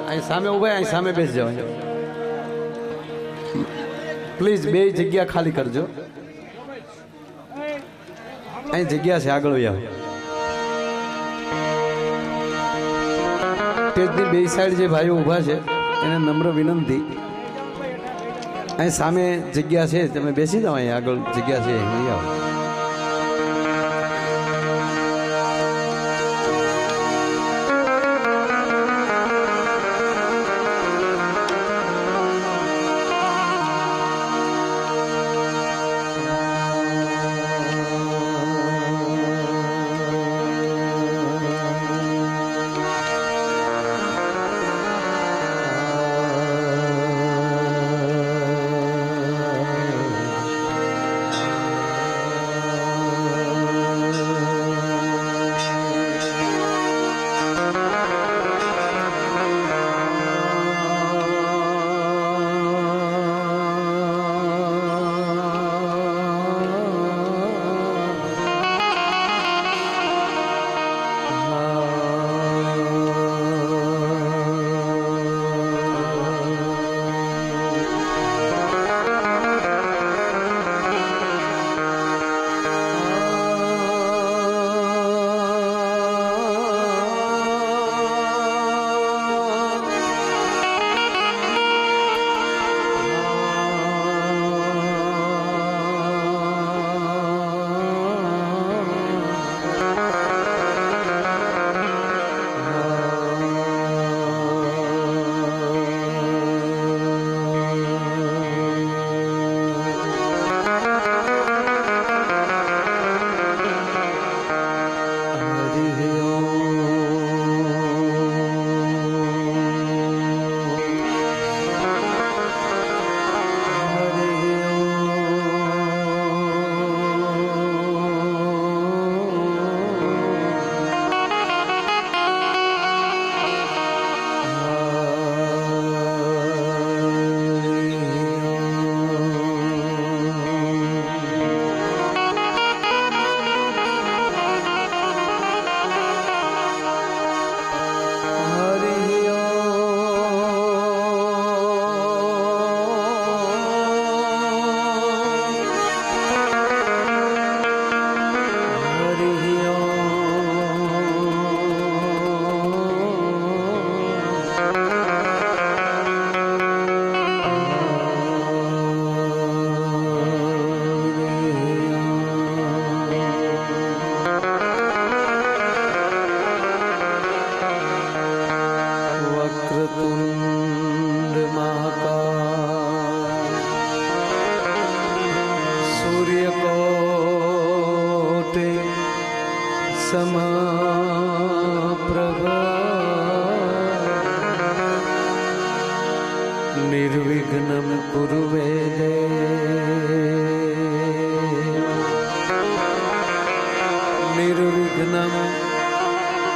અહીં સામે ઉભા અહીં સામે બેસી જાવ પ્લીઝ બે જગ્યા ખાલી કરજો અહીં જગ્યા છે આગળ આવો સ્ટેજની બે સાઈડ જે ભાઈઓ ઊભા છે એને નમ્ર વિનંતી અહીં સામે જગ્યા છે તમે બેસી જાઓ અહીં આગળ જગ્યા છે અહીં આવો निर्विघ्नं कुरु मे निर्विघ्नं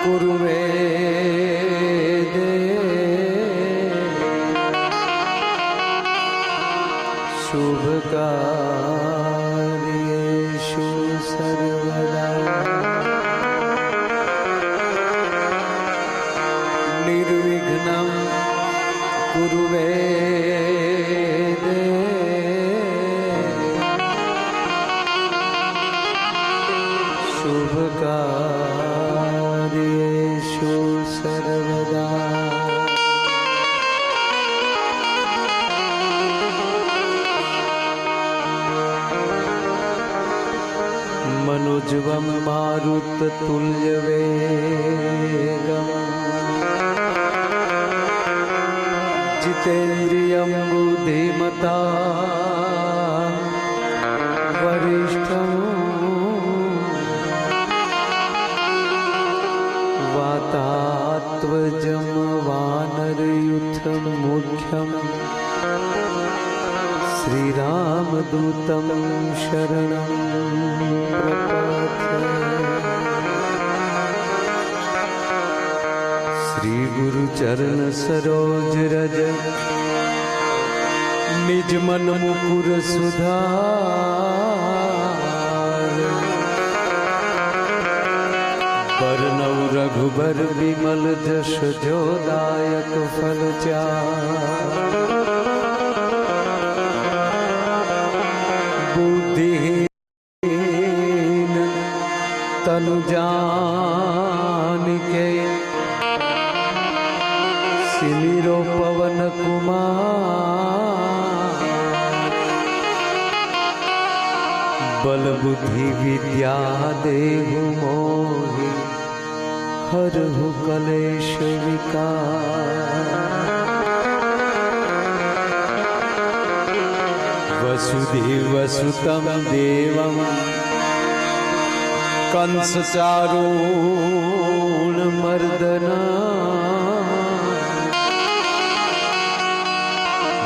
कुरु मे शुभ कार्येषु सर्वदा निर्विघ्नं कुरु मे शुभ कार्येषु सर्वदा मनोजवं मारुततुल्यवेगम् जितेन्द्रियं बुद्धिमता वरिष्ठं वातात्मजं वानरयूथं मुख्यं श्रीरामदूतं शरणं प्रपद्ये। श्री गुरु चरण सरोज रज निज मन मुकुर सुधार बरनौ रघु रघुबर विमल जश जोदायक फल बुद्धिहीन तनु जानिके सिमिरो पवन कुमार बल बुद्धि विद्या देहु मोहि हरहु कलेश विकार वसुदेवसुतं देवं कंसचारूणमर्दना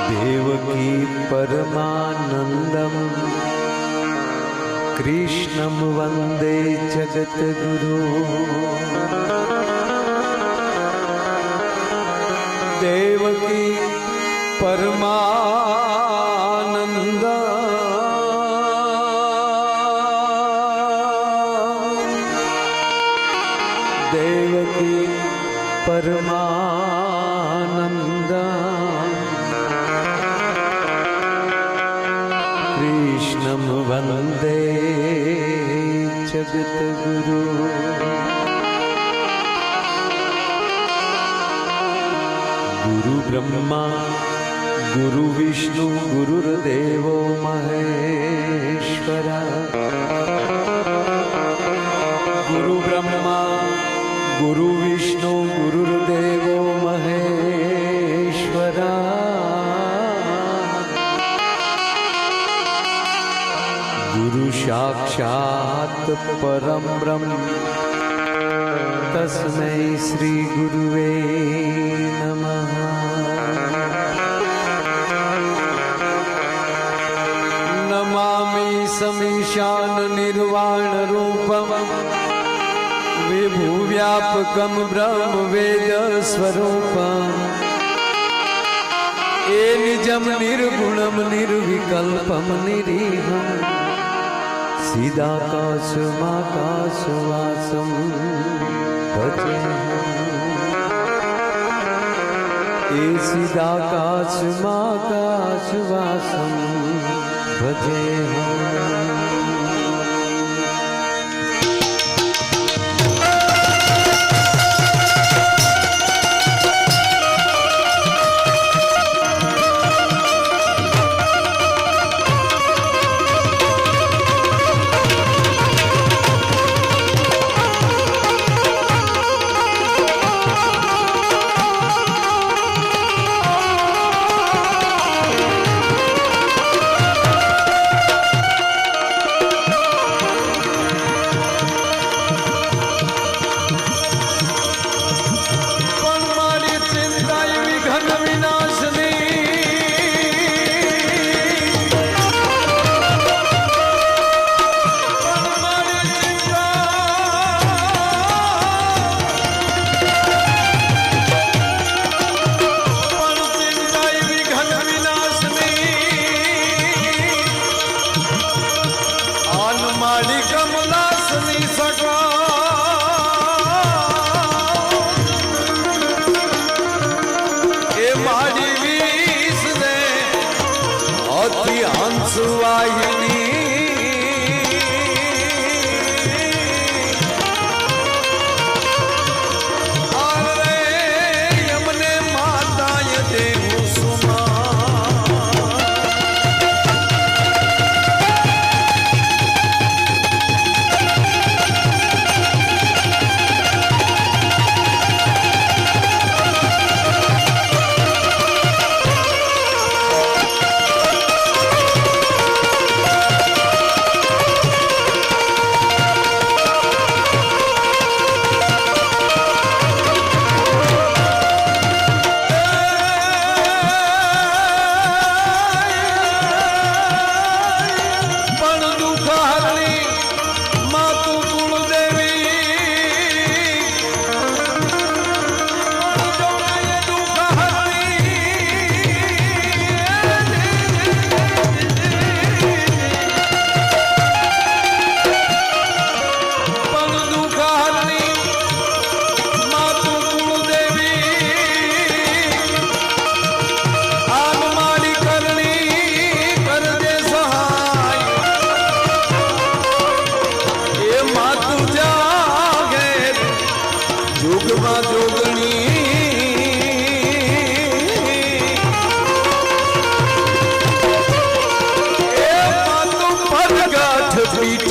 देवकी परमानन्दं कृष्णं वन्दे जगद्गुरु देवकी परमानन्द देवकी परमानन्द कृष्णं वन्दे जगद्गुरु गुरु ब्रह्मा गुरु विष्णु गुरुर्देवो महेश्वरा गुरु ब्रह्मा गुरु विष्णु गुरुर्देवो महेश्वरा गुरु साक्षात् परं ब्रह्म तस्मै श्री गुरुवे नमः। नमामि समीशान निर्वाण रूपम विभुव्यापकं ब्रह्म वेद स्वरूपम ए निजम निर्गुणम निर्विकल्पम निरीहम सीदाकाशमाकाशवासं भजेऽहम् ए सीदाकाशमाकाशवासं भजेऽहम्।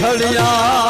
સળિયા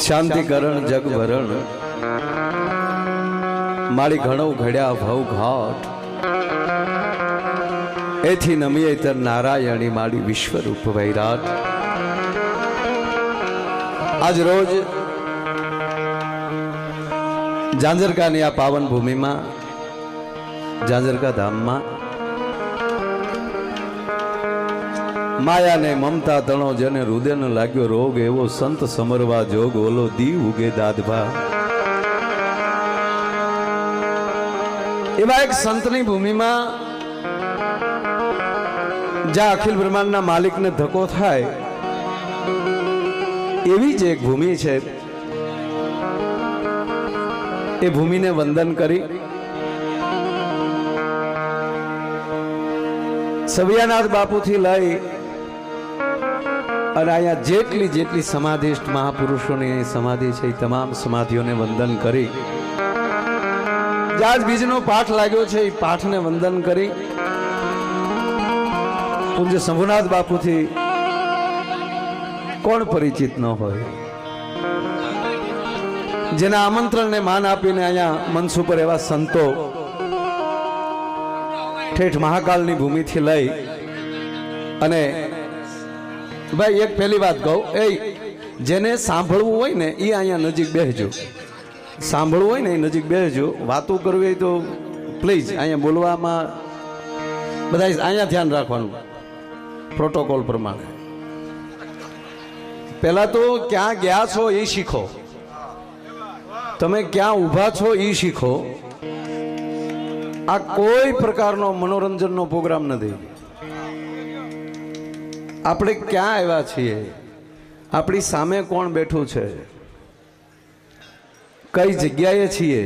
શાંતિકરણ જગભરણ મારી ઘણો ઘડ્યા ભવ ઘાટ એથી નમીએ તર નારાયણી મારી વિશ્વરૂપ વૈરાટ. આજ રોજ ઝાંઝરકાની આ પાવન ભૂમિમાં ઝાંઝરકા ધામમાં માયાને મમતા તણો જેને હૃદયને લાગ્યો રોગ એવો સંત સમરવા જોગ ઓલો દીવ ઉગે દાદભા. એવા એક સંતની ભૂમિમાં જ્યાં અખિલ બ્રહ્માંડના માલિકને ધક્કો થાય એવી જ એક ભૂમિ છે. એ ભૂમિને વંદન કરી સવિયાનાથ બાપુથી લઈ અને અહીંયા જેટલી જેટલી સમાધિષ્ઠ મહાપુરુષોની સમાધિ છે એ તમામ સમાધિઓને વંદન કરી આજ બીજનો પાઠ લાગ્યો છે એ પાઠને વંદન કરી પૂજ્ય શંભુનાથ બાપુથી કોણ પરિચિત ન હોય, જેના આમંત્રણને માન આપીને અહીંયા મંચ ઉપર એવા સંતો ઠેઠ મહાકાલની ભૂમિથી લઈ અને ભાઈ એક પહેલી વાત કહું, એ જેને સાંભળવું હોય ને એ અહીંયા નજીક બેસજો, સાંભળવું હોય ને એ નજીક બેસજો, વાતો કરવી હોય તો પ્લીઝ અહીંયા બોલવામાં બધા અહીંયા ધ્યાન રાખવાનું પ્રોટોકોલ પ્રમાણે. પહેલા તો ક્યાં ગયા છો એ શીખો, તમે ક્યાં ઊભા છો એ શીખો. આ કોઈ પ્રકારનો મનોરંજનનો પ્રોગ્રામ નથી. આપણે ક્યાં આવ્યા છીએ, આપણી સામે કોણ બેઠું છે, કઈ જગ્યાએ છીએ,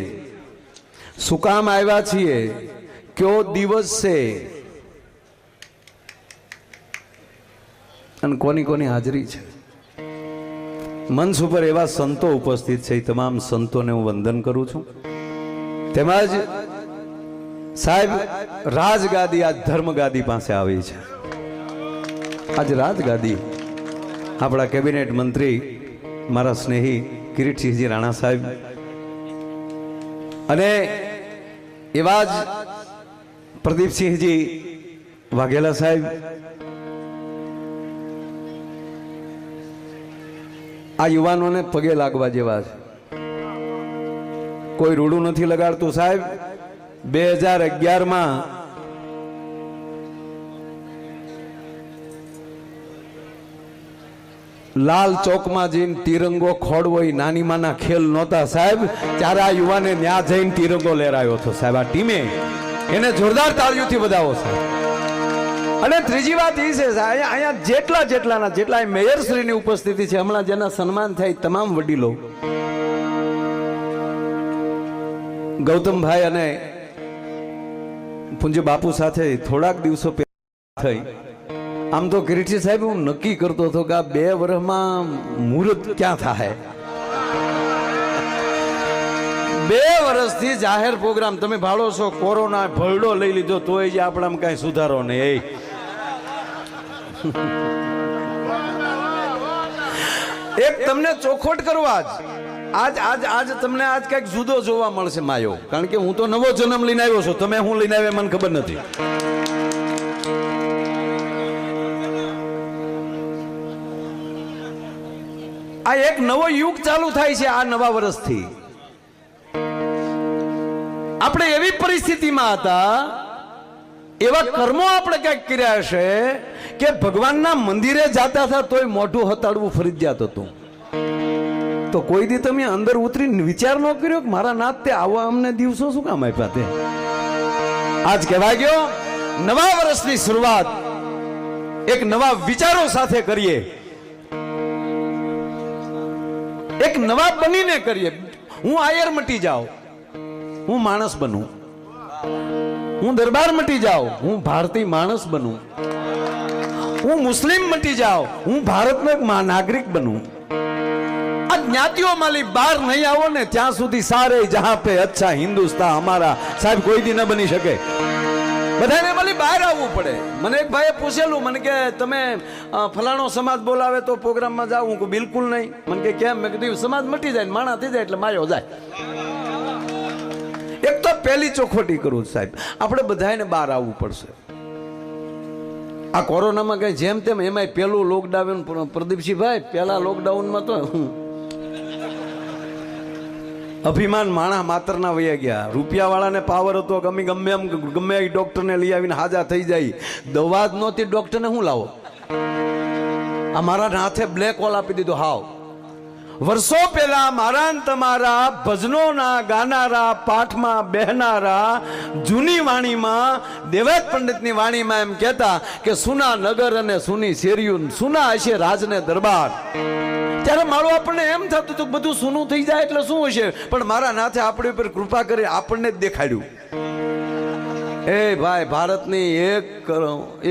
શું કામ આવ્યા છીએ, કયો દિવસ છે અને કોની કોની હાજરી છે. મંચ ઉપર એવા સંતો ઉપસ્થિત છે, તમામ સંતોને હું વંદન કરું છું. તેમજ સાહેબ રાજગાદી આજ ધર્મગાદી પાસે આવી છે. આજ રાજગાદી આપણા કેબિનેટ મંત્રી મારા સ્નેહી કિરીટસિંહજી રાણા સાહેબ અને એવા જ પ્રદીપસિંહજી વાઘેલા સાહેબ, આ યુવાનોને પગે લાગવા જેવા છે. કોઈ રૂડું નથી લગાડતું સાહેબ. 2011માં લાલ ચોકમાં જઈને તિરંગો ખોડવો એ નાની માના ખેલ નહોતા સાહેબ. ત્યારે આ યુવાને ન્યા જઈને તિરંગો લહેરાયો હતો સાહેબ. આ ટીમે એને જોરદાર તાળીઓથી વધાવો સાહેબ. અને ત્રીજી વાત એ છે અહીંયા જેટલા મેયરશ્રીની ઉપસ્થિતિ છે, હમણાં જેના સન્માન થાય તમામ વડીલો, ગૌતમભાઈ અને પૂજ્ય બાપુ સાથે થોડાક દિવસો પહેલા થઈ. આમ તો કિરીટસિંહ સાહેબ હું નક્કી કરતો હતો કે આ 2 વર્ષમાં મુહૂર્ત ક્યાં થાય. 2 વર્ષથી જાહેર પ્રોગ્રામ તમે ભાળો છો, કોરોના ભરડો લઈ લીધો તોય જ આપણામાં કઈ સુધારો નહીં. એક તમને ચોખવટ કરવા આજ તમને આજ કઈક જુદો જોવા મળશે માયો, કારણ કે હું તો નવો જન્મ લઈને આવ્યો છું. તમે હું લઈને આવ્યા મને ખબર નથી. આ એક નવો યુગ ચાલુ થાય છે આ નવા વર્ષથી. આપણે એવી પરિસ્થિતિમાં હતા, એવા કર્મો આપણે કંઈક કર્યા હશે કે ભગવાનના મંદિરે જતા હતા તોય મોઢું હતાડવું ફરજિયાત હતું. તો કોઈ દી તમે અંદર ઉતરીને વિચાર ન કર્યો કે મારા નાથ તે આવા અમને દિવસો શું કામ આપ્યા? તે આજ કહેવાય ગયો નવા વર્ષની શરૂઆત એક નવા વિચારો સાથે કરીએ, એક નવા બનીને કરીએ. હું આયર મટી જાઉં, હું માણસ બનું. હું દરબાર મટી જાઉં, હું ભારતીય માણસ બનું. હું મુસ્લિમ મટી જાઉં, હું ભારતનો એક નાગરિક બનું. આ જ્ઞાતિઓ માલી બહાર નહીં આવો ને ત્યાં સુધી સારે જહાં પે અચ્છા હિન્દુસ્તાન હમારા સાહેબ કોઈ દી ન બની શકે. બધાને માલી બહાર આવવું પડે. મને એક ભાઈએ પૂછેલું, મને કે તમે ફલાણો સમાજ બોલાવે તો પ્રોગ્રામમાં જાવ? હું કહું બિલકુલ નહીં. મને કે કેમ? મેં કીધું સમાજ મટી જાય, માણા થઈ જાય એટલે માયો જાય. એક તો પહેલી ચોખવટી કરું સાહેબ, આપણે બધાને બહાર આવવું પડશે. આ કોરોનામાં કઈ જેમ તેમ, એમાંય પેલું લોકડાઉન પ્રદીપસિંહભાઈ, પેલા લોકડાઉનમાં તો અભિમાન માણા માત્રના વયા ગયા. રૂપિયા વાળાને પાવર હતો, ગમે એમ ગમે એ ડોક્ટરને લઈ આવીને હાજા થઈ જાય. દવા જ નહોતી, ડોક્ટરને શું લાવો? આ મારા હાથે બ્લેક હોલ આપી દીધો. હાવ વર્ષો પહેલા મારા તમારા ભજનોના ગાનારા, પાઠમાં બેહનારા, જૂની વાણીમાં દેવાત પંડિતની વાણીમાં એમ કહેતા કે સુના નગર અને સુની શેરીયું, સુના હશે રાજને દરબાર. ત્યારે મારું આપણને એમ થતું હતું બધું સૂનું થઈ જાય એટલે શું હશે, પણ મારા નાથે આપણી ઉપર કૃપા કરી આપણને જ દેખાડ્યું. એ ભાઈ, ભારતની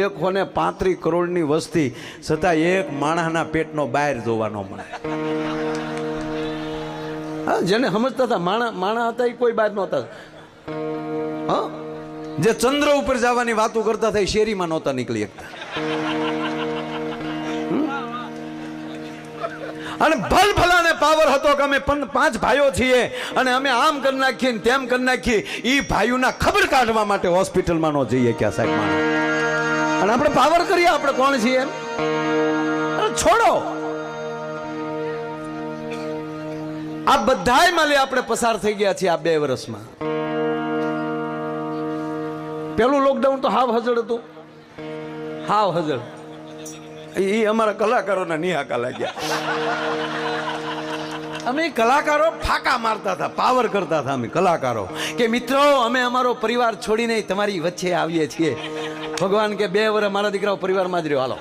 135 કરોડની વસ્તી છતાં એક માણસના પેટનો બહાર જોવાનો મળે. હા, જેને સમજતા હતા માણા હતા એ કોઈ બહાર નહોતા. હા, જે ચંદ્ર ઉપર જવાની વાતો કરતા થઈ શેરીમાં નહોતા નીકળી શકતા. અને ભલ ભલાને પાવર હતો કે અમે 5 ભાઈઓ છીએ અને અમે આમ કરી નાખીએ ને તેમ કરી નાખીએ. એ ભાઈઓના ખબર કાઢવા માટે હોસ્પિટલમાં ન જઈએ ક્યાં સાહેબ માણસ. અને આપણે પાવર કરીએ, આપણે કોણ છીએ છોડો. આ બધાય માલી આપણે પસાર થઈ ગયા છીએ આ 2 વર્ષમાં. પેલું લોકડાઉન તો હાવ હજળ હતું, હાવ હજળ. એ અમારા કલાકારોના નિહાકા લાગ્યા. અમે કલાકારો ફાકા મારતા હતા, પાવર કરતા હતા અમે કલાકારો કે મિત્રો અમે અમારો પરિવાર છોડીને તમારી વચ્ચે આવીએ છીએ. ભગવાન કે 2 વર્ષ મારા દીકરાઓ પરિવારમાં જ રહ્યો. હાલો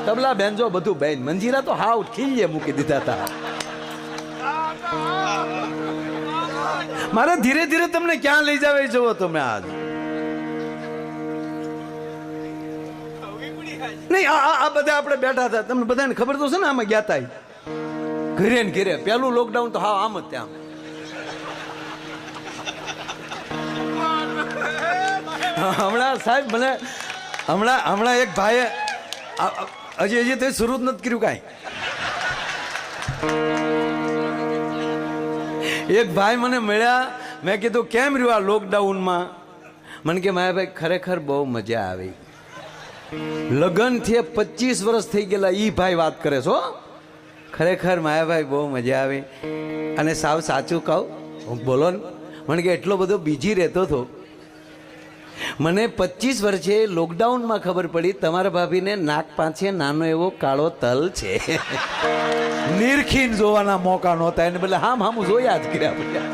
તબલા બેન્જો બધું બેન, મંજીરા તો હાવ ખીલીએ મૂકી દીધા હતા. મારે ધીરે ધીરે તમને ક્યાં લઈ જાવે જુઓ તમે. આજ નહીં, આ બધા આપણે બેઠા હતા, તમને બધાને ખબર તો છે ને. આમાં ગયા હતા ઘરે ને ઘરે. પેલું લોકડાઉન તો હા આમ જ ત્યાં. હમણાં સાહેબ મને હમણાં એક ભાઈએ હજી તે શરૂ જ નથી કર્યું કાંઈ. એક ભાઈ મને મળ્યા, મેં કીધું કેમ રહ્યું આ લોકડાઉનમાં? મને કે માયાભાઈ ખરેખર બહુ મજા આવી. લગ્ન થી 25 વર્ષ થઈ ગયેલા ઈ ભાઈ વાત કરે છો. ખરેખર માયાભાઈ બહુ મજા આવી. અને સાવ સાચું કહું, બોલો ને. મને કે એટલો બધો બીજી રહેતો હતો. મને 25 વર્ષે લોકડાઉનમાં ખબર પડી તમારા ભાભીને નાક પાસે નાનો એવો કાળો તલ છે. નિરખીન જોવાના મોકા નહોતા, એને બદલે હામ હામું જોયા જ કર્યા બધા.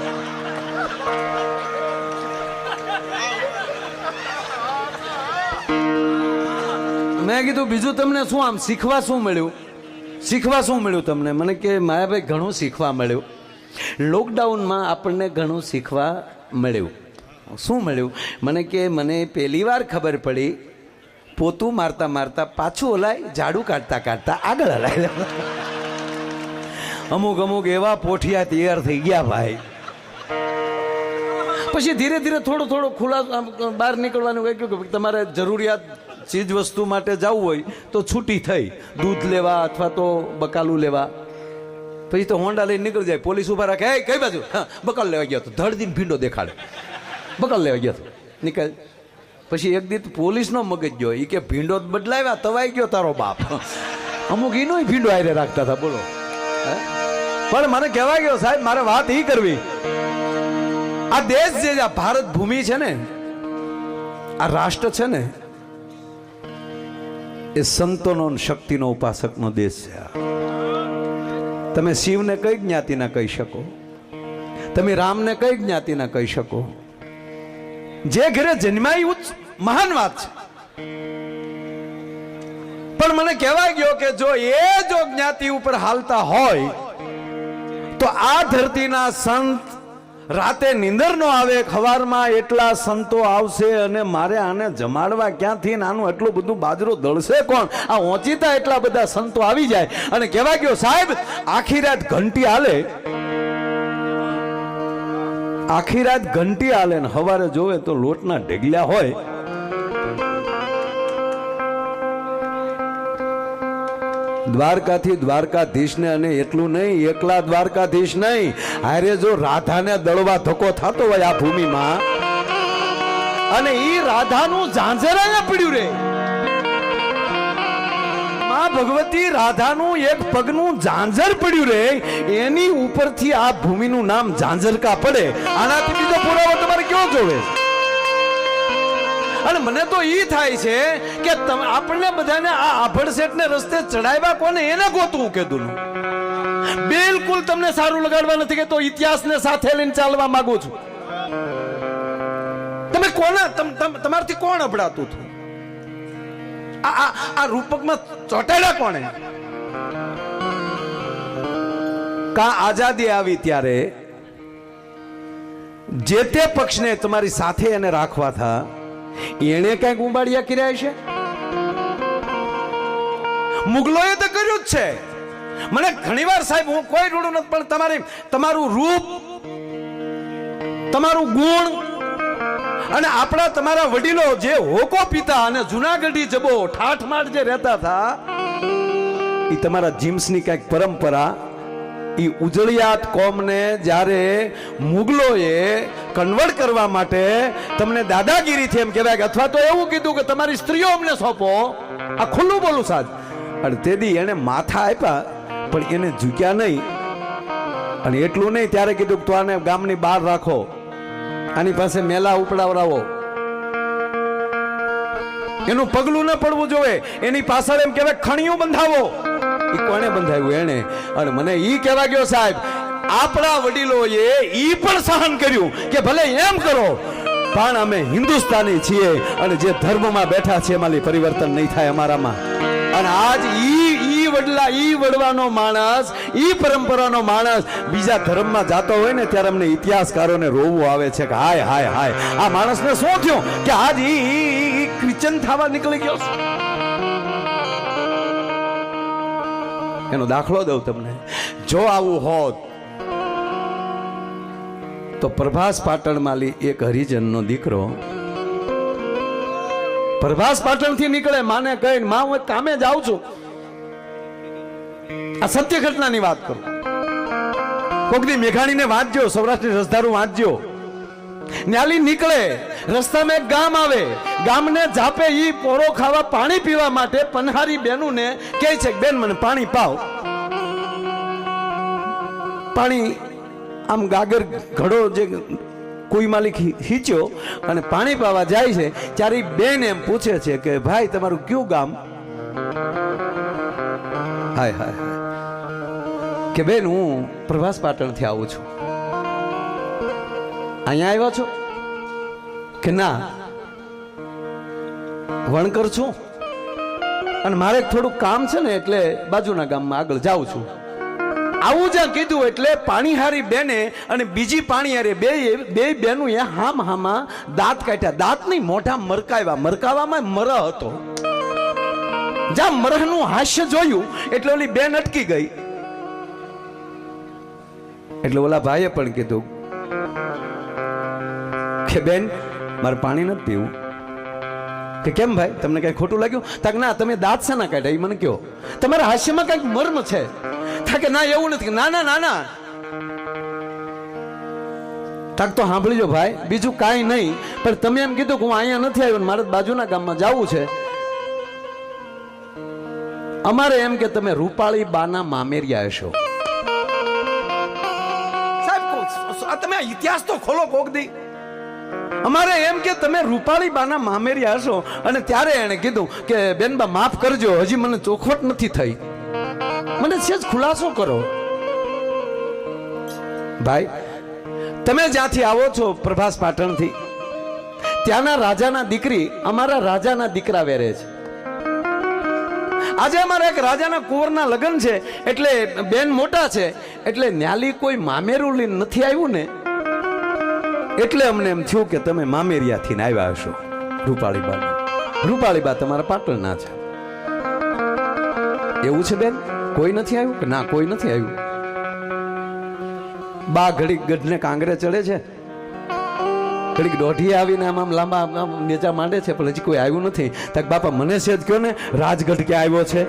મેં કીધું બીજું તમને શું આમ શીખવા શું મળ્યું? શીખવા શું મળ્યું તમને? મને કે માયાભાઈ ઘણું શીખવા મળ્યું. લોકડાઉનમાં આપણને ઘણું શીખવા મળ્યું. શું મળ્યું? મને કે મને પહેલી વાર ખબર પડી પોતું મારતા મારતા પાછું ઓલાય ઝાડુ કાઢતા કાઢતા આગળ હલાય. અમુક એવા પોઠિયા તૈયાર થઈ ગયા ભાઈ. પછી ધીરે ધીરે થોડો ખુલાસો બહાર નીકળવાનું કહ્યું કે તમારે જરૂરિયાત ચીજ વસ્તુ માટે જવું હોય તો છૂટી થઈ, દૂધ લેવા અથવા તો બકાલું લેવા. પછી તો હોન્ડા લઈને નીકળી જાય. પોલીસ ઉભા રાખે, એ કઈ બાજુ? બકાલ લેવા ગયો તો. ધડદીને ભીંડો દેખાડે, બકાલ લેવા ગયો તો નીકળ. પછી એક દિવસ પોલીસનો મગજ ગયો, એ કે ભીંડો બદલાવ્યા તવાઈ ગયો તારો બાપ. અમુક એનો ભીંડો આયરે રાખતા હતા. બોલો. પણ મને કહેવાય ગયો સાહેબ, મારે વાત એ કરવી, આ દેશ જે આ ભારત ભૂમિ છે ને, આ રાષ્ટ્ર છે ને, એ સંતોનો શક્તિનો ઉપાસકનો દેશ છે. તમે શિવને કઈ જ્ઞાતિના કહી શકો? તમે રામને કઈ જ્ઞાતિના કહી શકો? જે ઘરે જન્માયું મહાન વાત છે. પણ મને કહેવાય ગયો કે જો જ્ઞાતિ ઉપર હાલતા હોય તો આ ધરતીના સંત રાતે નીંદર નો આવે, ખવારમાં એટલા સંતો આવશે અને મારે આને જમાડવા ક્યાંથી? આનું એટલું બધું બાજરો દળશે કોણ? આ ઓચિતા એટલા બધા સંતો આવી જાય અને કહેવાય ગયો સાહેબ આખી રાત ઘંટી હાલે, આખી રાત ઘંટી હાલે ને સવારે જોવે તો લોટના ઢેગલ્યા હોય. દ્વારકાથી દ્વારકાધીશને, અને એટલું નહીં, એકલા દ્વારકાધીશ નહીં, હારે જો રાધાને દળવા ધક્કો થતો હોય આ ભૂમિમાં, અને ઈ રાધાનું ઝાંઝર અહીંયા પડ્યું રે. માં ભગવતી રાધાનું એક પગનું ઝાંઝર પડ્યું રે, એની ઉપરથી આ ભૂમિનું નામ ઝાંઝરકા પડે. આનાથી બીજો પુરાવો તમારે કેવો જોવે? અને મને તો ઈ થાય છે કે આપણને બધાને આ આભડસેટને રસ્તે ચડાવ્યા કોને એને ગોતવું કીધું. બિલકુલ તમને સારું લગાડવા નથી કે તો ઇતિહાસને સાથે લઈને ચાલવા માંગુ છું. તમે કોને તમારથી કોણ અભડાતું હતું? આ રૂપકમાં ચોટાડ્યા કોણે? કા આઝાદી આવી ત્યારે જે તે પક્ષને તમારી સાથે એને રાખવા થા, એને કઈક ઉંબાડિયા કર્યા છે? મુગલોએ તો કર્યું જ છે. મને ઘણીવાર સાહેબ, હું કોઈ રૂડું નથી, પણ તમારું રૂપ, તમારું ગુણ અને આપણા તમારા વડીલો જે હોકો પીતા અને જુનાગઢી જબો ઠાઠમાઠ જે રહેતા હતા, એ તમારા જીમ્સની કઈક પરંપરા, એ ઉજળિયાત કોમને જ્યારે મુગલોએ કન્વર્ટ કરવા માટે તમને દાદાગીરીથી એમ કહેવાય કે અથવા તો એવું કીધું કે તમારી સ્ત્રીઓ અમને સોંપો, આ ખુલ્લું બોલું સાજ, અને તેથી એને માથા આપ્યા પણ એને ઝૂક્યા નહીં. અને એટલું નહીં, ત્યારે કીધું કે તો આને ગામની બહાર રાખો, આની પાસે મેલા ઉપડાવરાવો, એનું પગલું ન પડવું જોઈએ, એની પાછળ એમ કહેવાય ખણીયું બંધાવો. એ કોણે બંધાવ્યું? એને. અને મને ઈ કહેવા ગયો સાહેબ, આપણા વડીલોએ ઈ પણ સહન કર્યું કે ભલે એમ કરો પણ અમે હિન્દુસ્તાની છીએ અને જે ધર્મમાં બેઠા છે એમાં પરિવર્તન નહીં થાય અમારામાં. અને આજ ઈ વડવાનો માણસ, ઈ પરંપરાનો માણસ બીજા ધર્મમાં જાતો હોય ને ત્યારે અમને ઇતિહાસકારોને રોવું આવે છે કે હાય હાય હાય, આ માણસને શું થયું કે આજ ઈ ક્રિશ્ચન થવા નીકળી ગયો. એનો દાખલો દઉં તમને. જો આવું હોત તો પ્રભાસ પાટણમાં એક હરિજનનો દીકરો પ્રભાસ પાટણ થી નીકળે, માને કહીને માં હું કામે જાઉં છું, આ સત્ય ઘટનાની વાત કરું. કોકની મેઘાણીને વાંચજો, સૌરાષ્ટ્રની રસધારું વાંચજો. ન્યાલી નીકળે, રસ્તામાં એક ગામ આવે, ગામને જાપે ઈ પોરો ખાવા પાણી પીવા માટે પનહારી બેનુને કહે છે કે બેન મને પાણી પાવ. પાણી આમ ગાગર ઘડો જે કોઈ માલિક હીચ્યો અને પાણી પાવા જાય છે ત્યારે બેન એમ પૂછે છે કે ભાઈ તમારું કયું ગામ? હાય હાય કે બેન હું પ્રભાસ પાટણથી આવું છું. અહીંયા આવ્યો છો? કે ના, વણકર છું અને મારે થોડું કામ છે ને એટલે બાજુના ગામમાં આગળ જાઉં છું. આવું જ્યાં કીધું એટલે પાણીહારી બેને અને બીજી પાણીહારી બે બેનું એ હામાં દાંત કાઢ્યા. દાંત નહીં, મોઢા મરકાવ્યા. મરકાવામાં મરહ હતો. જ્યાં મરહનું હાસ્ય જોયું એટલે ઓલી બેન અટકી ગઈ. એટલે ઓલા ભાઈએ પણ કીધું કે બેન મારે પાણી નથી પીવું. કે કેમ ભાઈ, તમને કઈ ખોટું લાગ્યું? તાક ના, તમે દાંત શાના કાઢ્યા એ મને કહો, તમારા હાસ્યમાં કઈક મર્મ છે. કે ના એવું નથી. ના ના ના ના, તાક તો સાંભળીજો ભાઈ, બીજું કાંઈ નહીં, પણ તમે એમ કીધું કે હું અહીંયા નથી આવ્યો, મારે બાજુના ગામમાં જવું છે. અમારે એમ કે તમે રૂપાળી બાના મામેરિયા હશો. સાહેબ તમે ઇતિહાસ તો ખોલો કોક દી. અમારે એમ કે તમે રૂપાળી બાના મામેરિયા હશો. અને ત્યારે એને કીધું કે બેનબા માફ કરજો, હજી મને ચોખવટ નથી થઈ, મને સેજ ખુલાસો કરો. ભાઈ તમે જ્યાંથી આવો છો પ્રભાસ પાટણથી, ત્યાંના રાજાના દીકરી અમારા રાજાના દીકરા વેરે છે. આજે અમારા એક રાજાના કુંવરના લગ્ન છે એટલે બેન મોટા છે એટલે ન્યાલી કોઈ મામેરું લઈને નથી આવ્યું ને, એટલે અમને એમ થયું કે તમે મામેરિયાથી આવ્યા હશો. રૂપાળીબા, રૂપાળીબા તમારા પાટણના છે. એવું છે બેન? કોઈ નથી આવ્યું? કે ના કોઈ નથી આવ્યું. બા ઘડીક ગઢને કાંગરે ચડે છે, ઘડીક દોઢી આવીને આમ લાંબા નેચા માંડે છે, પણ હજી કોઈ આવ્યું નથી. તક બાપા મને છે જ કયો ને, રાજગઢ ક્યાં આવ્યો છે?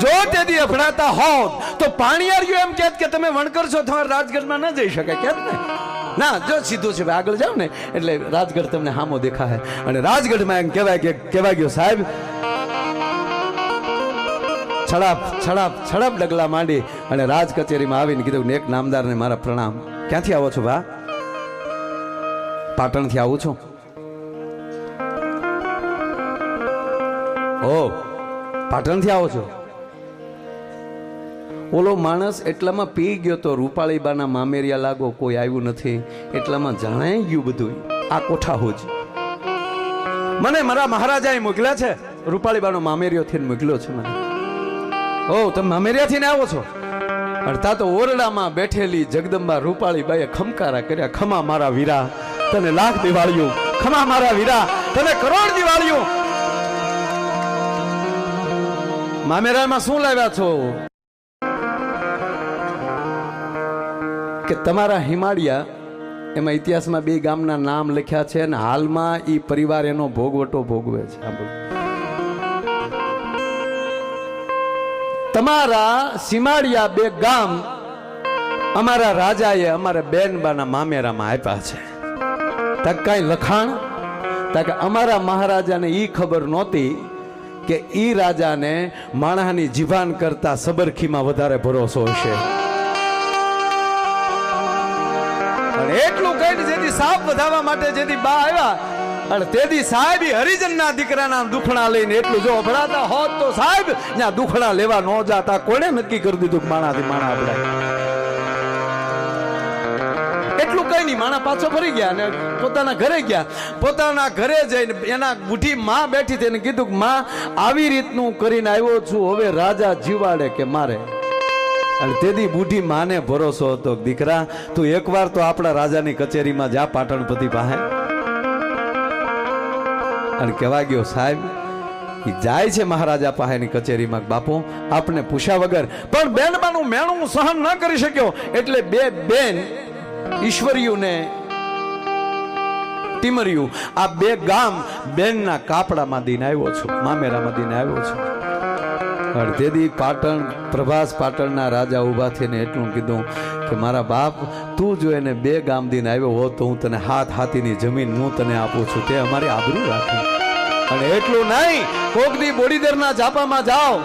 જો તેથી અફડાતા હોત તો પાણીયારીઓ એમ કહેત કે તમે વણકર છો, તમારે રાજગઢમાં ન જઈ શકાય, કેત ને? ના, જો સીધું છે આગળ જાવ ને એટલે રાજગઢ તમને હામો દેખાય. અને રાજગઢમાં એમ કહેવાય ગયો સાહેબ, છડાપ છડાપ છડાપ ડગલા માંડી અને રાજ કચેરીમાં આવીને કીધું એક નામદારને મારા પ્રણામ. ક્યાંથી આવો છો ભા? પાટણથી આવું છું. ઓ પાટણથી આવો છો? ઓલો માણસ એટલામાં પી ગયો તો રૂપાળીબાના મામેરિયા લાગો કોઈ આવ્યું નથી, એટલામાં જણાઈ ગયું બધું. આ કોઠા હોજ મને મારા મહારાજાએ મોકલ્યા છે, રૂપાળીબાનો મામેરિયો થઈને મોકલ્યો છે મને. ઓ તમે મામેરિયાથી ને આવો છો? અડધા તો ઓરડામાં બેઠેલી જગદંબા રૂપાળીબાઈએ ખમકારા કર્યા, ખમા મારા વીરા તને લાખ દિવાળીઓ, ખમા મારા વીરા તને કરોડ દિવાળીઓ. મામેરામાં શું લાવ્યા છો? કે તમારા હિમાળિયા એમાં ઇતિહાસમાં બે ગામના નામ લખ્યા છે અને હાલમાં એ પરિવાર એનો ભોગવટો ભોગવે છે. તમારા સીમાડિયા બે ગામ અમારા રાજાએ અમારા બેનબાના મામેરામાં આપ્યા છે. તક કઈ લખાણ તક અમારા મહારાજાને ઈ ખબર નહોતી કે ઈ રાજાને માણસની જીભાન કરતા સબરખીમાં વધારે ભરોસો હશે. અને એટલું કઈ જેથી સાપ વધાવવા માટે જેથી બા આવ્યા અને તેથી સાહેબ હરિજનના દીકરાના દુખણા લઈને એટલું જો ભરાતા હોત તો સાહેબ ત્યાં દુખણા લેવા ન જાતા. કોણે નક્કી કરી દીધું કે માણાથી માણા આપડાય? એટલું કઈ નહીં. માણા પાછો ફરી ગયા અને પોતાના ઘરે ગયા. પોતાના ઘરે જઈને એના બુઢી માં બેઠી તેને કીધું કે માં આવી રીતનું કરીને આવ્યો છું, હવે રાજા જીવાડે કે મારે? અને તેથી બુઢી માને ભરોસો હતો, દીકરા તું એકવાર તો આપણા રાજાની કચેરીમાં જા, પાટણપતિ પાસે. અને કહેવા ગયો સાહેબ એ જાય છે મહારાજા પાસેની કચેરીમાં, બાપુ આપને પૂછ્યા વગર. પણ બેનબાનું મેણું સહન ન કરી શક્યો એટલે બે બેન ઈશ્વરિયું ને ટીમરિયું આ બે ગામ બેનના કાપડામાં દઈને આવ્યો છું, મામેરામાં દઈને આવ્યો છું. તેથી પાટણ પ્રભાસ પાટણના રાજા ઉભા થઈને એટલું કીધું કે મારા બાપ તું જો એને બે ગામ દીને આવ્યો હોત તો હું તને હાથ હાથીની જમીન હું તને આપું છું, તે અમારી આબરૂ રાખી. અને એટલું નહીં, કોકની બોડીદરના ઝાપામાં જાઓ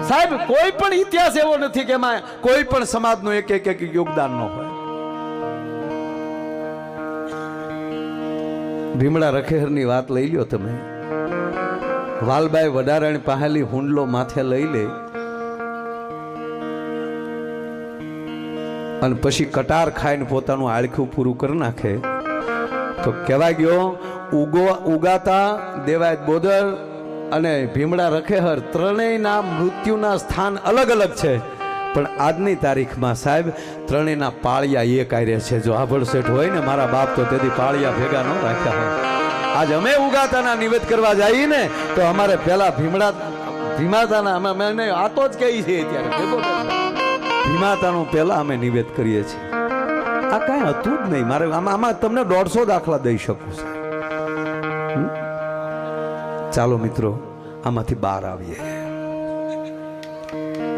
સાહેબ, કોઈ પણ ઇતિહાસ એવો નથી કે એમાં કોઈ પણ સમાજનું એક એક એક યોગદાન ન હોય. ભીમડા રખેહરની વાત લઈ લ્યો તમે. વાલબાઈ વડારાણી પાહેલી હુંડલો માથે લઈ લે અને પછી કટાર ખાઈને પોતાનું આળખું પૂરું કરી નાખે તો કહેવાય ગયો ઉગાતા દેવાયત બોદર અને ભીમડા રખેહર ત્રણેયના મૃત્યુના સ્થાન અલગ અલગ છે, પણ આજની તારીખમાં સાહેબ ત્રણેયના પાળિયા એક આરે છે. જો આભળ શેઠ હોય ને મારા બાપ તો તેથી પાળિયા ભેગા ન રાખ્યા હોય. આજ અમે ઉગાતાના નિવેદ કરવા જઈએ ને તો અમારે પેલા ભીમાતાના અમે આતો જ કહી છે અત્યારે ભીમાતાનું પેલા અમે નિવેદ કરીએ છીએ. આ કઈ હતું જ નહીં. મારે આમાં તમને 150 દાખલા દઈ શકું છું. ચાલો મિત્રો આમાંથી બહાર આવીએ.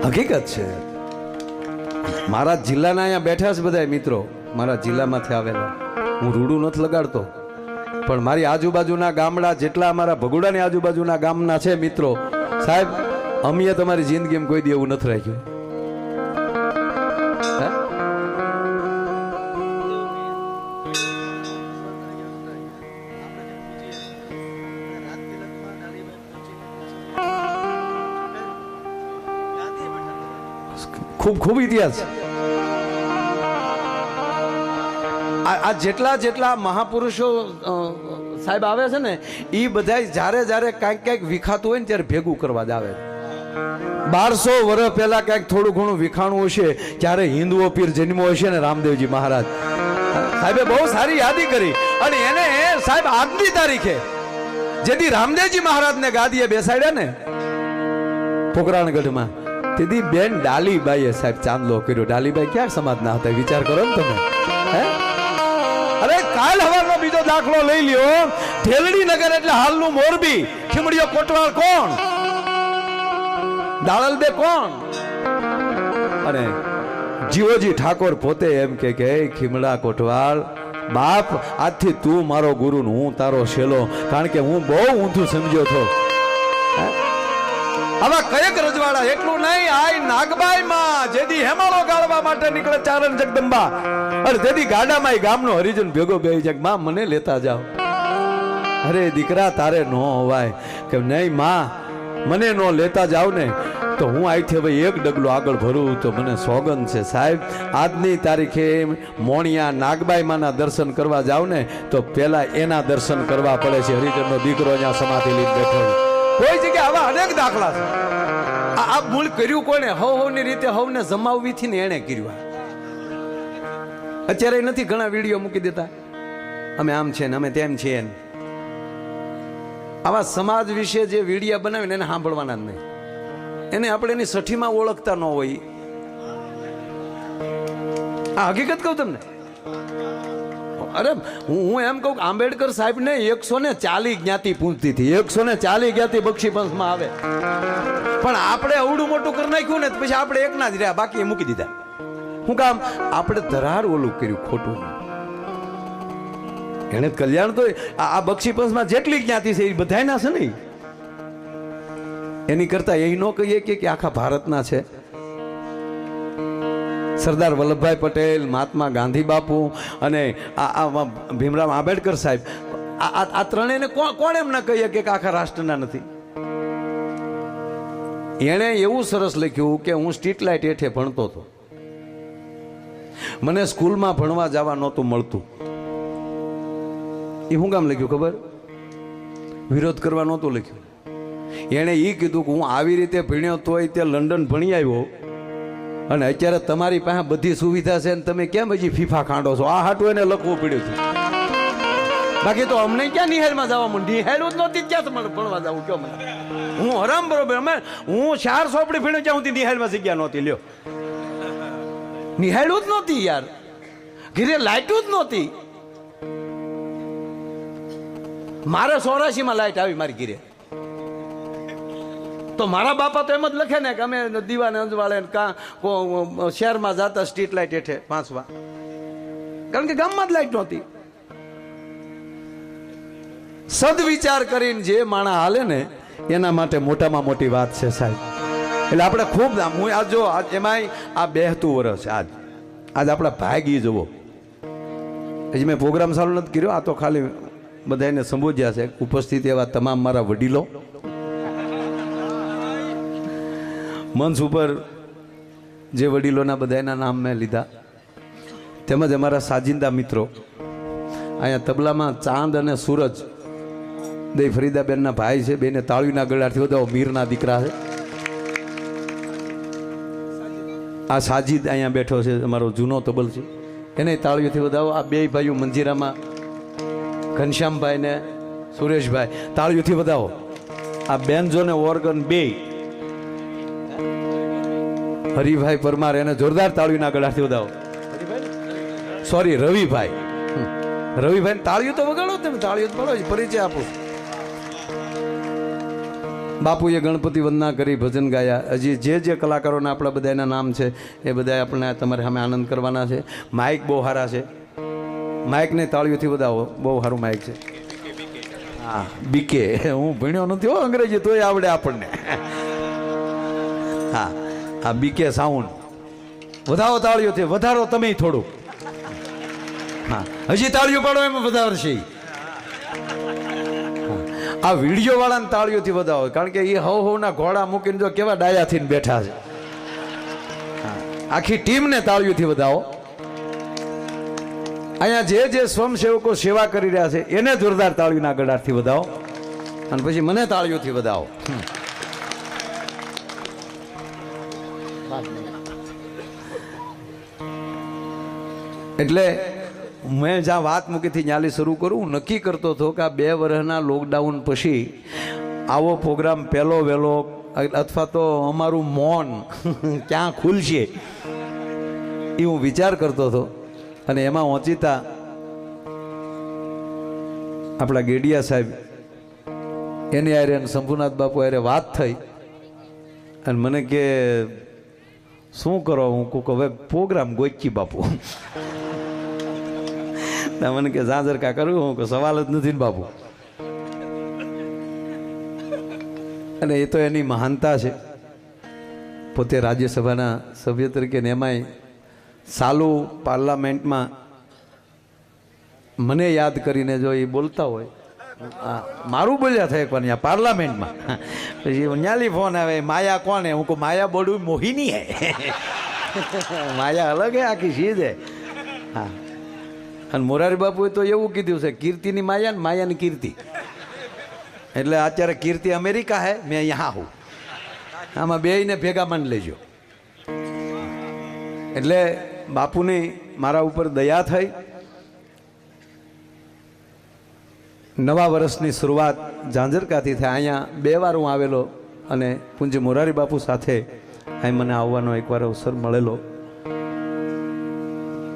હકીકત છે મારા જિલ્લાના અહીંયા બેઠા છે બધા મિત્રો, મારા જિલ્લામાંથી આવેલા. હું રૂડું નથી લગાડતો, પણ મારી આજુબાજુના ગામડા જેટલા અમારા ભગોડાની આજુબાજુના ગામના છે મિત્રો, સાહેબ અમે તમારી જિંદગીમાં કોઈ દી એવું નથી રાખ્યું. ખૂબ ખૂબ ઇતિહાસ. આ જેટલા જેટલા મહાપુરુષો સાહેબ આવે છે ને એ બધા જ્યારે જ્યારે કાંઈક કાંઈક વિખાતું હોય ને ત્યારે ભેગું કરવા જ આવે. 1200 વર્ષ પહેલા કાંઈક થોડું ઘણું વિખાણું હશે ત્યારે હિન્દુઓ પીર જન્મો હશે ને રામદેવજી મહારાજ સાહેબે બહુ સારી યાદી કરી. અને એને સાહેબ આજની તારીખે જેથી રામદેવજી મહારાજને ગાદીએ બેસાડ્યા ને પોકરાણગઢમાં, તેથી બેન ડાલીબાઈએ સાહેબ ચાંદલો કર્યો. ડાલીબાઈ ક્યાં સમાજના હતા વિચાર કરો ને તમે. હે અરે કાલ હવારનો બીજો દાખલો લઈ લ્યો. ઢેલડી નગર એટલે હાલનું મોરબી. ખીમડીયો કોટવાળ કોણ? દાળલબે કોણ? અને જીવોજી ઠાકોર પોતે એમ કે ખીમડા કોટવાળ બાપ આજથી તું મારો ગુરુ ને હું તારો શેલો, કારણ કે હું બહુ ઊંધું સમજ્યો હતો. આવા કયેક રજવાડા. એટલું નહીં, આય નાગબાઈ માં જેદી હેમાળો ગાળવા માટે નીકળે ચારણ જગદંબા, અરે જેદી ગાડામાં ગામનો હરિજન ભેગો બેહી જાય, માં મને લેતા જાઓ. અરે દીકરા તારે ન હોવાય કે નહીં માં મને ન લેતા જાવ ને તો હું અહીંથી હવે એક ડગલો આગળ ભરું તો મને સોગંદ છે સાહેબ. આજની તારીખે મોણિયા નાગબાઈ માના દર્શન કરવા જાવ ને તો પેલા એના દર્શન કરવા પડે છે. હરિજનનો દીકરો અહીંયા સમાધિ લઈને બેઠો. કોઈ જગ્યાએ આવા અનેક દાખલા છે. આ મૂળ કર્યું કોને? હવની રીતે હવને જમાવવીથી ને એને કર્યું. અત્યારે નથી ઘણા વિડીયો મૂકી દેતા અમે આમ છે ને અમે તેમ છીએ. આવા સમાજ વિશે જે વિડીયા બનાવીને એને સાંભળવાના જ નહીં. એને આપણે એની સઠીમાં ઓળખતા ન હોય. આ હકીકત કહું તમને. અરે હું એમ કહું આંબેડકર સાહેબ ને 140 જ્ઞાતિ પૂંજતી હતી, 140 જ્ઞાતિ બક્ષી પંથમાં આવે, પણ આપણે અવડું મોટું કરી નાખ્યું ને પછી આપણે એકના જ રહ્યા, બાકી મૂકી દીધા. શું કામ? આપણે ધરાર ઓલું કર્યું ખોટું. એને કલ્યાણ તો આ બક્ષી પંથમાં જેટલી જ્ઞાતિ છે એ બધાયના છે ને, એની કરતા એ ન કહીએ કે આખા ભારતના છે. સરદાર વલ્લભભાઈ પટેલ, મહાત્મા ગાંધી બાપુ અને આ ભીમરાવ આંબેડકર સાહેબ, આ ત્રણેયને કોણ એમ ના કહીએ કે આખા રાષ્ટ્રના નથી? એણે એવું સરસ લખ્યું કે હું સ્ટ્રીટ લાઇટ હેઠે ભણતો હતો, મને સ્કૂલમાં ભણવા જવા નહોતું મળતું. એ શું કામ લખ્યું ખબર? વિરોધ કરવા નહોતું લખ્યું. એણે એ કીધું કે હું આવી રીતે ભણ્યો તોય તે લંડન ભણી આવ્યો અને અત્યારે તમારી પાસે બધી સુવિધા છે ને તમે કેમ હજી ફીફા ખાંડો છો? આ હાટું એને લખવું પડ્યું છે. બાકી તો અમને ક્યાં નિહાળમાં જવા માંડી? નિહાળું જ નહોતી, ક્યાં તમારે ભણવા જવું? કયો મને? હું હરામ બરોબર. હું 4 ચોપડી ભણ્યો ત્યાં સુધી નિહાળમાં જગ્યા નહોતી. લ્યો, નિહાળું જ નહોતી યાર, ઘીરે લાઇટું જ નહોતી. મારે 84માં લાઇટ આવી મારી ઘીરે, તો મારા બાપા તો એમ જ લખે ને કે અમે દીવાને અંજવાળે શહેરમાં જતા સ્ટ્રીટ લાઇટ હેઠે વાંચવા, કારણ કે ગામમાં જ લાઇટ નહોતી. સદવિચાર કરીને જે માણસ હાલે ને એના માટે મોટામાં મોટી વાત છે સાહેબ. એટલે આપણે ખૂબ હું આજ જો એમાંય આ 72 વર્ષ આજ આપણા ભાગી જવો. હજી મેં પ્રોગ્રામ ચાલુ નથી કર્યો, આ તો ખાલી બધાને સંબોધ્યા છે. ઉપસ્થિત એવા તમામ મારા વડીલો, મંચ ઉપર જે વડીલોના બધાના નામ મેં લીધા, તેમજ અમારા સાજિંદા મિત્રો, અહીંયા તબલામાં ચાંદ અને સૂરજ દઈ ફરીદાબેનના ભાઈ છે, બેને તાળીના ગળાથી વધાવો, મીરના દીકરા છે. આ સાજિદ અહીંયા બેઠો છે, અમારો જૂનો તબલ છે, એને તાળીઓથી વધાવો. આ બે ભાઈઓ મંજીરામાં ઘનશ્યામભાઈ ને સુરેશભાઈ, તાળીઓથી વધાવો. આ બેન્જો ને ઓર્ગન બે હરિભાઈ પરમાર, એને જોરદાર તાળીના ગળાથી વધાવો. સોરી, રવિભાઈ. રવિભાઈ તાળીઓ તો વગાડો, તમે તાળીઓ તો પડો, પરિચય આપો. બાપુએ ગણપતિ વંદના કરી, ભજન ગાયા. હજી જે કલાકારોના આપણા બધાના નામ છે એ બધા આપણે તમારે સામે આનંદ કરવાના છે. માઇક બહુ સારા છે, માઇકને તાળીઓથી વધાવો. બહુ સારું માઇક છે. હા, બીકે. હું ભણ્યો નથી હો અંગ્રેજી, તોય આવડે આપણને. હા, આ બીકે સાઉન્ડ વધાવો તાળીઓથી. વધારો તમે થોડું. હા, હજી તાળીઓ પાડો એમાં વધારશે. આ વિડીયો વાળાને તાળીઓથી વધાવો, કારણ કે એ હવના ઘોડા મૂકીને જો કેવા ડાયા થઈને બેઠા છે. આખી ટીમને તાળીઓથી વધાવો. અહીંયા જે સ્વયંસેવકો સેવા કરી રહ્યા છે એને જોરદાર તાળીના ગળાથી વધાવો, અને પછી મને તાળીઓથી વધાવો. એટલે મેં જ્યાં વાત મૂકીથી ન્યાલી શરૂ કરું, હું નક્કી કરતો હતો કે આ 2 વર્ષના લોકડાઉન પછી આવો પ્રોગ્રામ પહેલો વહેલો, અથવા તો અમારું મૌન ક્યાં ખુલશે એ હું વિચાર કરતો હતો. અને એમાં ઓચિતા આપણા ગેડિયા સાહેબ એની આરે શંભુનાથ બાપુ આરે વાત થઈ, અને મને કે શું કરો? હું કહું હવે પ્રોગ્રામ ગોચી બાપુ. મને કે ઝાંઝર કા કરું? હું કે સવાલ જ નથી ને બાપુ. અને એ તો એની મહાનતા છે. પોતે રાજ્યસભાના સભ્ય તરીકે ને એમાંય સાલુ પાર્લામેન્ટમાં મને યાદ કરીને જો એ બોલતા હોય, મારું બોલ્યા થાય પણ ત્યાં પાર્લામેન્ટમાં, પછી ન્યાલી ફોન આવે, માયા કોણ હે? હું કહું માયા બોડું મોહિની હે. માયા અલગ હે, આખી ચીજ હે. હા, અને મોરારી બાપુએ તો એવું કીધું છે, કીર્તિની માયા ને માયાની કીર્તિ. એટલે અત્યારે કીર્તિ અમેરિકા હે, મેં યહાં હું. આમાં બેયને ભેગા માન લેજો. એટલે બાપુની મારા ઉપર દયા થઈ. નવા વર્ષની શરૂઆત ઝાંઝરકાથી થાય. અહીંયા 2 વાર હું આવેલો, અને પૂજ્ય મોરારી બાપુ સાથે અહીં મને આવવાનો એકવાર અવસર મળેલો.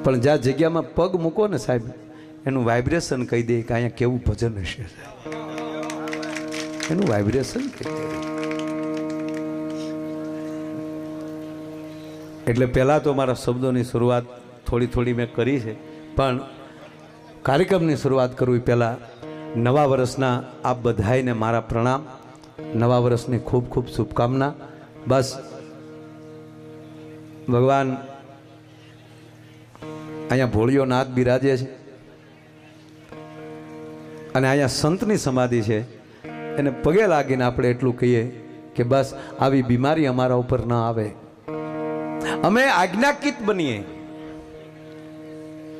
પણ જ્યાં જગ્યામાં પગ મૂકો ને સાહેબ એનું વાઇબ્રેશન કહી દે કે અહીંયા કેવું ભજન હશે સાહેબ એનું વાઇબ્રેશન કહી દે એટલે પહેલાં તો મારા શબ્દોની શરૂઆત થોડી મેં કરી છે પણ કાર્યક્રમની શરૂઆત કરવી પહેલાં નવા વર્ષના આપ બધાઈને મારા પ્રણામ નવા વર્ષની ખૂબ ખૂબ શુભકામના બસ ભગવાન અહીંયા ભોળિયો નાથ બિરાજે છે અને અહીંયા સંતની સમાધિ છે એને પગે લાગીને આપણે એટલું કહીએ કે બસ આવી બીમારી અમારા ઉપર ન આવે અમે આજ્ઞાકિત બનીએ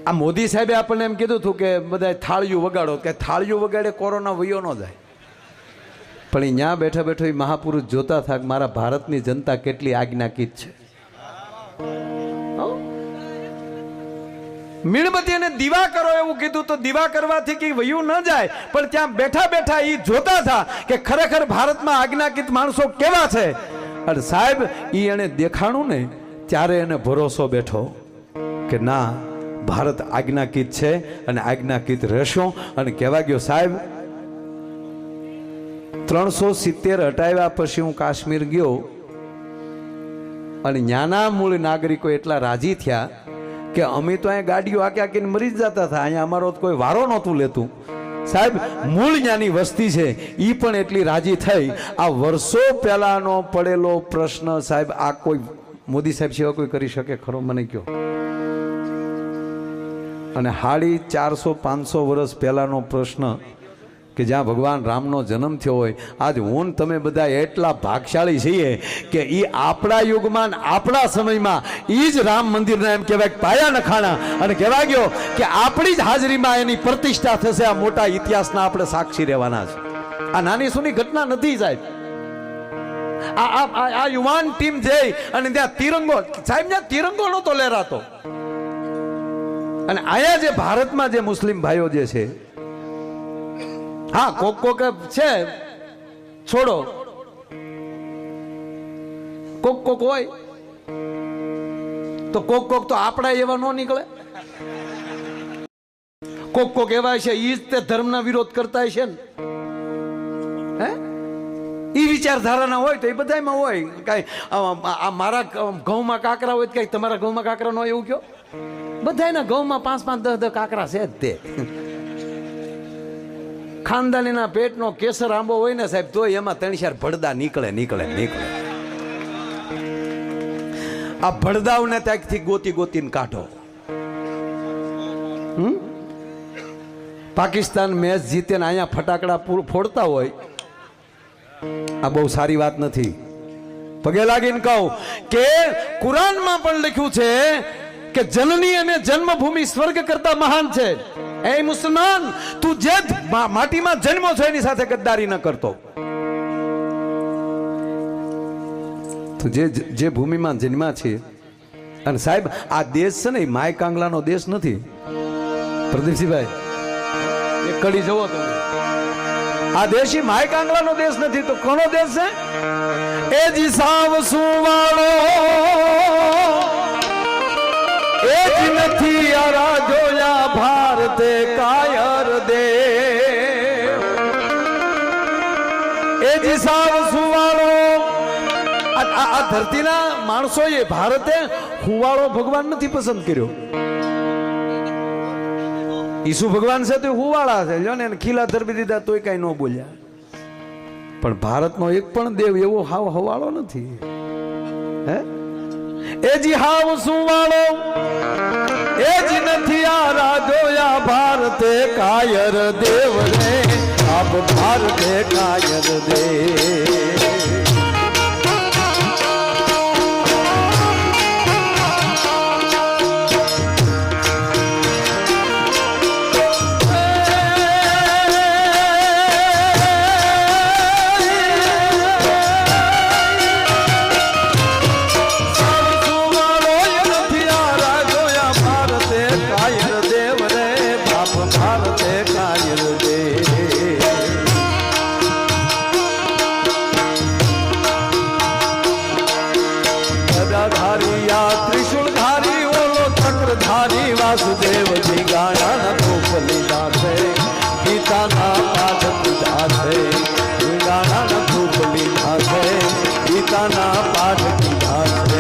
આ મોદી સાહેબે આપણને એમ કીધું હતું કે બધા થાળીઓ વગાડો કે થાળીઓ વગાડે કોરોના વયો ન જાય પણ અહીંયા બેઠા બેઠો એ મહાપુરુષ જોતા થા કે મારા ભારતની જનતા કેટલી આજ્ઞાકિત છે મીણબત્તી અને દીવા કરો એવું કીધું તો દીવા કરવાથી કે વયું ન જાય પણ ત્યાં બેઠા બેઠા એ જોતા હતા કે ખરેખર ભારતમાં આજ્ઞાકિત માણસો કેવા છે અને સાહેબ એ એને દેખાણું ને ત્યારે એને ભરોસો બેઠો કે ના ભારત આજ્ઞાકિત છે અને આજ્ઞાકિત રહેશો અને કહેવા ગયો સાહેબ 370 હટાવ્યા પછી હું કાશ્મીર ગયો અને ન્યાના મૂળ નાગરિકો એટલા રાજી થયા કે અમે તો અહીંયા ગાડીઓ આકે આકીને મરી જ જતા હતા અહીંયા અમારો કોઈ વારો નહોતું લેતું સાહેબ મૂળ ન્યાની વસ્તી છે એ પણ એટલી રાજી થઈ આ વર્ષો પહેલાનો પડેલો પ્રશ્ન સાહેબ આ કોઈ મોદી સાહેબ સિવાય કોઈ કરી શકે ખરો મને કહો અને 450-500 વર્ષ પહેલાનો પ્રશ્ન કે જ્યાં ભગવાન રામનો જન્મ થયો હોય આજ હું તમે બધા એટલા ભાગશાળી છીએ કે એ આપણા યુગમાં આપણા સમયમાં એ જ રામ મંદિરના એમ કહેવાય પાયા નખાણા અને કહેવાય ગયો કે આપણી જ હાજરીમાં એની પ્રતિષ્ઠા થશે આ મોટા ઇતિહાસના આપણે સાક્ષી રહેવાના છે આ નાની સૂની ઘટના નથી સાહેબ આ યુવાન ટીમ જઈ અને ત્યાં તિરંગો સાહેબ ત્યાં તિરંગો નહોતો લહેરાતો અને અહીંયા જે ભારતમાં જે મુસ્લિમ ભાઈઓ જે છે હા કોક છે છોડો કોક હોય તો કોક તો આપણા એવા નો નીકળે કોક એવા છે ઈ જ તે ધર્મના વિરોધ કરતા છે ને હે ઈ વિચારધારાના હોય તો એ બધામાં હોય કઈ મારા ઘઉંમાં કાંકરા હોય કઈ તમારા ઘઉંમાં કાંકરા ન હોય એવું કયો બધાના ઘઉંમાં 5-10 કાંકરા છે જ તે ખાનદાનીના પેટનો કેસર આંબો હોય ને સાહેબ તો એમાં 3-4 ભડદા નીકળે આ ભડદાઓને ત્યાંથી ગોતીને કાઢો પાકિસ્તાન મેચ જીતે ને અહીંયા ફટાકડા ફોડતા હોય આ બહુ સારી વાત નથી પગે લાગીને કહું કે કુરાનમાં પણ લખ્યું છે કે જનની અને જન્મભૂમિ સ્વર્ગ કરતા મહાન છે એ મુસલમાન તું જે માટીમાં જન્મો છો એની સાથે ગદ્દારી ન કરતો તું જે ભૂમિમાં જન્મા છે અને સાહેબ આ દેશ છે ને માય કાંગલાનો દેશ નથી પ્રદીપસિંહભાઈ એક કડી જુઓ તમે આ દેશ માય કાંગલાનો દેશ નથી તો કોનો દેશ છે એ જી સાવ સુવાળો એ જ નથી આરા જોયા ભારતે કાયર દે એ જ સાવ સુવાળો આ ધરતીના માણસોએ ભારતે હુવાળો ભગવાન નથી પસંદ કર્યો ઈસુ ભગવાન છે તો હુવાળા છે જો ને ખીલા ધરબી દીધા તોય કઈ ન બોલ્યા પણ ભારતનો એક પણ દેવ એવો હાવ હવાળો નથી હે એ જી હાવ સુવાળો એ જ નથી આ રાજોયા ભારતે કાયર દેવ રે આપ ભારતે કાયર દે વાસુદેવજી ગાણા ન ધૂપ લીધા છે ગીતાના પાઠ કીધા છે ગાણા ન ધૂપ લીધા છે ગીતાના પાઠ કીધા છે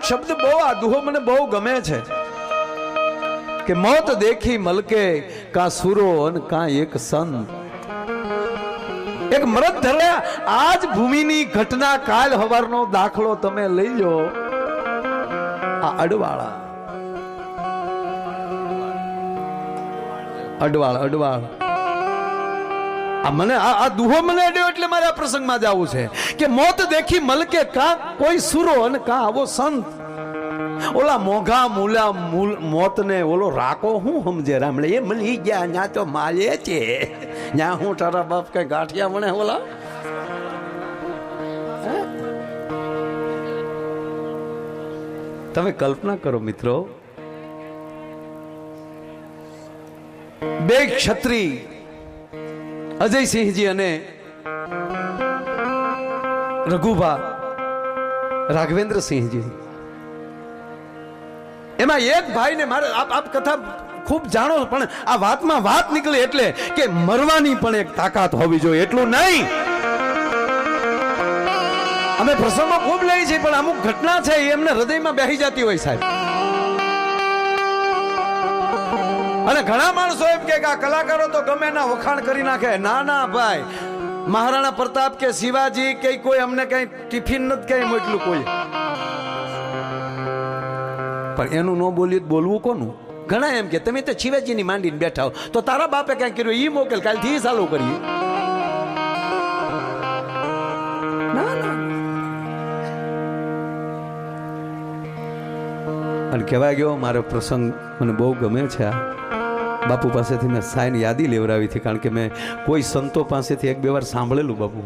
શબ્દ બહુ, આ દુહો મને બહુ ગમે છે કે મોત દેખી મલકે કા સુરો અને કા એક સંત. એક મરદ ધર્યા આજ ભૂમિની ઘટના કાલ હવારનો દાખલો તમે લઈ લો. આ અડવાળ આ મને આ દુહો મને અડ્યો એટલે મારે આ પ્રસંગમાં જવું છે કે મોત દેખી મલકે કા કોઈ સુરો અને કા આવો સંત. ઓલા મોઘા મૂલા મોત ને ઓલો રાકો હું સમજે રામડે એ મળી ગયા ન્યા તો માલે છે ન્યા હું તારા બાપ કઈ ગાંઠિયા મને ઓલા. તમે કલ્પના કરો મિત્રો, બે ક્ષત્રિય અજયસિંહજી અને રઘુભા રાઘવેન્દ્રસિંહજી, એમાં એક ભાઈ ને મારે આપ કથા ખૂબ જાણો પણ આ વાતમાં વાત નીકળે એટલે કે મરવાની પણ એક તાકાત હોવી જોઈએ. એટલું નહીં, અમે પ્રસંગો ખૂબ લઈ છીએ પણ અમુક ઘટના છે એમને હૃદયમાં બેસી જતી હોય સાહેબ. અને ઘણા માણસો એમ કે આ કલાકારો તો ગમે ના વખાણ કરી નાખે. ના ના ભાઈ, મહારાણા પ્રતાપ કે શિવાજી કે કોઈ અમને કઈ ટિફિન નથી કઈ મોકલું કોઈ, પણ એનું ન બોલ્યું બોલવું કોનું? ઘણા એમ કે તમે તો શિવાજીની માંડીને બેઠા હો તો તારા બાપે કઈ કર્યું ઈ મોકલ, કાલથી ચાલુ કરીએ. અને કહેવાય ગયો મારો પ્રસંગ મને બહુ ગમે છે. આ બાપુ પાસેથી મેં સાઈન યાદી લેવડાવી હતી કારણ કે મેં કોઈ સંતો પાસેથી એક બે વાર સાંભળેલું. બાપુ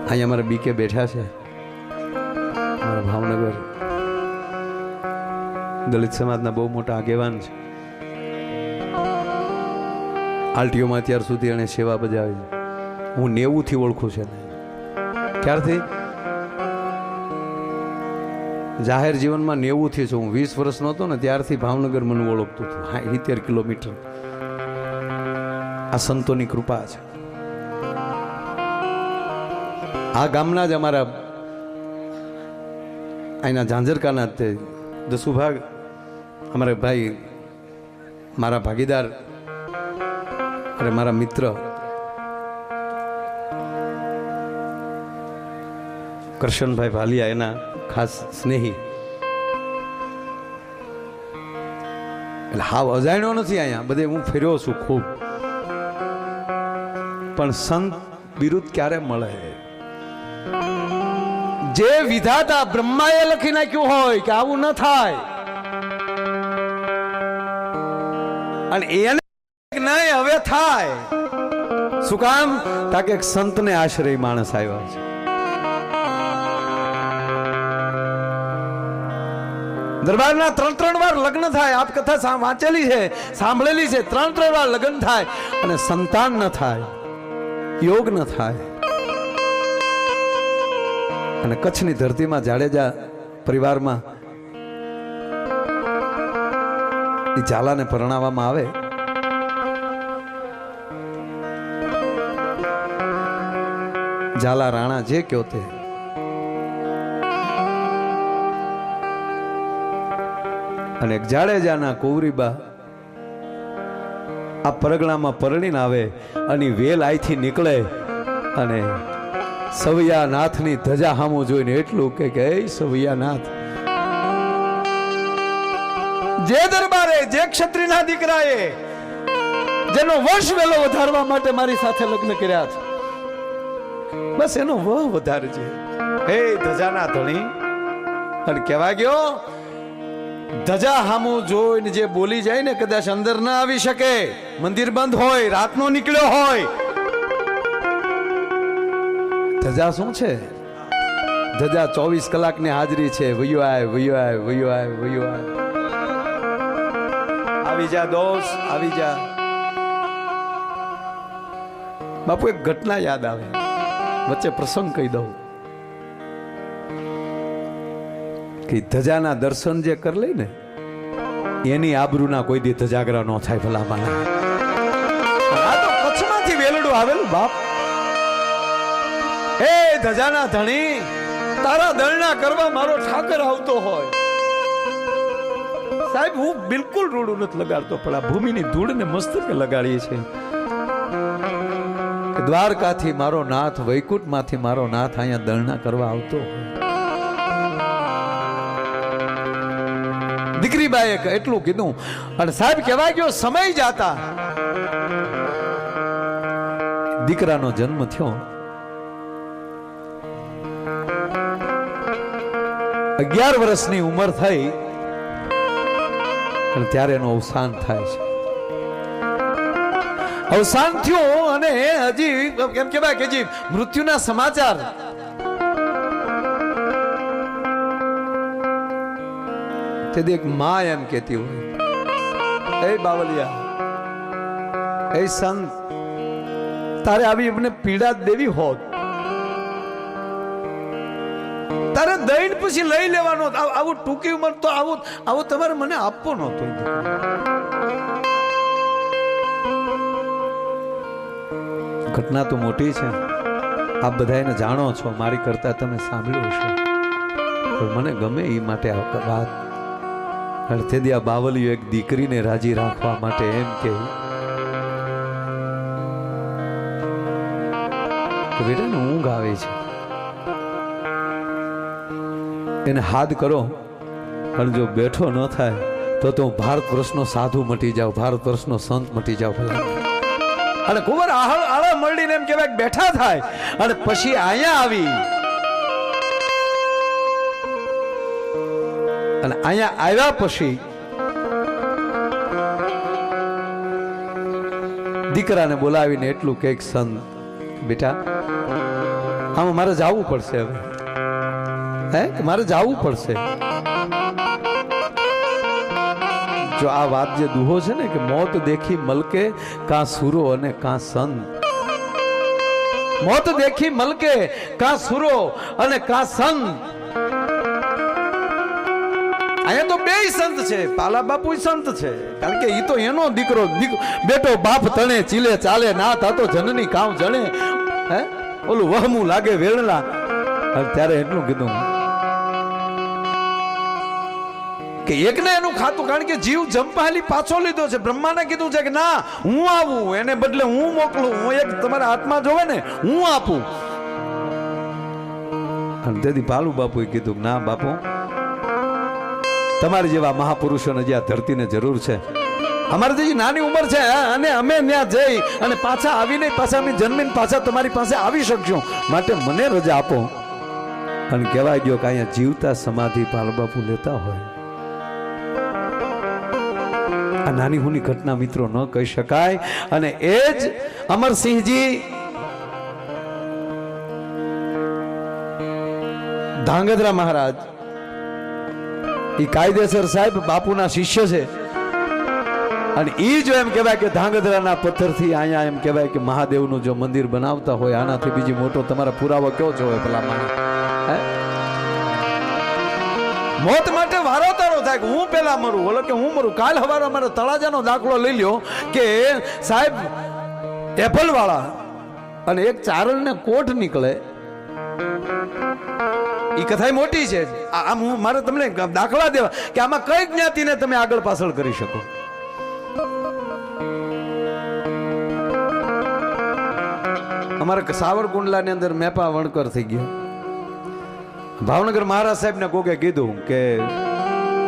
અહીંયા અમારા બીકે બેઠા છે, મારા ભાવનગર દલિત સમાજના બહુ મોટા આગેવાન છે. આરટીઓમાં અત્યાર સુધી એને સેવા બજાવી. હું 90 થી ઓળખું છે. ક્યારથી? જાહેર જીવનમાં 90 થી છું. હું 20 વર્ષનો હતો ને ત્યારથી ભાવનગર મને ઓળખતું હતું. 70 કિલોમીટર. આ સંતોની કૃપા છે. આ ગામના જ અમારા અહીંના ઝાંઝરકાના તે દસુભાગ અમારા ભાઈ, મારા ભાગીદાર અને મારા મિત્ર કરશનભાઈ ભાલિયા, એના ખાસ સ્નેહી. એટલે હાવ અજાણ્યો નથી. અહીંયા બધે હું ફેર્યો છું ખૂબ, પણ સંત બિરુદ ક્યારે મળે? જે વિધાતા બ્રહ્માએ લખી નાખ્યું હોય કે આવું ન થાય, અને એને નહીં હવે થાય. શું કામ? તાકે એક સંતને આશ્રય માણસ આવ્યો છે. દરબારના 3 વાર લગ્ન થાય. આપ કથા વાંચેલી છે, સાંભળેલી છે. 3 વાર લગ્ન થાય અને સંતાન ન થાય, યોગ ન થાય. અને કચ્છની ધરતીમાં જાડેજા પરિવારમાં એ ઝાલાને પરણાવવામાં આવે. ઝાલા રાણા જે કયો તે, અને જાડેજાના કૌરીબા આ પરગણામાં પરણીને આવે અને વેલ આઈથી નીકળે અને સવૈયાનાથની ધજા હામું જોઈને એટલું કે એ સવૈયાનાથ, જે દરબારે જે ક્ષત્રિયના દીકરાએ જેનો વંશ વેલો વધારવા માટે મારી સાથે લગ્ન કર્યા છે, બસ એનો વહ વધારજે હે ધજાના ધણી. અને કહેવા ગયો ધજા હામું જોઈને જે બોલી જાય ને કદાચ અંદર ના આવી શકે. મંદિર બંધ હોય, રાતનો નીકળ્યો હોય. ધજા શું છે? ધજા 24 કલાકની હાજરી છે. વયો આય, વયો આય, વયો આય, વયો આય. આવી જા દોસ્ત, આવી જા. બાપુ એક ઘટના યાદ આવે, વચ્ચે પ્રસંગ કહી દઉં કે ધજાના દર્શન જે કરી લઈ ને એની આબરૂના કોઈ દી ધજાગરા ન થાય. ભલામાના આ તો કચ્છમાંથી વેલડું આવેલું બાપ. એ ધજાના ધણી, તારા દળના કરવા મારો ઠાકર આવતો હોય. સાહેબ હું બિલકુલ રૂડું નથી લગાડતો, પણ આ ભૂમિની ધૂળને મસ્તકે લગાડીએ છે. દ્વારકાથી મારો નાથ, વૈકુંઠમાંથી મારો નાથ અહીંયા દળના કરવા આવતો હોય. દીકરી બાએ એટલું કીધું અને સાહેબ કહેવાય ગયો સમય જાતા દીકરાનો જન્મ થયો. 11 વર્ષની ઉંમર થઈ અને ત્યારે એનું અવસાન થાય છે. અવસાન થયું અને હજી એમ કહેવાય કે હજી મૃત્યુના સમાચાર તે એક માં એમ કહેતી હોય, એ બાવલિયા, એ સંત, તારે આવી મને પીડા દેવી હોત, તારે દઈને પછી લઈ લેવાનો, આવું ટૂંકી ઉંમર તો આવું તમારે મને આપવો નહોતો. ઘટના તો મોટી છે, આપ બધા એને જાણો છો, મારી કરતા તમે સાંભળ્યું હશે, પણ મને ગમે એ માટે આ વાત. તેથી આ બાવલીઓ એક દીકરીને રાજી રાખવા માટે એમ કે બેટા ને ઊંઘ આવે છે, એને હાથ કરો, અને જો બેઠો ન થાય તો ભારત વર્ષનો સાધુ મટી જાવ, ભારત વર્ષનો સંત મટી જાવ. અને કુંવર આળા મળીને એમ કહેવાય બેઠા થાય અને પછી અહીંયા આવી અને અહીંયા આવ્યા પછી દીકરાને બોલાવીને એટલું કે સંત બેટા આમાં મારે જવું પડશે, હવે મારે જવું પડશે. જો આ વાત જે દુહો છે ને કે મોત દેખી મલકે કા સુરો અને કા સંત, મોત દેખી મલકે કા સુરો અને કા સંત. અહીંયા તો બે સંત છે, પાલા બાપુ સંત છે, કારણ કે એ તો એનો દીકરો બેટો બાપ તણે ચીલે ચાલે ના થતો જનની કામ જણે, હે ઓલું વહમું લાગે વેળલા. ત્યારે એટલું કીધું કે એકને એનું ખાતું, કારણ કે જીવ જંપાલી પાછો લીધો છે. બ્રહ્માને કીધું છે કે ના હું આવું, એને બદલે હું મોકલું, હું એક તમારા હાથમાં જોવે ને હું આપું. અને તેથી પાલુ બાપુએ કીધું ના બાપુ, તમારી જેવા મહાપુરુષોને જે આ ધરતીને જરૂર છે. અમારે જે નાની ઉંમર છે અને અમે ત્યાં જઈ અને પાછા આવીને પાછા અમે જન્મીને પાછા તમારી પાસે આવી શકશું, માટે મને રજા આપો. અને કહેવાય ગયો કે અહીંયા જીવતા સમાધિ પાલુ બાપુ લેતા હોય. આ નાની હુની ઘટના મિત્રો ન કહી શકાય. અને એ જ અમરસિંહજી ધાંગધ્રા મહારાજ એ કાયદેસર સાહેબ બાપુના શિષ્ય છે. અને એ જો એમ કહેવાય કે ધાંગધ્રાના પથ્થરથી અહીંયા એમ કહેવાય કે મહાદેવનું જો મંદિર બનાવતા હોય, આનાથી બીજી મોટો તમારા પુરાવો કયો છો ભલા માણસ? મોત માટે વારો તારો થાય કે હું પેલા મરું, બોલો કે હું મરું. કાલ હવારે અમારે તળાજાનો દાખલો લઈ લ્યો કે સાહેબ એપલ વાળા અને એક ચારણને કોટ નીકળે, એ કથા મોટી છે. આમ હું મારે તમને દાખલા દેવા કે આમાં કઈ જ્ઞાતિને તમે આગળ પાછળ કરી શકો. અમારે સાવરકુંડલાની અંદર મેપા વણકર થઈ ગયો. ભાવનગર મહારાજ સાહેબ ને કોકે કીધું કે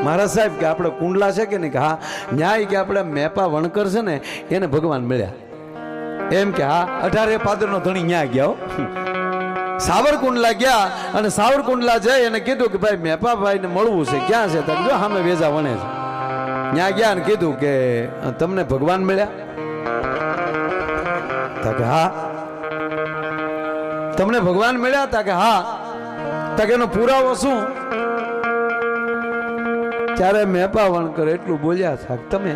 મહારાજ સાહેબ કે આપણે કુંડલા છે કે નહીં, કે હા ન્યાય કે આપણે મેપા વણકર છે ને એને ભગવાન મળ્યા. એમ કે હા 18 પાદરનો ધણી ન્યા ગયા, સાવરકુંડલા ગયા અને સાવરકુંડલા જઈ અને કીધું કે ભાઈ મેપાભાઈ ને મળવું છે, ક્યાં છે? જો સામે વેજા વણે છે. ન્યા ગયા અને કીધું કે તમને ભગવાન મળ્યા? કે હા. તમને ભગવાન મળ્યા હતા? કે હા. એનો પુરાવો શું? ત્યારે મેપા વણકર એટલું બોલ્યા હતા તમે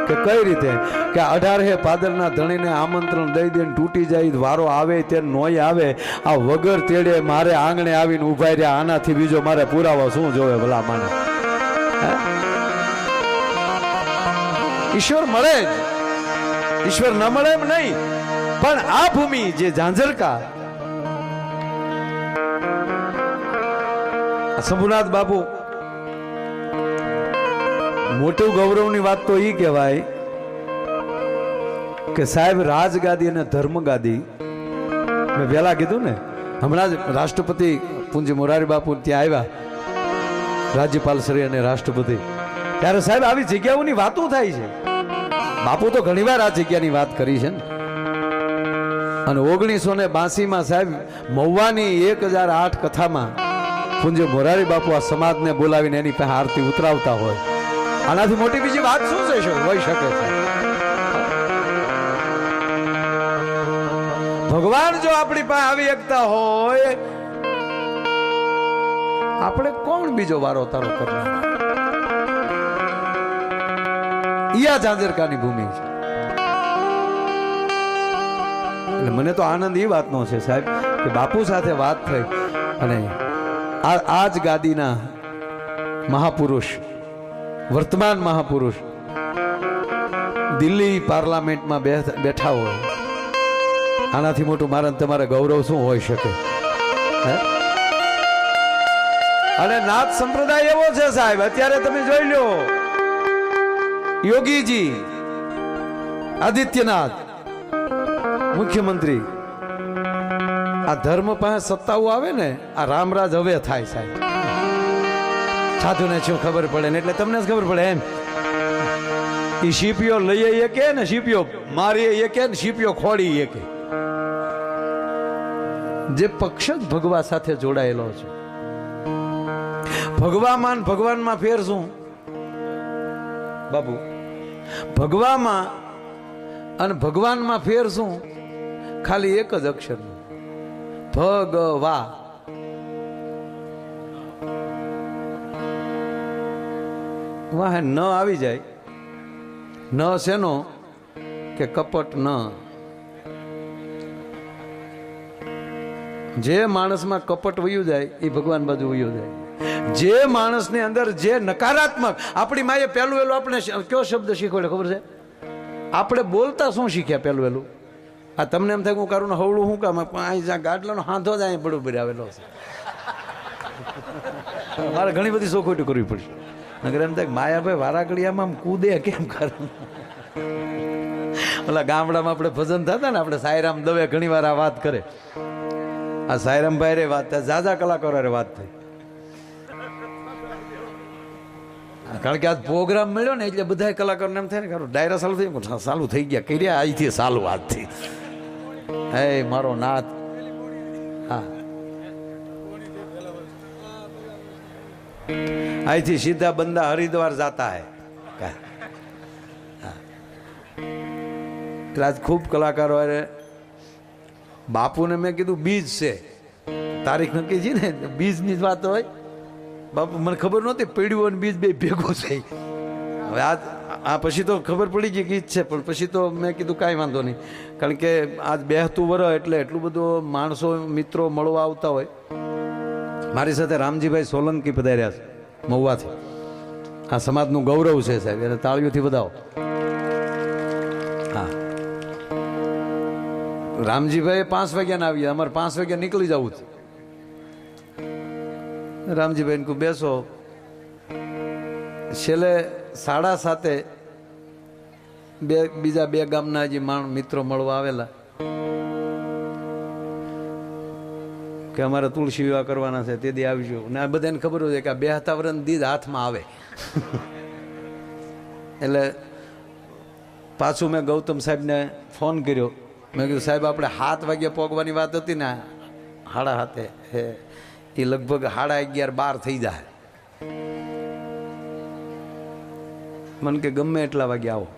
કે કઈ રીતે કે 18 પાદરના ધણીને આમંત્રણ દઈ દે તૂટી જાય, વારો આવે તે નોય આવે, આ વગર તેડે મારે આંગણે આવીને ઉભા રહ્યા, આનાથી બીજો મારે પુરાવો શું જોવે ભલા માને? ઈશ્વર મળે જ, ઈશ્વર ન મળે એમ નહીં, પણ આ ભૂમિ જે ઝાંઝરકા શંભુનાથ બાપુ, મોટું ગૌરવની વાત તો એ કહેવાય કે સાહેબ રાજગાદી અને ધર્મગાદી, મેં પહેલા કીધું ને, હમણાં જ રાષ્ટ્રપતિ પૂજ્ય મોરારી બાપુ ત્યાં આવ્યા, રાજ્યપાલ શ્રી અને રાષ્ટ્રપતિ, ત્યારે સાહેબ આવી જગ્યાઓની વાતો થાય છે. બાપુ તો ઘણીવાર આ જગ્યાની વાત કરી છે ને. અને 1982માં સાહેબ મહુવાની 1008 કથામાં પૂજ્ય મોરારી બાપુ આ સમાજને બોલાવીને એની પાસે આરતી ઉતરાવતા હોય. આનાથી મોટી બીજી વાત શું છે હોઈ શકે છે? ભગવાન જો આપણી પાસે આવી શકતા હોય, આપણે કોણ બીજો વારો તારો કરનાર? ઈયા ઝાંઝરકાની ભૂમિ છે. એટલે મને તો આનંદ એ વાતનો છે સાહેબ કે બાપુ સાથે વાત થઈ અને આ જ ગાદીના મહાપુરુષ, વર્તમાન મહાપુરુષ દિલ્હી પાર્લામેન્ટમાં બેઠા હોય, આનાથી મોટું મારા તમારે ગૌરવ શું હોઈ શકે? અને નાથ સંપ્રદાય એવો છે સાહેબ, અત્યારે તમે જોઈ લો, યોગીજી આદિત્યનાથ મુખ્યમંત્રી, આ ધર્મ પાસે સત્તાઓ આવે ને, આ રામરાજ હવે થાય સાહેબ. સાધુને શું ખબર પડે ને, એટલે તમને જ ખબર પડે એમ. એ શીપીઓ લઈએ કે ને, શીપીઓ મારીએ કે ને, શીપીઓ ખોડી કે. જે પક્ષ જ ભગવા સાથે જોડાયેલો છે. ભગવાનમાં ફેર શું બાપુ? ભગવામાં અને ભગવાનમાં ફેર શું? ખાલી એક જ અક્ષર, ભગવા. વાહ ન આવી જાય. ન શેનો? કે કપટ ન. જે માણસમાં કપટ વયું જાય એ ભગવાન બાજુ વયું જાય. જે માણસની અંદર જે નકારાત્મક, આપણી માએ પહેલું વહેલું આપણે કયો શબ્દ શીખવાડે ખબર છે? આપણે બોલતા શું શીખ્યા પહેલું વહેલું? આ તમને એમ થાય હું કરું ને હવળું શું કામ? અહીં જ્યાં ગાડલાનો હાંધો જ અહીં બરોબર આવેલો છે. મારે ઘણી બધી સોખોટી કરવી પડશે. નગર એમ થાય માયાભાઈ વારાકડિયામાં કૂદે કેમ કરે? ઓલા ગામડામાં આપણે ભજન થતા ને, આપણે સાયરામ દવે ઘણી વાર આ વાત કરે. આ સાયરામભાઈ રે વાત થાય, ઝાઝા કલાકારો રે વાત થઈ. કારણ કે આજ પ્રોગ્રામ મળ્યો ને એટલે બધા કલાકારોને એમ થાય ને કે ડાયરા ચાલુ થઈ ગયા કર્યા અહીંથી ચાલુ આજથી. હે મારો નાથ. હા, અહીંથી સીધા બંદા હરિદ્વાર જાતા હે. એટલે આજ ખૂબ કલાકારો અરે બાપુને મેં કીધું બીજ છે, તારીખ નક્કી છે ને, બીજની જ વાત હોય. બાપુ મને ખબર નહોતી પીડ્યું અને બીજ બે ભેગું છે. હવે આ પછી તો ખબર પડી ગઈ કે જ છે, પણ પછી તો મેં કીધું કાંઈ વાંધો નહીં. કારણ કે આજ બેહતું વરસ એટલે એટલું બધું માણસો મિત્રો મળવા આવતા હોય. મારી સાથે રામજીભાઈ સોલંકી પધાર્યા છે મહુવાથી. આ સમાજનું ગૌરવ છે સાહેબ, એને તાળીઓથી વધાવો. હા, રામજીભાઈ 5 વાગ્યાના આવ્યા, અમારે 5 વાગ્યા નીકળી જવું છે. રામજીભાઈ કહું બેસો. છેલ્લે 7:30 બીજા 2 ગામના જે મિત્રો મળવા આવેલા કે અમારે તુલસી વિવાહ કરવાના છે, તે દી આવજો. ને આ બધાને ખબર હોય કે આ 2 હતાવરણ દીધ હાથમાં આવે. એટલે પાછું મેં ગૌતમ સાહેબને ફોન કર્યો. મેં કીધું સાહેબ આપણે 7 વાગ્યે પહોંચવાની વાત હતી ને, 7:30 હે એ લગભગ 11:30-12 થઈ જાય. મને કે ગમે એટલા વાગે આવો.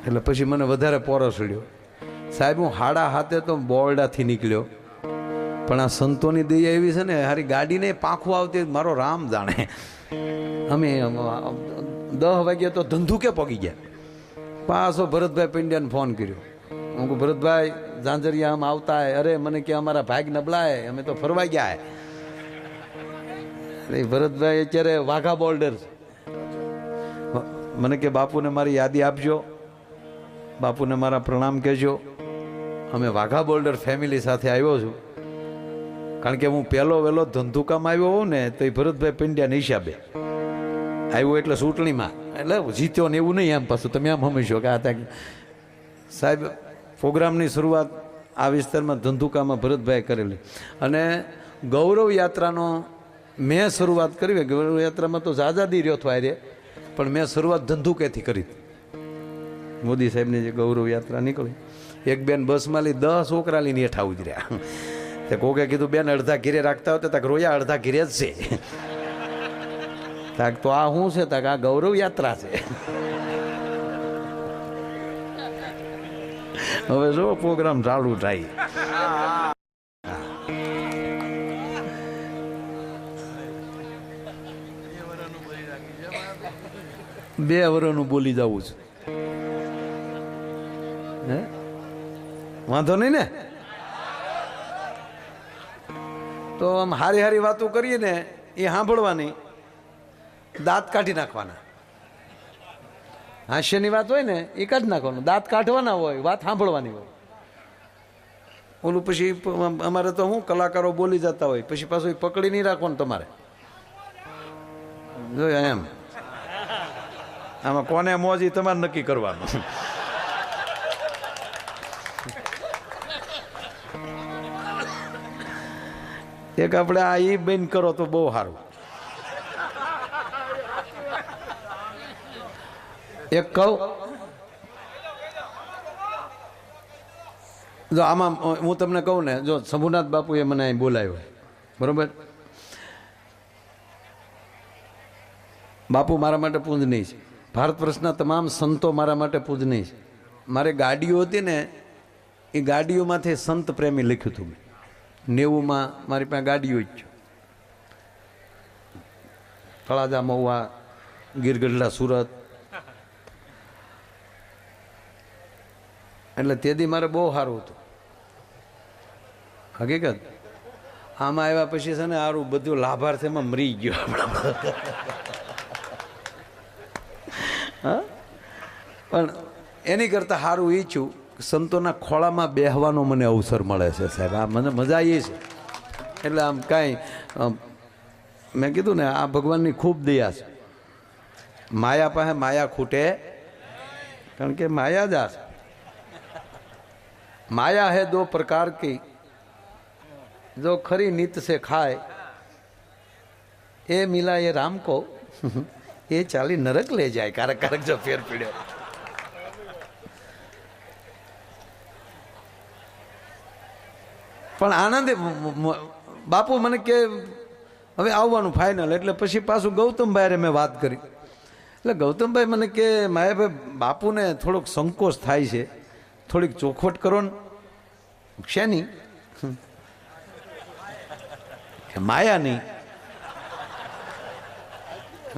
એટલે પછી મને વધારે પોરો ચડ્યો. સાહેબ હું 7:30 તો બોરડાથી નીકળ્યો, પણ આ સંતોની દયા એવી છે ને, હારી ગાડીને પાંખું આવતી મારો રામ જાણે. અમે 10 વાગ્યે તો ધંધુકે પગી ગયા. પાછો ભરતભાઈ પંડ્યાને ફોન કર્યો. હું કહું ભરતભાઈ ઝાંઝરિયા આમ આવતા હે. અરે મને કે અમારા ભાગ નબળા હે, અમે તો ફરવા ગયા હે. ભરતભાઈ અત્યારે વાઘા બોર્ડર. મને કે બાપુને મારી યાદી આપજો, બાપુને મારા પ્રણામ કહેજો. અમે વાઘા બોર્ડર ફેમિલી સાથે આવ્યો છું. કારણ કે હું પહેલો વહેલો ધંધુકામાં આવ્યો હોઉં ને તો એ ભરતભાઈ પંડ્યાના હિસાબે આવ્યો, એટલે ચૂંટણીમાં એટલે જીત્યો ને એવું નહીં. એમ પાછું તમે આમ સમજો કે આ સાહેબ પ્રોગ્રામની શરૂઆત આ વિસ્તારમાં ધંધુકામાં ભરતભાઈ કરેલી. અને ગૌરવ યાત્રાનો મેં શરૂઆત કરી. ગૌરવ યાત્રામાં તો આઝાદી રહ્યો થવાય રે, પણ મેં શરૂઆત ધંધુકેથી કરી. મોદી સાહેબની જે ગૌરવ યાત્રા નીકળી, એક બેન બસમાં લઈ 10 છોકરા લઈને હેઠા ઉતર્યા. તે કોકે કીધું બેન અડધા ઘીરે રાખતા હોય તાક રોયા અડધા ઘીરે જ છે. તાક તો આ શું છે? તાક આ ગૌરવ યાત્રા છે. હવે જો પ્રોગ્રામ ચાલુ થાય. બે વર્ષનું બોલી જવું છે, હે વાંધો નહીં ને? તો આમ હારી હારી વાતો કરીએ ને એ સાંભળવાની, દાંત કાઢી નાખવાના. હાસ્યની વાત હોય ને એ કાઢી નાખવાનું, દાંત કાઢવાના હોય, વાત સાંભળવાની હોય. ઓલું પછી અમારે તો શું કલાકારો બોલી જતા હોય, પછી પાછું પકડી નહીં રાખવાનું તમારે. જોયા એમ આમાં કોને મોજ એ તમારે નક્કી કરવાનું. એક આપણે આ ઈ બંધ કરો તો બહુ સારું. એક કહું, જો આમાં હું તમને કહું ને, જો શંભુનાથ બાપુએ મને અહીં બોલાવ્યો, બરોબર? બાપુ મારા માટે પૂજનીય છે. ભારત વર્ષના તમામ સંતો મારા માટે પૂજનીય છે. મારે ગાડીઓ હતી ને એ ગાડીઓમાંથી સંત પ્રેમી લખ્યું હતું. 90માં મારી પાસે ગાડીઓ જ છે. તળાજા, મહુવા, ગીરગઢડા, સુરત. એટલે તેથી મારે બહુ સારું હતું. હકીકત આમાં આવ્યા પછી છે ને સારું બધું લાભાર્થીમાં મરી ગયો. હા, પણ એની કરતાં સારું એ છું સંતોના ખોળામાં બેહવાનો મને અવસર મળે છે સાહેબ. આ મને મજા એ છે. એટલે આમ કાંઈ મેં કીધું ને આ ભગવાનની ખૂબ દયા છે. માયા પાસે માયા ખૂટે, કારણ કે માયા જ આ છે. माया है दो प्रकार की, जो खरी नित से खाए, ए मिला ये राम को, ये चाली नरक ले जाए. कारक कारक जो फेर पीड़्यो. પણ આનંદ બાપુ મને કે હવે આવવાનું ફાઇનલ. એટલે પછી પાછું ગૌતમભાઈ મેં વાત કરી. એટલે ગૌતમભાઈ મને કે માયાભાઈ બાપુને થોડોક સંકોચ થાય છે, થોડીક ચોખવટ કરો ને. શેની? માયા નહીં.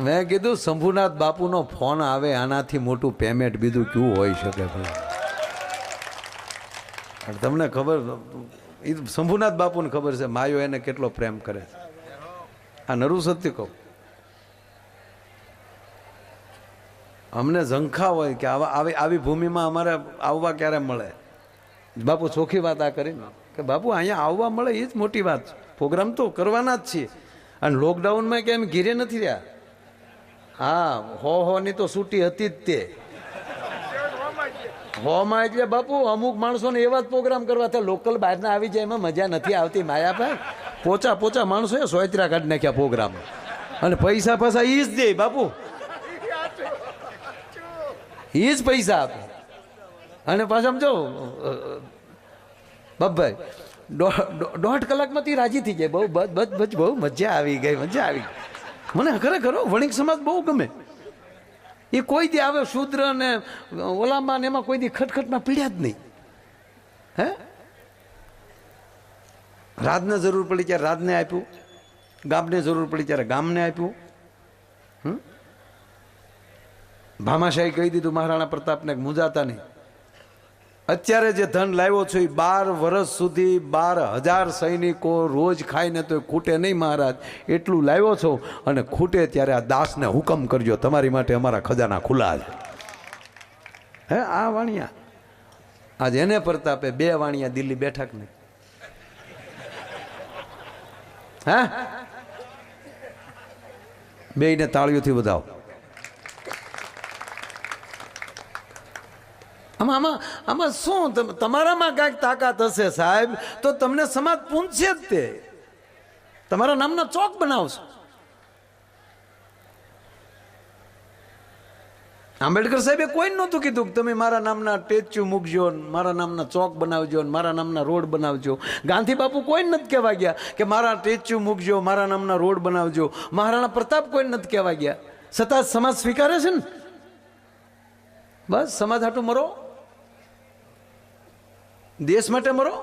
મેં કીધું શંભુનાથ બાપુનો ફોન આવે, આનાથી મોટું પેમેન્ટ બીજું કેવું હોઈ શકે? તમને ખબર, એ શંભુનાથ બાપુને ખબર છે માયો એને કેટલો પ્રેમ કરે છે. આ નરું સત્ય કહું, અમને ઝંખા હોય કે આવી ભૂમિમાં અમારે આવવા ક્યારે મળે. બાપુ ચોખ્ખી વાત આ કરી કે બાપુ અહીંયા આવવા મળે એ જ મોટી વાત છે. પ્રોગ્રામ તો કરવાના જ છીએ. અને લોકડાઉનમાં કે એમ ઘીરે નથી રહ્યા. હા, હોની તો છૂટી હતી જ તે હોમાં. એટલે બાપુ અમુક માણસોને એવા જ પ્રોગ્રામ કરવા થાય. લોકલ બહારના આવી જાય એમાં મજા નથી આવતી. માયાભાઈ પોચા માણસોએ સોયત્રા કાઢી નાખ્યા પ્રોગ્રામ. અને પૈસા પાછા એ જ દે બાપુ, એ જ પૈસા આપે. અને પાછા સમજો બાપભાઈ 1.5 કલાકમાંથી રાજી થઈ જાય. બહુ મજા આવી ગઈ. મને ખરેખર વણિક સમાજ બહુ ગમે. એ કોઈ દી આવે શૂદ્ર ને ઓલામાં ને એમાં કોઈ દી ખટખટમાં પીડ્યા જ નહીં. હે, રાજને જરૂર પડી ત્યારે રાજને આપ્યું, ગામને જરૂર પડી ત્યારે ગામને આપ્યું. ભામાશાહી કહી દીધું મહારાણા પ્રતાપને મૂંઝાતા નહીં. અત્યારે જે ધન લાવ્યો છો એ 12 વર્ષ સુધી 12,000 સૈનિકો રોજ ખાઈને તો ખૂટે નહીં મહારાજ. એટલું લાવ્યો છો અને ખૂટે ત્યારે આ દાસને હુકમ કરજો, તમારી માટે અમારા ખજાના ખુલ્લા છે. હે, આ વાણિયા આજ એને પ્રતાપે 2 વાણિયા દિલ્હી બેઠક નહીં. હે બેયને તાળીઓથી વધાવો. આમાં શું તમારામાં કાંઈક તાકાત હશે સાહેબ તો તમને સમાજ પૂછશે જ. તે તમારા નામના ચોક બનાવશો. આંબેડકર સાહેબે કોઈ નહોતું કીધું કે તમે મારા નામના સ્ટેચ્યુ મૂકજો, મારા નામના ચોક બનાવજો, મારા નામના રોડ બનાવજો. ગાંધી બાપુ કોઈ નથી કહેવા ગયા કે મારા સ્ટેચ્યુ મૂકજો, મારા નામના રોડ બનાવજો. મહારાણા પ્રતાપ કોઈ નથી કહેવા ગયા. છતાં સમાજ સ્વીકારે છે ને. બસ સમાજ હાટું મરો, દેશ માટે મરો.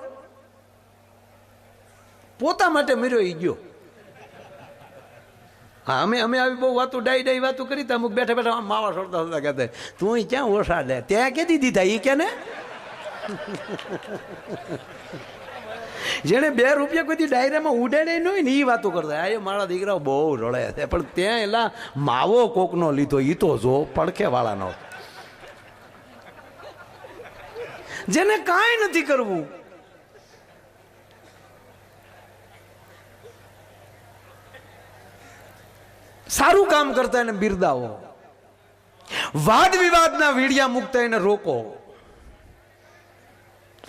પોતા માટે મર્યો એ ગયો. હા અમે આવી બહુ વાતો ડાઈ વાતો કરી તા. અમુક બેઠા બેઠા માવા છોડતા હતા કહેતા તું ક્યાં ઓછા લે ત્યાં કેદી દીધા એ કે ને. જેને 2 રૂપિયા કોઈ ડાયરામાં ઉડાડે ન હોય ને એ વાતો કરતા. આ મારા દીકરાઓ બહુ રડે છે પણ ત્યાં એલા માવો કોકનો લીધો એ તો જો પડખે વાળાનો. જેને કાંઈ નથી કરવું, સારું કામ કરતા એને બિરદાવો, વાદ વિવાદના વીડિયા મૂકતા એને રોકો.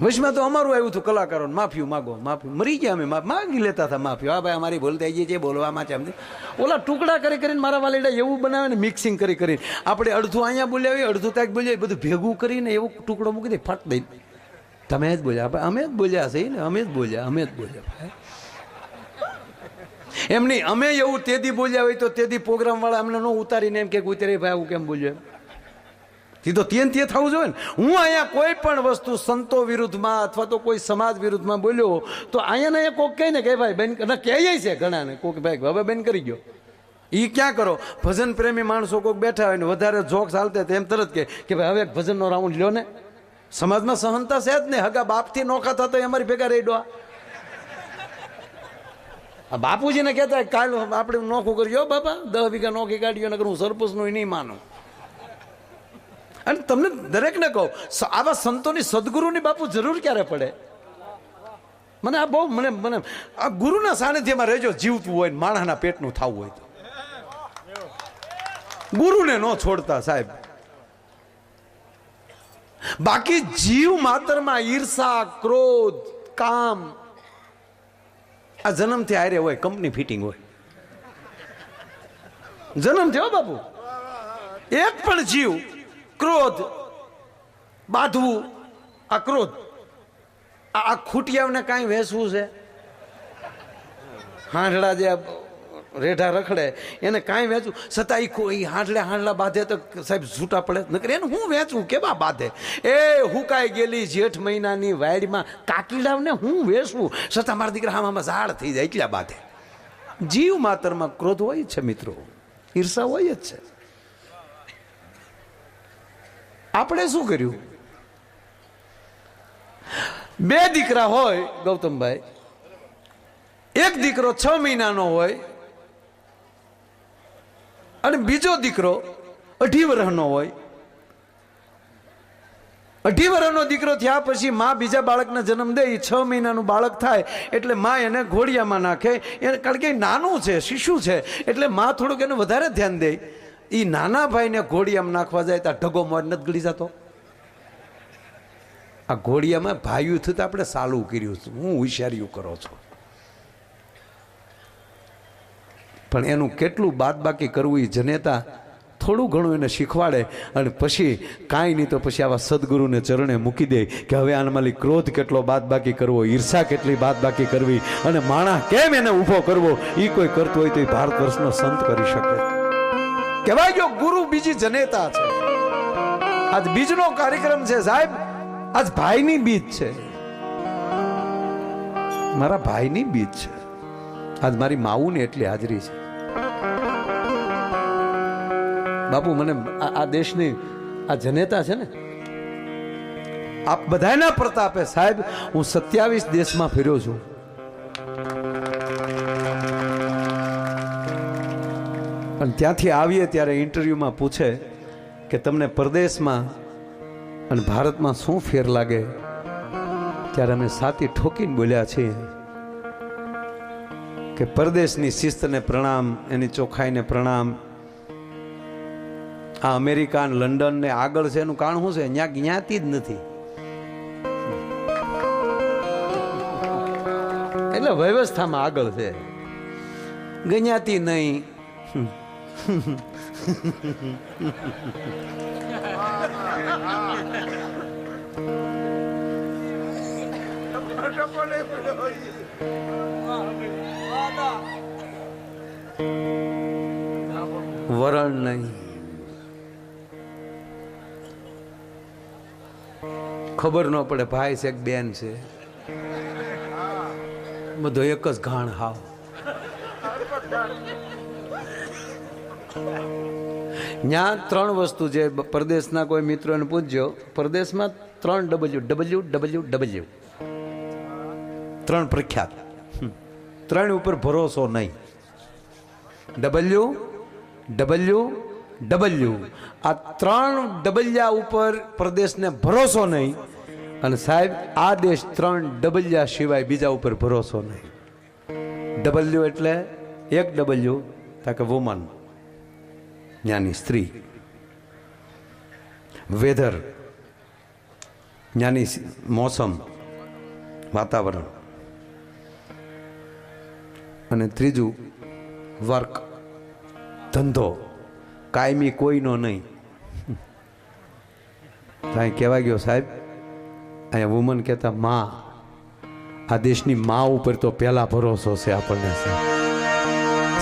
વચમાં તો અમારું આવ્યું હતું કલાકારો માફી માગો, માફી મરી ગયા અમે માગી લેતા હતા માફી. હા ભાઈ અમારી ભૂલ થઈ ગઈ છે બોલવામાં છે. ઓલા ટુકડા કરી કરીને મારા વાલીડા એવું બનાવે ને મિક્સિંગ કરી કરીને આપણે અડધું અહીંયા બોલ્યા હોય અડધું ત્યાં બોલ્યા બધું ભેગું કરીને એવું ટુકડો મૂકી દે ફટ દઈ. તમે જ બોલ્યા અમે જ બોલ્યા છે ને અમે જ બોલ્યા. એમ નહીં અમે એવું તેદી બોલ્યા હોય તો તેદી પ્રોગ્રામ વાળા અમને ન ઉતારીને એમ કે ઉતારી ભાઈ આવું કેમ બોલ્યો એમ તો તે થવું જોઈએ ને. હું અહીંયા કોઈ પણ વસ્તુ સંતો વિરુદ્ધમાં અથવા તો કોઈ સમાજ વિરુદ્ધમાં બોલ્યો તો અહીંયા ને કોઈક કહે ને કે ભાઈ બેન કહે છે ઘણાને કોઈક ભાઈ હવે બેન કરી ગયો. એ ક્યાં કરો ભજન પ્રેમી માણસો કોઈક બેઠા હોય ને વધારે જોક્સ હાલતે એમ તરત કે ભાઈ હવે એક ભજનનો રાઉન્ડ લ્યો ને. સમાજમાં સહનતા છે જ ને. હગા બાપથી નોખા થતા અમારી ભેગા રહી ડો. બાપુજીને કહેતા કાલ આપણે નોખું કરજો બાપા 10 વીઘા નોખી કાઢ્યો ને હું સરપંચનું નહીં માનું. અને તમને દરેકને કહું આવા સંતોની સદગુરુની બાપુ જરૂર ક્યારે પડે. મને આ બહુ મને આ ગુરુના સાનિધ્યમાં રહેજો. જીવતું હોય ને માણસના પેટનું થવું હોય તો ગુરુને ન છોડતા સાહેબ. બાકી જીવ માત્રમાં ઈર્ષા, ક્રોધ, કામ આ જન્મથી હારે હોય. કંપની ફિટિંગ હોય જન્મથી. હો બાપુ એક પણ જીવ ક્રોધ બાંધવું, આ ક્રોધ આ ખૂટિયાઓને કાંઈ વેચવું છે. હાંડળા જે રેઢા રખડે એને કાંઈ વેચવું છતાં એ હાંડલા બાંધે તો સાહેબ છૂટા પડે નકર એને હું વેચવું કેવા બાંધે. એ હુકાઈ ગયેલી જેઠ મહિનાની વાડીમાં કાકીડાને હું વેચવું છતાં મારા દીકરા આમાં ઝાડ થઈ જાય એટલા બાંધે. જીવ માત્રમાં ક્રોધ હોય છે મિત્રો, ઈર્ષા હોય જ છે. આપણે શું કર્યું? 2 દીકરા હોય ગૌતમભાઈ, એક દીકરો 6 મહિનાનો હોય અને બીજો દીકરો 18 વર્ષનો હોય. 18 વર્ષનો દીકરો થયા પછી માં બીજા બાળકને જન્મ દે. 6 મહિનાનું બાળક થાય એટલે માં એને ઘોડિયામાં નાખે. કારણ કે નાનું છે, શિશુ છે એટલે માં થોડુંક એને વધારે ધ્યાન દે. એ નાના ભાઈને ઘોડિયામાં નાખવા જાય તો ઢગો મોર નથી ગળી જતો. આ ઘોડિયામાં ભાઈયું થયું તો આપણે સાલું કર્યું છે. હું હોશિયારીયું કરો છો પણ એનું કેટલું બાદબાકી કરવું એ જનેતા થોડું ઘણું એને શીખવાડે અને પછી કાંઈ નહીં તો પછી આવા સદગુરુને ચરણે મૂકી દે કે હવે આનામાંથી ક્રોધ કેટલો બાદબાકી કરવો, ઈર્ષા કેટલી બાદબાકી કરવી અને માણસ કેમ એને ઊભો કરવો એ કોઈ કરતો હોય તો એ ભારત વર્ષનો સંત કરી શકે. કહેવાય જો ગુરુ બીજી જનેતા છે. આજ બીજનો કાર્યક્રમ છે સાહેબ. આજ ભાઈની બીજ છે, મારા ભાઈની બીજ છે. આજ મારી માવુની એટલી હાજરી છે. બાપુ મને આ દેશની આ જનેતા છે ને આપ બધાના પ્રતાપે સાહેબ હું 27 દેશમાં ફર્યો છું. અને ત્યાંથી આવીએ ત્યારે ઇન્ટરવ્યુમાં પૂછે કે તમને પરદેશમાં અને ભારતમાં શું ફેર લાગે ત્યારે અમે સાથી ઠોકીને બોલ્યા છીએ કે પરદેશની શિસ્તને પ્રણામ, એની ચોખ્ખાઈને પ્રણામ. આ અમેરિકા લંડન ને આગળ છે એનું કારણ શું છે? ત્યાં જ્ઞાતિ જ નથી, એટલે વ્યવસ્થામાં આગળ છે, જ્ઞાતિ નહીં. વરણ નહીં, ખબર ન પડે ભાઈ છે કે બેન છે, બધો એક જ ઘાણ. હાવ ત્યાં 3 વસ્તુ છે. પરદેશના કોઈ મિત્રોને પૂછજો, પરદેશમાં 3 WWW 3 પ્રખ્યાત, 3 ઉપર ભરોસો નહીં. WWW આ 3 ડબલ્યા ઉપર પ્રદેશને ભરોસો નહીં. અને સાહેબ આ દેશ 3 ડબલ્યા સિવાય બીજા ઉપર ભરોસો નહીં. W એટલે 1 W તાકે વુમન, જ્ઞાની સ્ત્રી. વેધર, જ્ઞાની મોસમ, વાતાવરણ. અને ત્રીજું વર્ક, ધંધો, કાયમી કોઈનો નહીં. ત્યાં કહેવા ગયો સાહેબ, અહીંયા વુમન કહેતા માં, આ દેશની માં ઉપર તો પહેલા ભરોસો છે આપણને.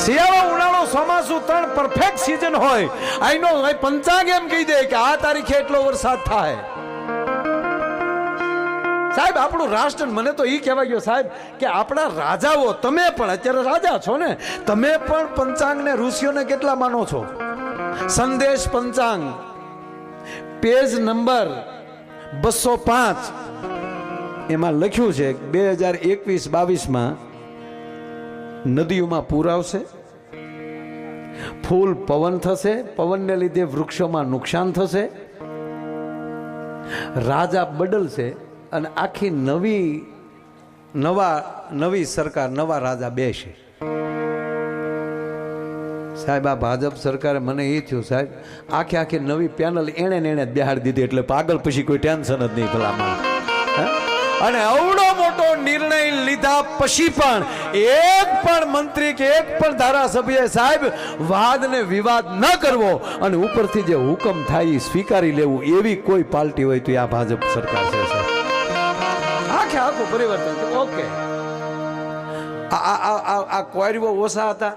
શિયાળો, ઉનાળો, ચોમાસું 3 પરફેક્ટ સીઝન હોય. આઈનો પંચાંગ એમ કહી દે કે આ તારીખે એટલો વરસાદ થાય. સાહેબ આપણું રાષ્ટ્ર, મને તો એ કહેવા ગયો સાહેબ કે આપણા રાજાઓ, તમે પણ અત્યારે રાજા છો ને, તમે પણ પંચાંગને ઋષિઓને કેટલા માનો છો? સંદેશ પંચાંગ પેજ નંબર 205 એમાં લખ્યું છે 2021-22માં નદીઓમાં પૂર આવશે, ફૂલ પવન થશે, પવનને લીધે વૃક્ષોમાં નુકસાન થશે, રાજા બદલશે અને આખી નવી સરકાર, નવા રાજા બેસે. સાહેબ આ ભાજપ સરકારે, મને એ થયું સાહેબ, આખી નવી પેનલ એણે જ બેહાડી દીધી, એટલે પાગલ પછી કોઈ ટેન્શન જ નહીં ભલામાં. અને અવડો મોટો નિર્ણય લીધા પછી પણ એક પણ મંત્રી કે એક પણ ધારાસભ્ય સાહેબ વાદ ને વિવાદ ન કરવો અને ઉપરથી જે હુકમ થાય એ સ્વીકારી લેવું, એવી કોઈ પાર્ટી હોય તો આ ભાજપ સરકાર છે. આખું પરિવર્તન. ઓકે, આ કોયરીઓ ઓછા હતા,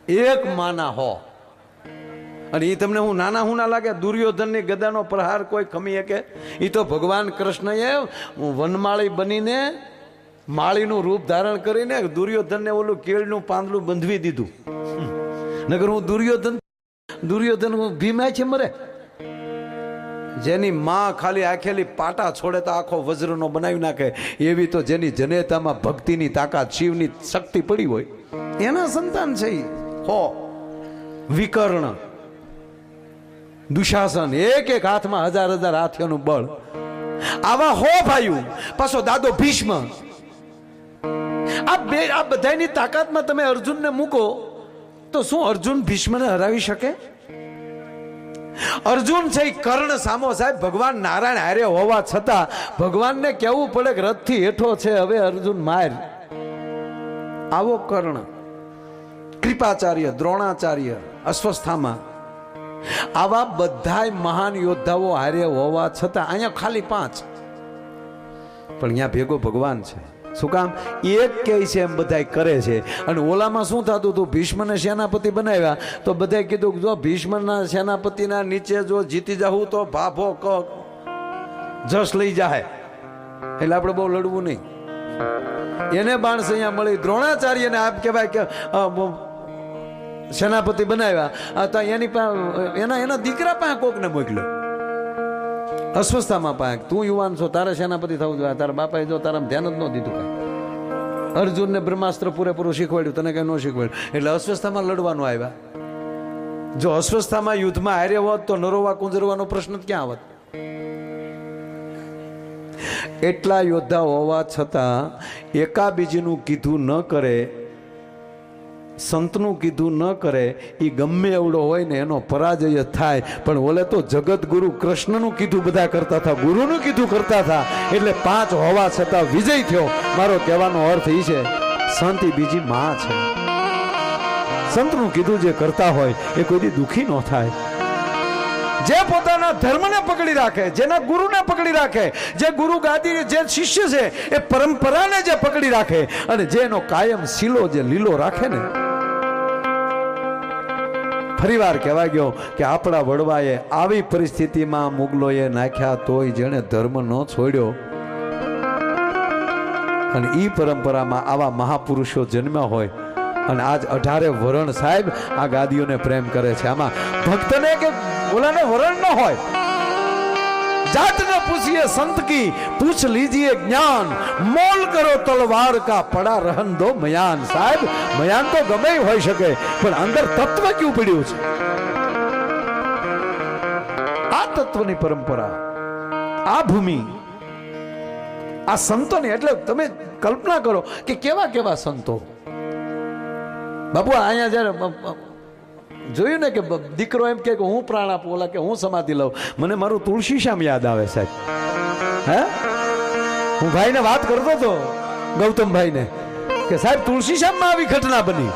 એક માના હો. અને એ તમને હું નાના હું ના લાગે? દુર્યોધનની ગદાનો પ્રહાર કોઈ ખમી શકે? એ તો ભગવાન કૃષ્ણએ વનમાળી બનીને માળીનું રૂપ ધારણ કરીને દુર્યોધનને ઓલું કેળનું પાંદડું બંધવી દીધું. નગર હું દુર્યોધન હું ભીમાય છે મરે. જેની માં ખાલી આખેલી પાટા છોડે તો આખો વજ્રનો બનાવી નાખે, એવી તો જેની જનેતામાં ભક્તિની તાકાત, શિવની શક્તિ પડી હોય, એના સંતાન છે. હો વિકર્ણ, દુશાસન, એક હાથમાં 1000 હાથીઓનું બળ. આવા હો ભાઈઓ. પાછો દાદો ભીષ્મ. આ બધાની તાકાતમાં તમે અર્જુનને મૂકો તો શું અર્જુન ભીષ્મને હરાવી શકે? અર્જુન છે કર્ણ સામો. સાહેબ ભગવાન નારાયણ હારે હોવા છતાં ભગવાનને કહેવું પડે કે રથથી હેઠો છે, હવે અર્જુન માર. આવો કર્ણ. કૃપાચાર્ય, દ્રોણાચાર્ય, અશ્વસ્થામા, આવા બધા મહાન યોદ્ધાઓ હારે હોવા છતાં અહીંયા ખાલી 5, પણ અહીંયા ભેગો ભગવાન છે. શું કામ? એક કહે છે એમ બધા કરે છે. અને ઓલામાં શું થતું હતું? ભીષ્મને સેનાપતિ બનાવ્યા તો બધાએ કીધું કે જો ભીષ્મના સેનાપતિના નીચે જો જીતી જાવું તો ભાભો જશ લઈ જાય, એટલે આપણે બહુ લડવું નહીં. એને બાણસ અહીંયા મળી. દ્રોણાચાર્યને આપ કહેવાય કે સેનાપતિ બનાવ્યા તો એના દીકરા પાસે કોકને મોકલ્યો, અસ્વસ્થામાં પાસે. તું યુવાન છો, તારે સેનાપતિ થવું જોઈએ. તારા બાપાએ જો તારા ધ્યાન જ ન દીધું કાંઈ. અર્જુનને બ્રહ્માસ્ત્ર પૂરેપૂરું શીખવાડ્યું, તને કઈ ન શીખવાડ્યું, એટલે અસ્વસ્થામાં લડવાનું આવ્યા. જો અસ્વસ્થામાં યુદ્ધમાં હાર્યા હોત તો નરોવા કુંજરવાનો પ્રશ્ન ક્યાં આવત? એટલા યોદ્ધા હોવા છતાં એકાબીજીનું કીધું ન કરે, સંતનું કીધું ન કરે, એ ગમે એવડો હોય ને એનો પરાજય જ થાય. પણ ઓલે તો જગત ગુરુ કૃષ્ણનું કીધું બધા કરતા હતા, ગુરુનું કીધું કરતા હતા, એટલે 5 હોવા છતાં વિજય થયો. મારો કહેવાનો અર્થ એ છે, સંત એ બીજી માં છે. સંતનું કીધું જે કરતા હોય એ કોઈ દી દુખી ન થાય. જે પોતાના ધર્મને પકડી રાખે, જેના ગુરુને પકડી રાખે, જે ગુરુ ગાદી જે શિષ્ય છે એ પરંપરાને જે પકડી રાખે અને જે એનો કાયમ શીલો જે લીલો રાખે ને. ફરીવાર કહેવા ગયો કે આપણા વડવાએ આવી પરિસ્થિતિમાં મુગલોએ નાખ્યા તોય જેણે ધર્મ ન છોડ્યો. અને ઈ પરંપરામાં આવા મહાપુરુષો જન્મ્યા હોય અને આજ 18 વરણ સાહેબ આ ગાદીઓને પ્રેમ કરે છે. આમાં ભક્તને કે ઓલાને વરણ ન હોય. જાત ન પૂછીએ સંત કી પૂછ લીજીએ જ્ઞાન, મોલ કરો તલવાર કા પડા રહન દો મયાન. સાહેબ મયાન તો ગમે હોઈ શકે પણ અંદર તત્વ ક્યું પડ્યું છે? આ તત્વની પરંપરા, આ ભૂમિ, આ સંતોની. એટલે તમે કલ્પના કરો કે કેવા કેવા સંતો. બાપુ અહીંયા જયારે જોયું ને કે દીકરો એમ કે હું પ્રાણ આપું, ઓલા કે હું સમાધિ લઉં, મને મારું તુલસી શ્યામ યાદ આવે સાહેબ. હે, હું ભાઈને વાત કરતો હતો, ગૌતમભાઈને, કે સાહેબ તુલસી શ્યામમાં આવી ઘટના બની.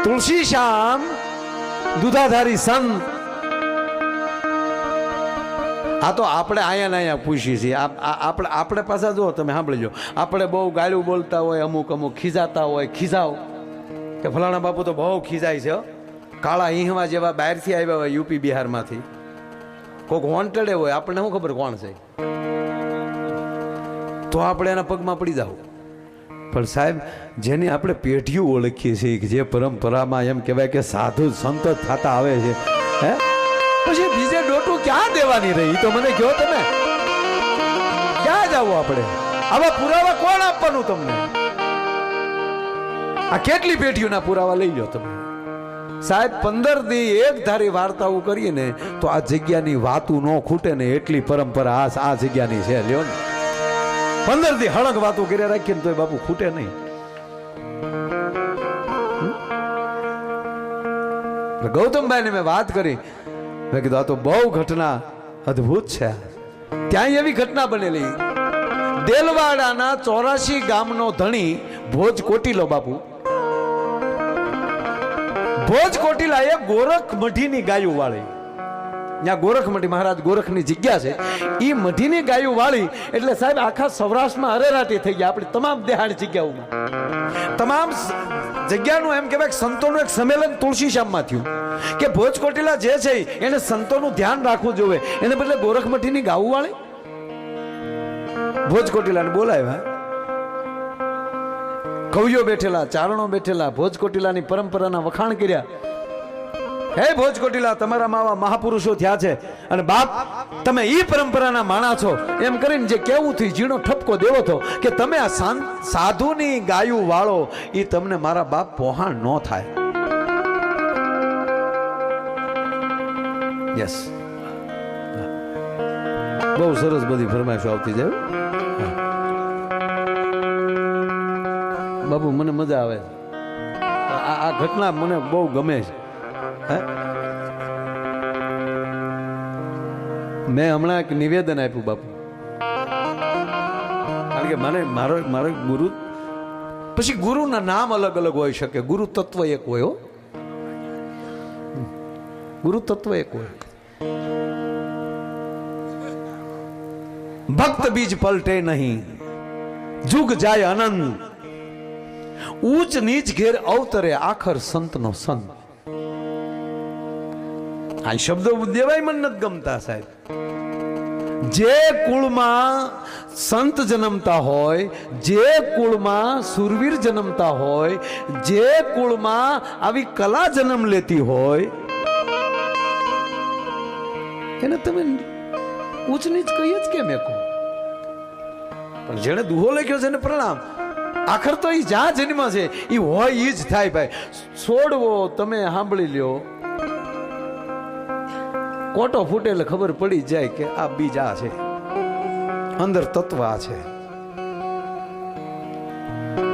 તુલસી શ્યામ દુધાધારી સંત. આ તો આપણે અહીંયા પૂછીએ છીએ. આપણે પાછા જો તમે સાંભળી લો, આપણે બહુ ગાળું બોલતા હોય, અમુક ખીજાતા હોય, ખીજાવ કે ફલાણા બાપુ તો બહુ ખીજાય છે, કાળા હિંહવા જેવા બહારથી આવ્યા હોય યુપી બિહારમાંથી, કોઈક વોન્ટેડ હોય, આપણને શું ખબર કોણ છે, તો આપણે એના પગમાં પડી જાવ. પણ સાહેબ જેની આપણે પેઢીઓ ઓળખીએ છીએ, જે પરંપરામાં એમ કહેવાય કે સાધુ સંત થતા આવે છે, હે, પછી બીજે ડોટું ક્યાં દેવાની રહી? તો મને કહો તમે, ક્યાં જાવ આપણે? આવા પુરાવા કોણ આપવાનું તમને? આ કેટલી પેઢીઓના પુરાવા લઈ લો તમે સાહેબ. 15 દી એક ધારી વાર્તાઓ કરીએ ને તો આ જગ્યાની વાતું ન ખૂટે ને, એટલી પરંપરા આ જગ્યાની છે. લ્યો ને 15 દી હળગ વાતો કરી રાખીએ ને તો બાપુ ખૂટે નહીં. ગૌતમભાઈને મેં વાત કરી, મેં કીધું આ તો બહુ ઘટના અદ્ભુત છે. ત્યાં એવી ઘટના બનેલી, દેલવાડાના 84 ગામનો ધણી ભોજ કોટીલો બાપુ, ભોજ કોટીલાએ ગોરખ મઢીની ગાયું વાળી. ત્યાં ગોરખ મઢી મહારાજ ગોરખની જગ્યા છે, એ મઢીની ગાયું વાળી. એટલે સાહેબ આખા સૌરાષ્ટ્રમાં અરેરાટી થઈ ગયા. આપણી તમામ દેહાડ જગ્યાઓમાં, તમામ જગ્યાનું એમ કહેવાય સંતોનું એક સંમેલન તુલસી શ્યામમાં થયું કે ભોજ કોટીલા જે છે એને સંતોનું ધ્યાન રાખવું જોઈએ, એને બદલે ગોરખ મઢીની ગાવું વાળી ભોજ કોટીલાને બોલાવ્યા. કવિઓ બેઠેલા, ચારણો બેઠેલા, ભોજ કોટીલાની પરંપરાના વખાણ કર્યા. હે ભોજ કોટીલા, તમારામાં આવા મહાપુરુષો થયા છે અને બાપ તમે ઈ પરંપરાના માણા છો, એમ કરીને જે કેવું થયું, ઝીણો ઠપકો દેવો હતો કે તમે આ સાધુની ગાયું વાળો, ઈ તમને મારા બાપ પોહાણ ન થાય. યસ, બહુ સરસ બધી ફરમાઈશો આવતી જાય બાબુ, મને મજા આવે છે. આ ઘટના મને બહુ ગમે છે. મેં હમણાં એક નિવેદન આપ્યું બાપુ, કારણ કે મને મારો ગુરુ, પછી ગુરુના નામ અલગ અલગ હોઈ શકે, ગુરુ તત્વ એક હોય. ગુરુ તત્વ એક હોય. ભક્ત બીજ પલટે નહીં, જુગ જાય અનંત, ઊંચ નીચ ઘેર અવતરે આખર સંતનો સંત. આ શબ્દો દેવાય મને નથી ગમતા સાહેબ. જે કુળમાં સંત જન્મતા હોય, જે કુળમાં સુરવીર જન્મતા હોય, જે કુળમાં આવી કલા જન્મ લેતી હોય, એને તમે ઊંચ નીચ કહીએ જ કેમ એકો? પણ જેને દુહો લખ્યો છે એને પ્રણામ. આખર તો એ જ્યાં જન્મ છે એ હોય એ જ થાય ભાઈ. છોડવો તમે સાંભળી લ્યો, કોટો ફૂટે એટલે ખબર પડી જાય કે આ બીજ આ છે, અંદર તત્વ આ છે.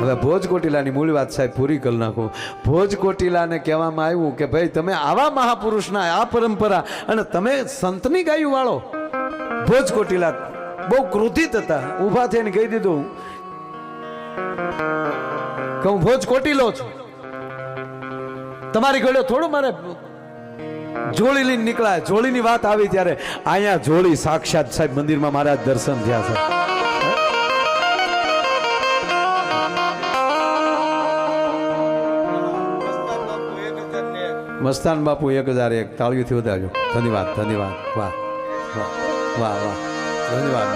હવે ભોજ કોટિલાની મૂળ વાત સાહેબ પૂરી કરી નાખું. ભોજ કોટિલાને કહેવામાં આવ્યું કે ભાઈ તમે આવા મહાપુરુષના આ પરંપરા અને તમે સંતની ગાયું વાળો. ભોજ કોટિલા બહુ ક્રોધિત હતા. ઊભા થઈને કહી દીધું કે હું ભોજ કોટિલો છું, તમારી ઘોડે થોડું મારે જોડી લઈને નીકળાય. જોડીની વાત આવી ત્યારે અહીંયા જોડી સાક્ષાત સાહેબ મંદિરમાં મારા દર્શન થયા છે. મસ્તાન બાપુ 1001 તાળીઓથી વધારજો. ધન્યવાદ ધન્યવાદ. વાહ વાહ વાહ વાહ ધન્યવાદ.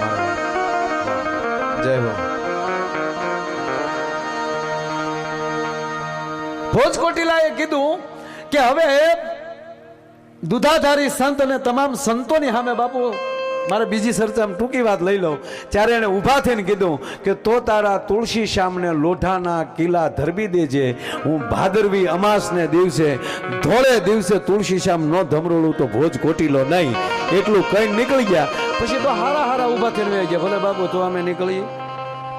જય હો. ભોજ કોટિલાએ કીધું કે હવે દુધાધારી સંત અને તમામ સંતોની સામે બાપુ મારે બીજી ચર્ચામાં ટૂંકી વાત લઈ લઉં. ત્યારે એને ઊભા થઈને કીધું કે તો તારા તુલસી શ્યામને લોઢાના કિલ્લા ધરબી દેજે. હું ભાદરવી અમાસને દિવસે ધોળે દિવસે તુલસી શ્યામ ન ધમરોળું તો ભોજ કોટીલો નહીં. એટલું કઈ નીકળી ગયા. પછી તો હારા હારા ઊભા થઈને વહી ગયા. ભલે બાપુ તો અમે નીકળીએ.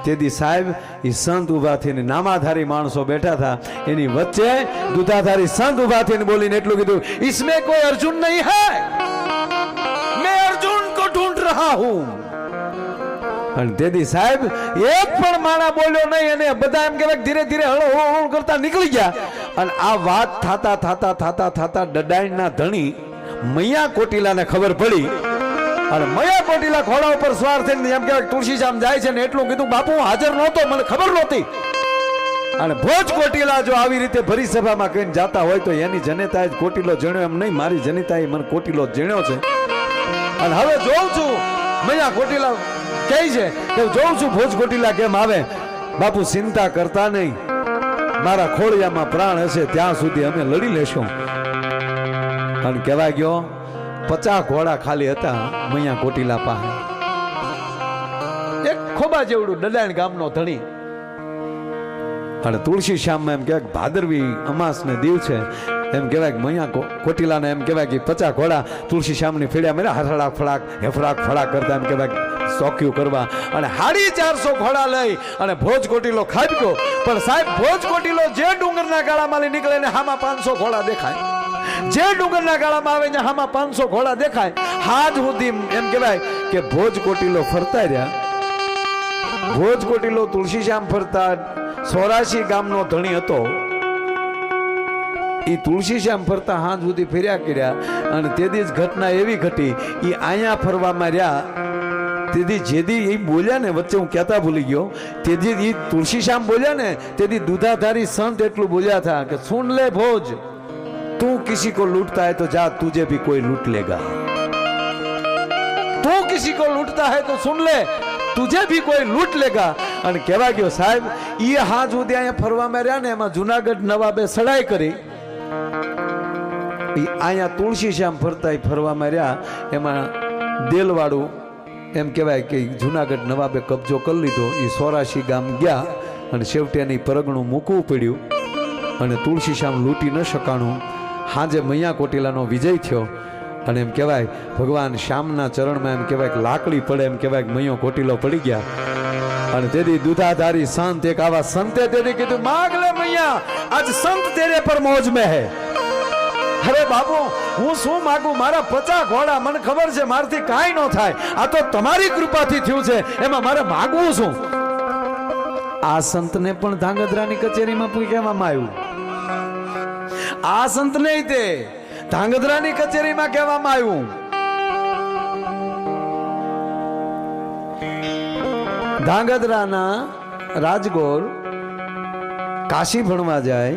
તેથી સાહેબ એ સંત ઊભા થઈને નામાધારી માણસો બેઠા હતા, એની વચ્ચે દુધાધારી સંત ઊભા થઈને બોલીને એટલું કીધું, इसमें कोई अर्जुन नहीं है, मैं अर्जुन को ढूंढ रहा हूं. અને તેથી સાહેબ એક પણ માણા બોલ્યો નહીં અને બધા એમ કહેવાય ધીરે ધીરે હળો કરતા નીકળી ગયા. અને આ વાત થાતા થાતા થાતા થાતા ડડાઈના ધણી મૈયા કોટિલાને ખબર પડી. અને મયા કોટિલા ઘોડા ઉપર સવાર થઈને એમ કહેવાય તુલસીશ્યામ જાય છે ને એટલું કીધું, બાપુ હું હાજર નહોતો, મને ખબર નહોતી. અને ભોજ કોટિલા જો આવી રીતે ભરી સભામાં કહીને જાતા હોય તો એની જનેતાએ જ કોટિલો જણ્યો એમ નહીં, મારી જનેતાએ મને કોટિલો જણ્યો છે. અને હવે જોઉં છું મયા કોટિલા કહે છે કે જોઉં છું ભોજ કોટિલા કેમ આવે. બાપુ ચિંતા કરતા નહીં, મારા ખોળિયામાં પ્રાણ હશે ત્યાં સુધી અમે લડી લેશું. અને કહેવાય ગયો 50 ઘોડા ખાલી હતા મૈયા કોટિલા પાસે. એક ખોબા જેવડું ડડાણ ગામનો ધણી. અને તુલસી શ્યામમાં એમ કહેવાય ભાદરવી અમાસ ને દિવસે એમ કહેવાય મૈયા કોટિલાને એમ કહેવાય કે 50 ઘોડા તુલસી શ્યામની ફેડ્યા મેળા હફડાક ફડાક હેફડાક ફડાક કરતા એમ કહેવાય ચોક્યું કરવા. અને 450 ઘોડા લઈ અને ભોજ કોટિલો ખાબક્યો. પણ સાહેબ ભોજ કોટિલો જે ડુંગરના ગાળામાં નીકળે ને હામાં 500 ઘોડા દેખાય. જે ડુંગરના ગાળામાં આવે ને હામાં 500 ઘોડા દેખાય. હાથ સુધી એમ કહેવાય કે ભોજ કોટિલો ફરતા રહ્યા. ભોજ કોટિલો તુલસીશ્યામ ફરતા 84 ગામનો ધણી હતો. એ તુલસીશ્યામ ફરતા હાથ સુધી ફેર્યા કર્યા. અને તેથી જ ઘટના એવી ઘટી, એ અહીંયા ફરવામાં રહ્યા. તેથી જેથી એ બોલ્યા ને વચ્ચે હું કહેતા ભૂલી ગયો, તેથી એ તુલસીશ્યામ બોલ્યા ને તેથી દુધાધારી સંત એટલું બોલ્યા હતા કે સુન લે ભોજ, तू किसी को लूटता है तो जा तुझे भी कोई लूट लेगा. तू किसी को लूटता है तो सुन ले तुझे भी कोई लूट लेगा. અને કહેવા ગયો સાહેબ ઈ હાજ સુધી અહીંયા ફરવામાં રહ્યા ને એમાં જુનાગઢ નવાબે સડાઈ કરી. અહીંયા તુલસીશ્યામ ફરતા ફરવામાં રહ્યા એમાં દેલવાડું એમ કહેવાય કે જુનાગઢ નવાબે કબજો કરી લીધો. એ 84 ગામ ગયા અને છેવટે એની પરગણું મૂકવું પડ્યું અને તુલસીશ્યામ લૂંટી ન શકાણું. હાજે મૈયા કોટિલાનો વિજય થયો. અને એમ કહેવાય ભગવાન શ્યામના ચરણમાં એમ કહેવાય કે લાકડી પડે એમ કહેવાય કે મૈયો કોટિલો પડી ગયા. અને તેથી દુધાધારી સંત એક આવા સંતે તેથી કીધું, માગ લે મૈયા, આજ સંત તેરે પર મોજ में है. અરે બાપુ હું શું માગું, મારા 50 ઘોડા, મને ખબર છે મારથી કાંઈ ન થાય, આ તો તમારી કૃપાથી થયું છે, એમાં મારે માગવું શું. આ સંતને પણ ધાંગધ્રાની કચેરીમાં કહેવામાં આવ્યું. આ સંતને તે ધાંગધ્રાની કચેરીમાં કહેવામાં આવ્યું. ધાંગધ્રાના રાજગોર કાશી ભણવા જાય.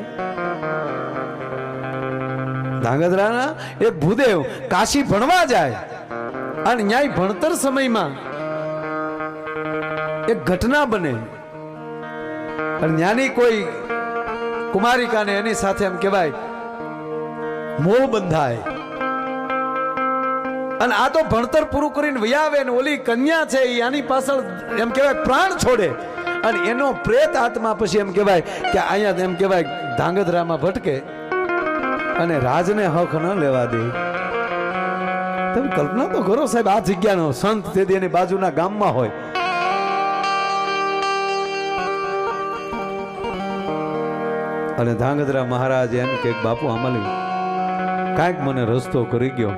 ધાંગધ્રાના એક ભૂદેવ કાશી ભણવા જાય અને ન્યાય ભણતર સમયમાં એક ઘટના બને અને ન્યાની કોઈ કુમારિકાને એની સાથે એમ કહેવાય મોહ બંધાય. અને આ તો ભણતર પૂરું કરીને વયાવે ને ઓલી કન્યા છે એ આની પાછળ એમ કહેવાય પ્રાણ છોડે અને એનો પ્રેત આત્મા પછી એમ કહેવાય કે અહીંયા એમ કહેવાય ધાંગધ્રામાં ભટકે અને રાજને હક ન લેવા દે. તમે કલ્પના તો કરો સાહેબ, આ જગ્યાનો સંત તેથી એની બાજુના ગામમાં હોય. અને ધાંગધ્રા મહારાજ એમ કે બાપુ આમાં કાંઈક મને રસ્તો કરી ગયો.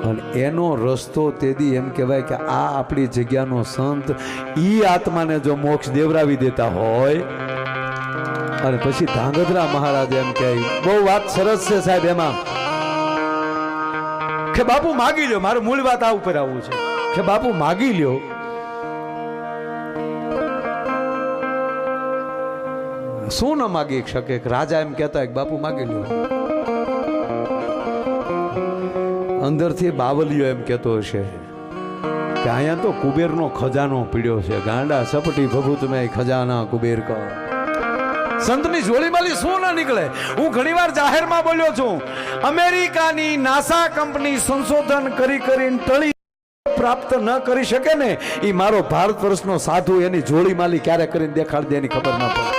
અને એનો રસ્તો તેદી એમ કહેવાય કે આ આપણી જગ્યાનો સંત ઈ આત્માને જો મોક્ષ દેવરાવી દેતા હોય. અને પછી ધાંગધ્રા મહારાજ એમ કહે, બહુ વાત સરસ છે સાહેબ એમાં કે બાપુ માગી લ્યો. મારું મૂળ વાત આ ઉપર આવવું છે કે બાપુ માગી લ્યો. શું ન માગી શકે? રાજા એમ કહેતા કે બાપુ માગી લ્યો. અંદરથી બાવલિયો એમ કહેતો હશે કે અહીંયા તો કુબેરનો ખજાનો પીડ્યો છે. ગાંડા સપટી પ્રભુ તમે ખજાના કુબેર કા. સંતની જોડીમાંથી શું ના નીકળે? હું ઘણીવાર જાહેરમાં બોલ્યો છું, અમેરિકાની નાસા કંપની સંશોધન કરીને ટળી પ્રાપ્ત ન કરી શકે ને, એ મારો ભારત વર્ષનો સાધુ એની જોડીમાલી ક્યારે કરીને દેખાડી દે એની ખબર ના પડે.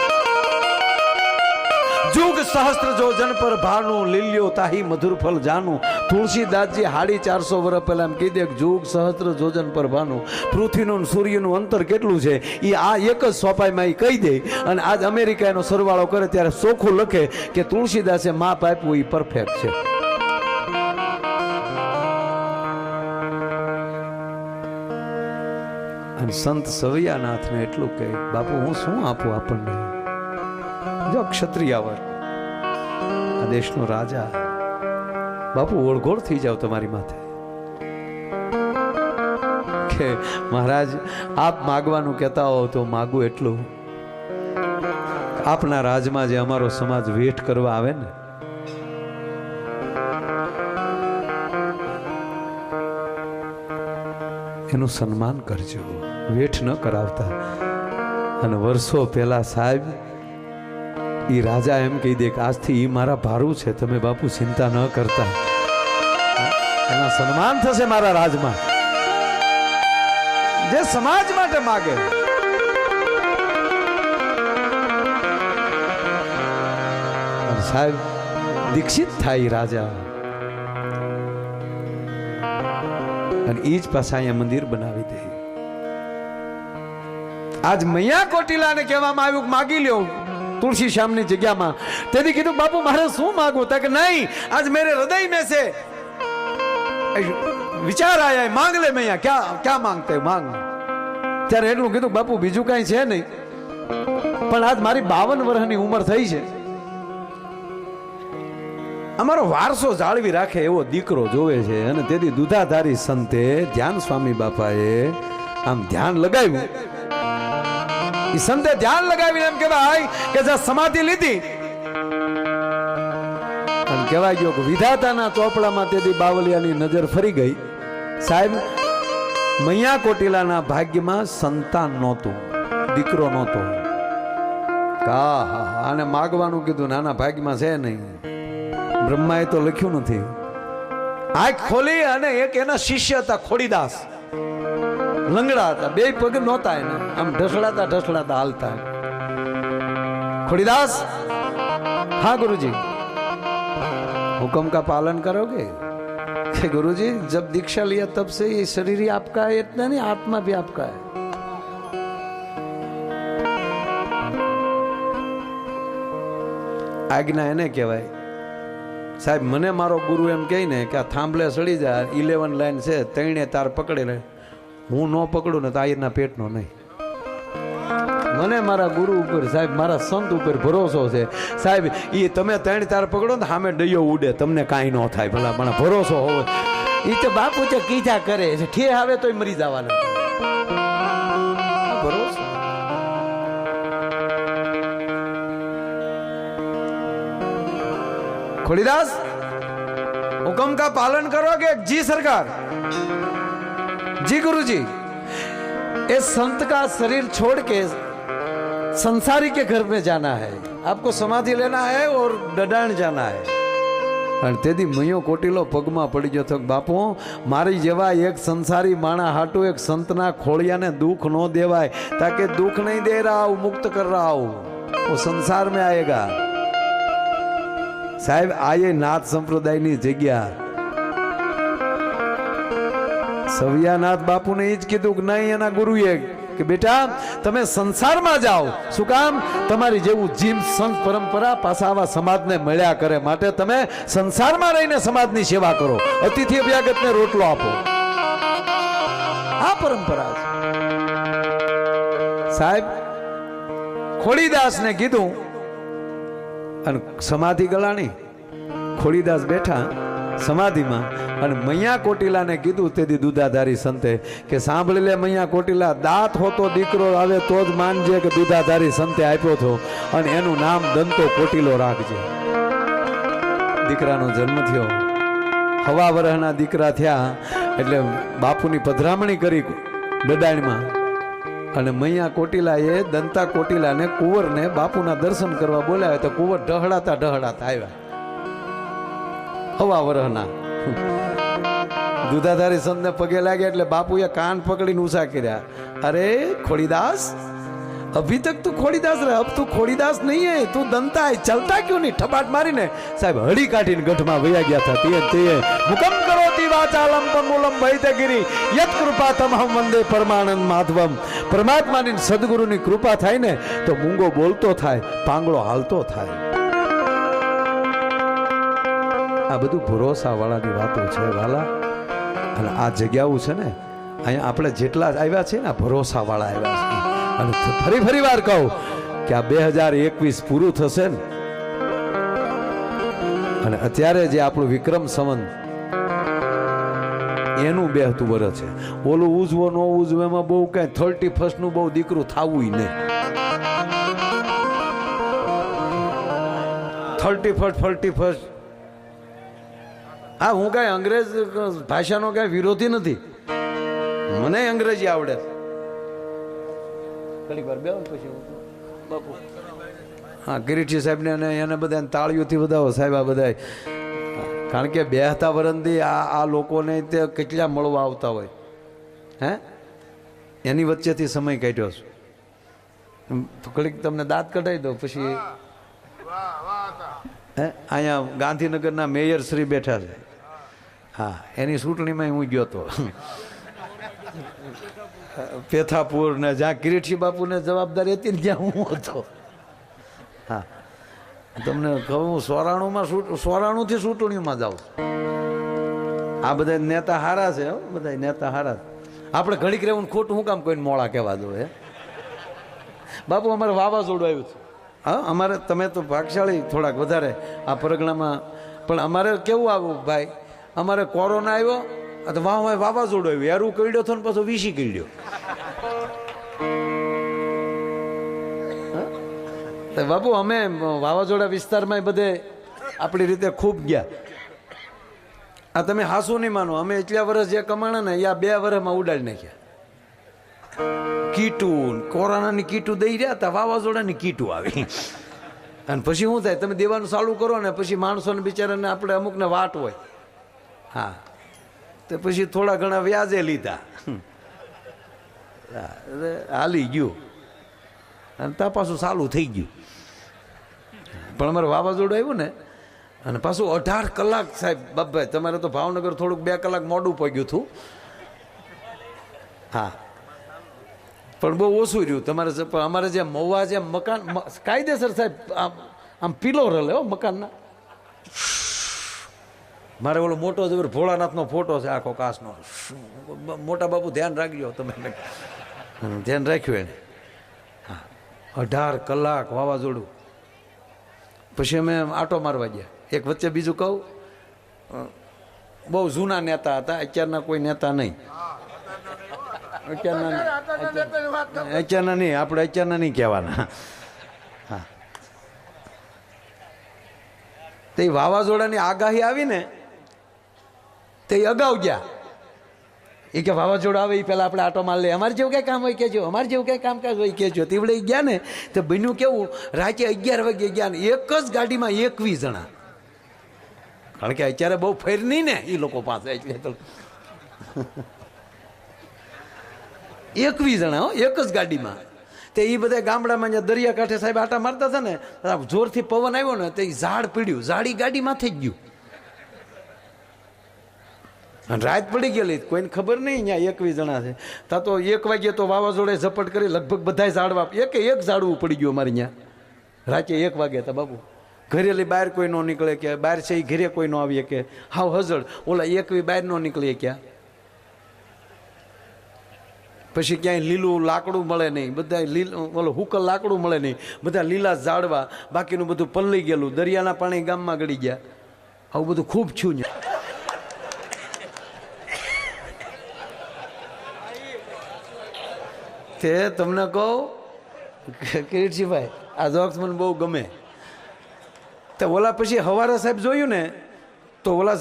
જુગ સહસ્ત્ર જોજન પર ભાનું લીલ્યો તાહી મધુર ફલ જાનું. તુલસીદાસજી 450 વર્ષ પહેલા એમ કહી દે જુગ સહસ્ત્ર જોજન પર ભાનું. પૃથ્વીનું સૂર્યનું અંતર કેટલું છે એ આ એક જ સોપાઈમાં એ કહી દે. અને આજ અમેરિકા એનો સરવાળો કરે ત્યારે ચોખ્ખું લખે કે તુલસીદાસે માપ આપ્યું એ પરફેક્ટ છે. અને સંત સવૈયાનાથને એટલું કહે, બાપુ હું શું આપું આપણને? જો ક્ષત્રિયાવર આ દેશનો રાજા, બાપુ ઓળઘોળ થઈ જાવ તમારી માથે કે મહારાજ આપ માગવાનું કહેતા હો તો માગું એટલું, આપના રાજમાં જે અમારો સમાજ વેઠ કરવા આવે ને એનું સન્માન કરજો, વેઠ ન કરાવતા. અને વર્ષો પહેલા સાહેબ ઈ રાજા એમ કહી દે કે આજથી ઈ મારા ભારું છે, તમે બાપુ ચિંતા ન કરતા, એના સન્માન થશે મારા રાજમાં. જે સમાજ માટે માગે સાહેબ દીક્ષિત થાય રાજા. અને ઈ જ પાછા અહીંયા મંદિર બનાવી દે. આજ મૈયા કોટીલાને કહેવામાં આવ્યું માગી લ્યો तुलसी श्यामनी जगह में. तेदी कीधु बापू मारे शू मांगू? तक नहीं, आज मेरे हृदय में से विचार आया है, मांग ले मैया. क्या क्या मांगते मांग. त्यारे एटलुं कीधु बापू बीजू कई छे नहीं, पण आज मारी 52 वर्षनी उमर थई छे. अमारो वारसो जाळवी राखे एवो दीकरो जोवे छे. अने तेदी दूधाधारी संते ध्यान स्वामी बापाए आम ध्यान लगाव्युं. संते ध्यान लगावी एम कहेवाय के जे समाधि लीधी अने कहेवाय गयो के विधाताना ચોપડામાં तेदी बावलियानी नजर फरी गई. साहेब मैया कोटिलाना भाग्यमां संतान नહોતું, દીકરો નહોતો. કા આને માગવાનું કીધું, નાના ભાગ્યમાં છે નહીં. બ્રહ્માએ તો લખ્યું નથી. આંખ ખોલી અને એક એના શિષ્ય હતા ખોડીદાસ, लंगड़ा था, बे पग नहोता है ना, हम ढसड़ाता हालता है. खोड़ीदास, हाँ गुरुजी, हुक्म का पालन करोगे? कि गुरुजी जब दीक्षा लिया तब से ये शरीर ही आपका है, इतना नहीं आत्मा भी आपका है. आज्ञा એને કહેવાય. સાહેબ મને મારો ગુરુ એમ કહે ને કે આ થાંભલે સડી જાય, 11 લાઈન છે, તૈણે તાર પકડી લે. હું ન પકડું ને તો આયરના પેટનો નહીં. મને મારા ગુરુ ઉપર સાહેબ, મારા સંત ઉપર ભરોસો છે સાહેબ. એ તમે 3 તાર પકડો ને સામે ડૈયો ઉડે, તમને કાંઈ ન થાય. ભલા મને ભરોસો હોવો. એ તો બાપુ તો કીધા કરે છે, ઠે આવે તોય મરી જવાના. ભરોસો. खोड़ीदास, हुक्म का पालन करोगे? जी सरकार. जी गुरुजी. इस संत का शरीर छोड़ के संसारी के घर में जाना है, आपको समाधि लेना है और डडाण जाना है. અને તેથી મયો કોટીલો પગમાં પડી ગયો તો બાપુ મારી જેવા એક સંસારી માણા હાટુ એક સંતના ખોળિયાને દુઃખ ન દેવાય. તાકે દુઃખ નહીં દે रहा हूं, मुक्त कर रहा हूं, वो संसार में आएगा. साहेब आये नाथ संप्रदाय नी जग्या સવિયાનાથ બાપુને એ જ કીધું કે નહીં, એના ગુરુએ કે બેટા તમે સંસારમાં જાઓ. શું કામ? તમારી જેવું જીમ સંત પરંપરા પાછા આવા સમાજને મળ્યા કરે, માટે તમે સંસારમાં રહીને સમાજની સેવા કરો, અતિથિ અભ્યાગતને રોટલો આપો. આ પરંપરા છે. સાહેબ ખોડીદાસને કીધું, અને સમાધિ ગળાણી. ખોડીદાસ બેઠા સમાધિમાં, અને મૈયા કોટીલાને કીધું તેથી દૂધાધારી સંતે કે સાંભળી લે મૈયા કોટીલા, દાંત હોતો દીકરો આવે તો જ માનજે કે દૂધાધારી સંતે આપ્યો હતો, અને એનું નામ દંતો કોટીલો રાખજે. દીકરાનો જન્મ થયો, હવા વરહના દીકરા થયા, એટલે બાપુની પધરામણી કરી દડાણમાં, અને મૈયા કોટીલાએ દંતા કોટીલાને કુંવરને બાપુના દર્શન કરવા બોલાવ્યા. તો કુંવર ઢહડાતા ઢહડાતા આવ્યા. હવા વરહના દૂધાધારી સંતને પગે લાગ્યા એટલે બાપુએ કાન પકડીને ઊંચા કર્યા. અરે ખોડીદાસ, અભી તક તું ખોડીદાસ રહે, અબ તું ખોડીદાસ નહીં હે, તું દંતા હે, ચલતા ક્यों નહીં? ઠપાટ મારીને સાહેબ હળી કાઢીને ગઢમાં વયા ગયા હતા. તે હુકમ કરો તી વાચાલમ પંગુલમ ભૈતગીરી યત કૃપા તમહમ વંદે પરમાનંદ માધવમ. પરમાત્માની સદગુરુની કૃપા થાય ને તો મૂંગો બોલતો થાય, પાંગળો હાલતો થાય. આ બધું ભરોસા વાળાની વાતો છે વાલા. અને આ જગ્યાઓ છે ને, અહીંયા આપણે જેટલા આવ્યા છે ને ભરોસા વાળા આવ્યા છે. અને ફરી વાર કહું કે આ 2021 પૂરું થશે ને, અને અત્યારે જે આપણું વિક્રમ સંવત એનું 72 વર્ષ છે. ઓલું ઉજવો ન ઉજવો એમાં બહુ કઈ 31st નું બહુ દીકરું થવું નહીં. 31st હા, હું કઈ અંગ્રેજ ભાષાનો કઈ વિરોધી નથી, મને અંગ્રેજી આવડે. હા, કિરીટજી સાહેબ ને એને બધા તાળીઓથી વધાવો સાહેબ. આ બધા કારણ કે 72 વર્ષથી આ લોકોને તે કેટલા મળવા આવતા હોય, હે એની વચ્ચેથી સમય કાઢ્યો છું. ઘડીક તમને દાંત કઢાવી દો પછી. અહીંયા ગાંધીનગરના મેયર શ્રી બેઠા છે. હા, એની ચૂંટણીમાં હું ગયો હતો પેથાપુર ને, જ્યાં કિરીટસિંહ બાપુને જવાબદારી હતી ને ત્યાં હું હતો. હા, તમને કહું 94 થી ચૂંટણીમાં જાઉં. આ બધા નેતા હારા છે, બધા નેતા હારા. આપણે ઘડીક રહેવું ખોટું શું કામ કોઈને મોડા કહેવા દો? હે બાપુ, અમારે વાવાઝોડું આવ્યું છે. હા, અમારે તમે તો ભાગશાળી થોડાક વધારે આ પરગણામાં, પણ અમારે કેવું આવ્યું ભાઈ, અમારે કોરોના આવ્યો, વાવાઝોડું આવ્યું, એરું કઈડ્યો હતો ને પાછો વીસી કઈડ્યો. બાપુ અમે વાવાઝોડા વિસ્તારમાં બધે આપણી રીતે ખૂબ ગયા. આ તમે હાસુ નહીં માનો, અમે એટલા વર્ષ જે કમાણા ને યા 2 વર્ષમાં ઉડાડી નાખ્યા. કીટું કોરોનાની કીટું દઈ રહ્યા હતા, વાવાઝોડાની કીટું આવી. અને પછી શું થાય, તમે દેવાનું ચાલુ કરો ને પછી માણસોને બિચારાને આપણે અમુકને વાટ હોય. હા, તો પછી થોડા ઘણા વ્યાજે લીધા, હાલી ગયું, અને ત્યાં પાછું ચાલુ થઈ ગયું. પણ અમારે વાવાઝોડું આવ્યું ને, અને પાછું 18 કલાક સાહેબ. બાપભાઈ તમારે તો ભાવનગર થોડુંક 2 કલાક મોડું પગ્યું હતું. હા, પણ બહુ ઓછું રહ્યું તમારે. અમારે જે મવા જે મકાન કાયદેસર સાહેબ આમ પિલોર હલે હો મકાનના. મારે ઓલો મોટો જબર ભોળાનાથનો ફોટો છે આખો કાચનો. મોટા બાપુ ધ્યાન રાખજો તમે. ધ્યાન રાખ્યું એને. હા, 18 કલાક વાવાઝોડું. પછી અમે આટો મારવા ગયા. એક વચ્ચે બીજું કહું, બહુ જૂના નેતા હતા, અત્યારના કોઈ નેતા નહીં. અત્યારના નહીં, આપણે અત્યારના નહીં કહેવાના. હા, તે વાવાઝોડાની આગાહી આવી ને તે અગાઉ ગયા. એ કે વાવાઝોડું આવે એ પહેલાં આપણે આટો માર લે, અમારે જેવું કંઈ કામ હોય કહેજો, અમારે જેવું કંઈ કામકાજ હોય કહેજો. તેવડે ગયા ને તો બન્યું કેવું, રાતે 11 વાગે ગયા ને એક જ ગાડીમાં 21 જણા. કારણ કે અત્યારે બહુ ફેર નહીં ને એ લોકો પાસે, એટલે તો 21 જણા એક જ ગાડીમાં. તે એ બધા ગામડામાં જ્યાં દરિયાકાંઠે સાહેબ આટા મારતા હતા ને, જોરથી પવન આવ્યો ને તે ઝાડ પીડ્યું, ઝાડી ગાડીમાં થઈ ગયું. અને રાત પડી ગયેલી, કોઈને ખબર નહીં અહીંયા 21 જણા છે. તા તો 1 વાગ્યે તો વાવાઝોડે ઝપટ કરી લગભગ બધા ઝાડવા એક ઝાડવું પડી ગયું અમારે અહીંયા. રાતે 1 વાગ્યા હતા બાબુ. ઘરેલી બહાર કોઈ ન નીકળે કે બહાર છે એ ઘરે કોઈ ન આવીએ કે હાવ હજળ. ઓલા 21 બહાર ન નીકળીએ ક્યાં. પછી ક્યાંય લીલું લાકડું મળે નહીં, બધા ઓલું હુકલ લાકડું મળે નહીં, બધા લીલા ઝાડવા, બાકીનું બધું પલળી ગયેલું, દરિયાના પાણી ગામમાં ગળી ગયા. આવું બધું ખૂબ છું ને. તે તમને કહું કિરીટજીભાઈ, આ જોક્સ મને બહુ ગમે. તો ઓલા પછી હવારે સાહેબ જોયું ને તો ઓલા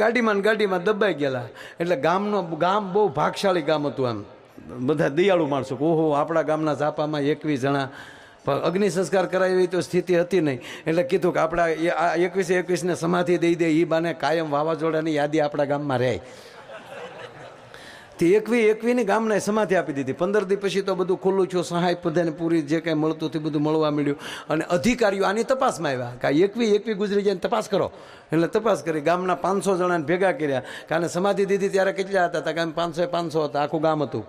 ગાડીમાં દબાઈ ગયેલા. એટલે ગામ બહુ ભાગશાળી ગામ હતું. આમ બધા દયાળુ માણસો. ઓહો, આપણા ગામના ઝાપામાં 21 જણા. અગ્નિ સંસ્કાર કરાવી તો સ્થિતિ હતી નહીં. એટલે કીધું કે આપણા 21 ને સમાધિ દઈ દે, એ બાને કાયમ વાવાઝોડાની યાદી આપણા ગામમાં રહે. તે 21 ગામને સમાધિ આપી દીધી. 15 દી પછી તો બધું ખુલ્લું છું, સહાય બધાને પૂરી જે કાંઈ મળતું હતું બધું મળવા મળ્યું. અને અધિકારીઓ આની તપાસમાં આવ્યા કે 21 ગુજરી જાય તપાસ કરો. એટલે તપાસ કરી ગામના 500 જણાને ભેગા કર્યા. કારણ સમાધિ દીધી ત્યારે કેટલા હતા? કે 500 હતા, આખું ગામ હતું.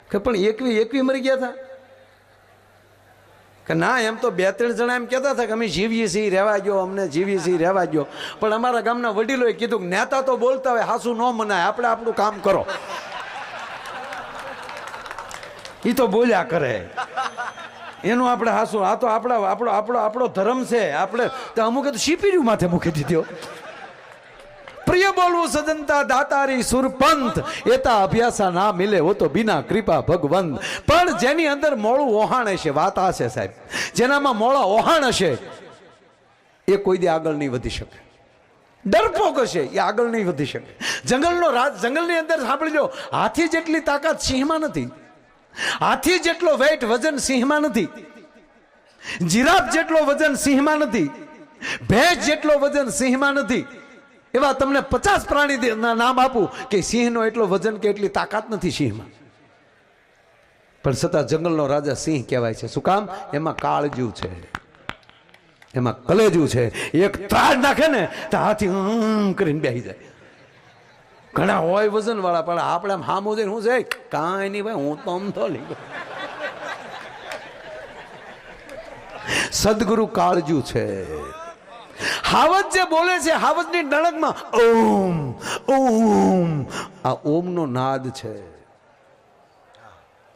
કે પણ 21 મરી ગયા હતા કે ના? એમ તો 2-3 જણા એમ કહેતા હતા કે અમે જીવીએ છીએ, રહેવા ગયો, અમને જીવીએ છીએ, રહેવા ગયો. પણ અમારા ગામના વડીલોએ કીધું કે નેતા તો બોલતા હોય, હાસુ ન મનાય, આપણે આપણું કામ કરો. એ તો બોલ્યા કરે, એનું આપણે હાસુ. આ તો આપણો ધર્મ છે. આપણે તો અમુક તો શીપીર્યું માથે મૂકી દીધો. પ્રિય બોલવું સજનતા દાતારી સુરપંથ, એતા અભ્યાસા ના મિલે હો તો બિના કૃપા ભગવંત. પણ જેની અંદર મોળું ઓહાણ હશે, વાત આ છે સાહેબ, જેનામાં મોળા ઓહાણ હશે એ કોઈ દી આગળ નહીં વધી શકે. ડરપોક હશે એ આગળ નહીં વધી શકે. જંગલની અંદર સાંભળી લો, હાથી જેટલી તાકાત સિંહમાં નથી, હાથી જેટલો વેઇટ વજન સિંહમાં નથી, જીરાફ જેટલો વજન સિંહમાં નથી, ભેંસ જેટલો વજન સિંહમાં નથી. એવા તમને 50 પ્રાણી નામ આપું કે સિંહનો એટલો વજન કે એટલી તાકાત નથી સિંહમાં. પણ છતાં જંગલનો રાજા સિંહ કહેવાય છે. શું કામ? એમાં કાળજું છે, એમાં કલેજું છે. એક ત્રાડ નાખે ને તો હાથી કરીને બેસી જાય. ઘણા હોય વજન વાળા, પણ આપણે આમ હામો જઈને શું છે, કાંઈ નહીં ભાઈ, હું તો આમ તો લઈ. સદગુરુ કાળજું છે. હાવજ જે બોલે છે, હાવજની નળકમાં ઓમ ઓમ, આ ઓમનો નાદ છે.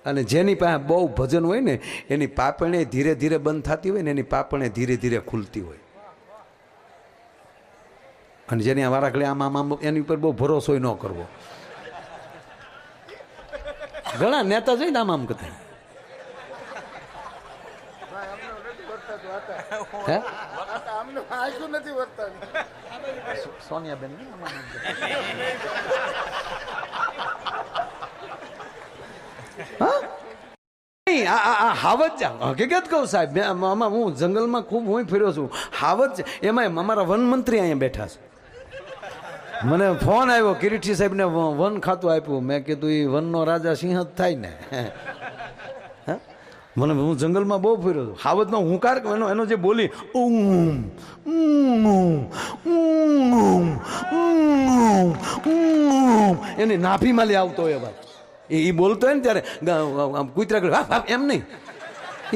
અને જેની પાસે બહુ ભજન હોય ને એની પાપણે ધીરે ધીરે બંધ થતી હોય ને એની પાપણે ધીરે ધીરે ખુલતી હોય. અને જેની વારાખડી આમ એની ઉપર બહુ ભરોસો ન કરવો. ઘણા નેતા જોઈને આમ કરતા સોનિયાબેન હાવજ હકીકત કહું સાહેબ, હું જંગલમાં ખૂબ હું ફર્યો છું. હાવજ એમાં અમારા વન મંત્રી અહીંયા બેઠા છે. મને ફોન આવ્યો, કિરીટજી સાહેબને વન ખાતું આપ્યું. મેં કીધું એ વનનો રાજા સિંહ જ થાય ને. મને હું જંગલમાં બહુ ફર્યો છું. હાવજનો હુંકાર એનો જે બોલી એની નાભીમાં લઈ આવતો હોય ભાઈ. એ બોલતો હોય ને ત્યારે કૂતરા એમ નહીં,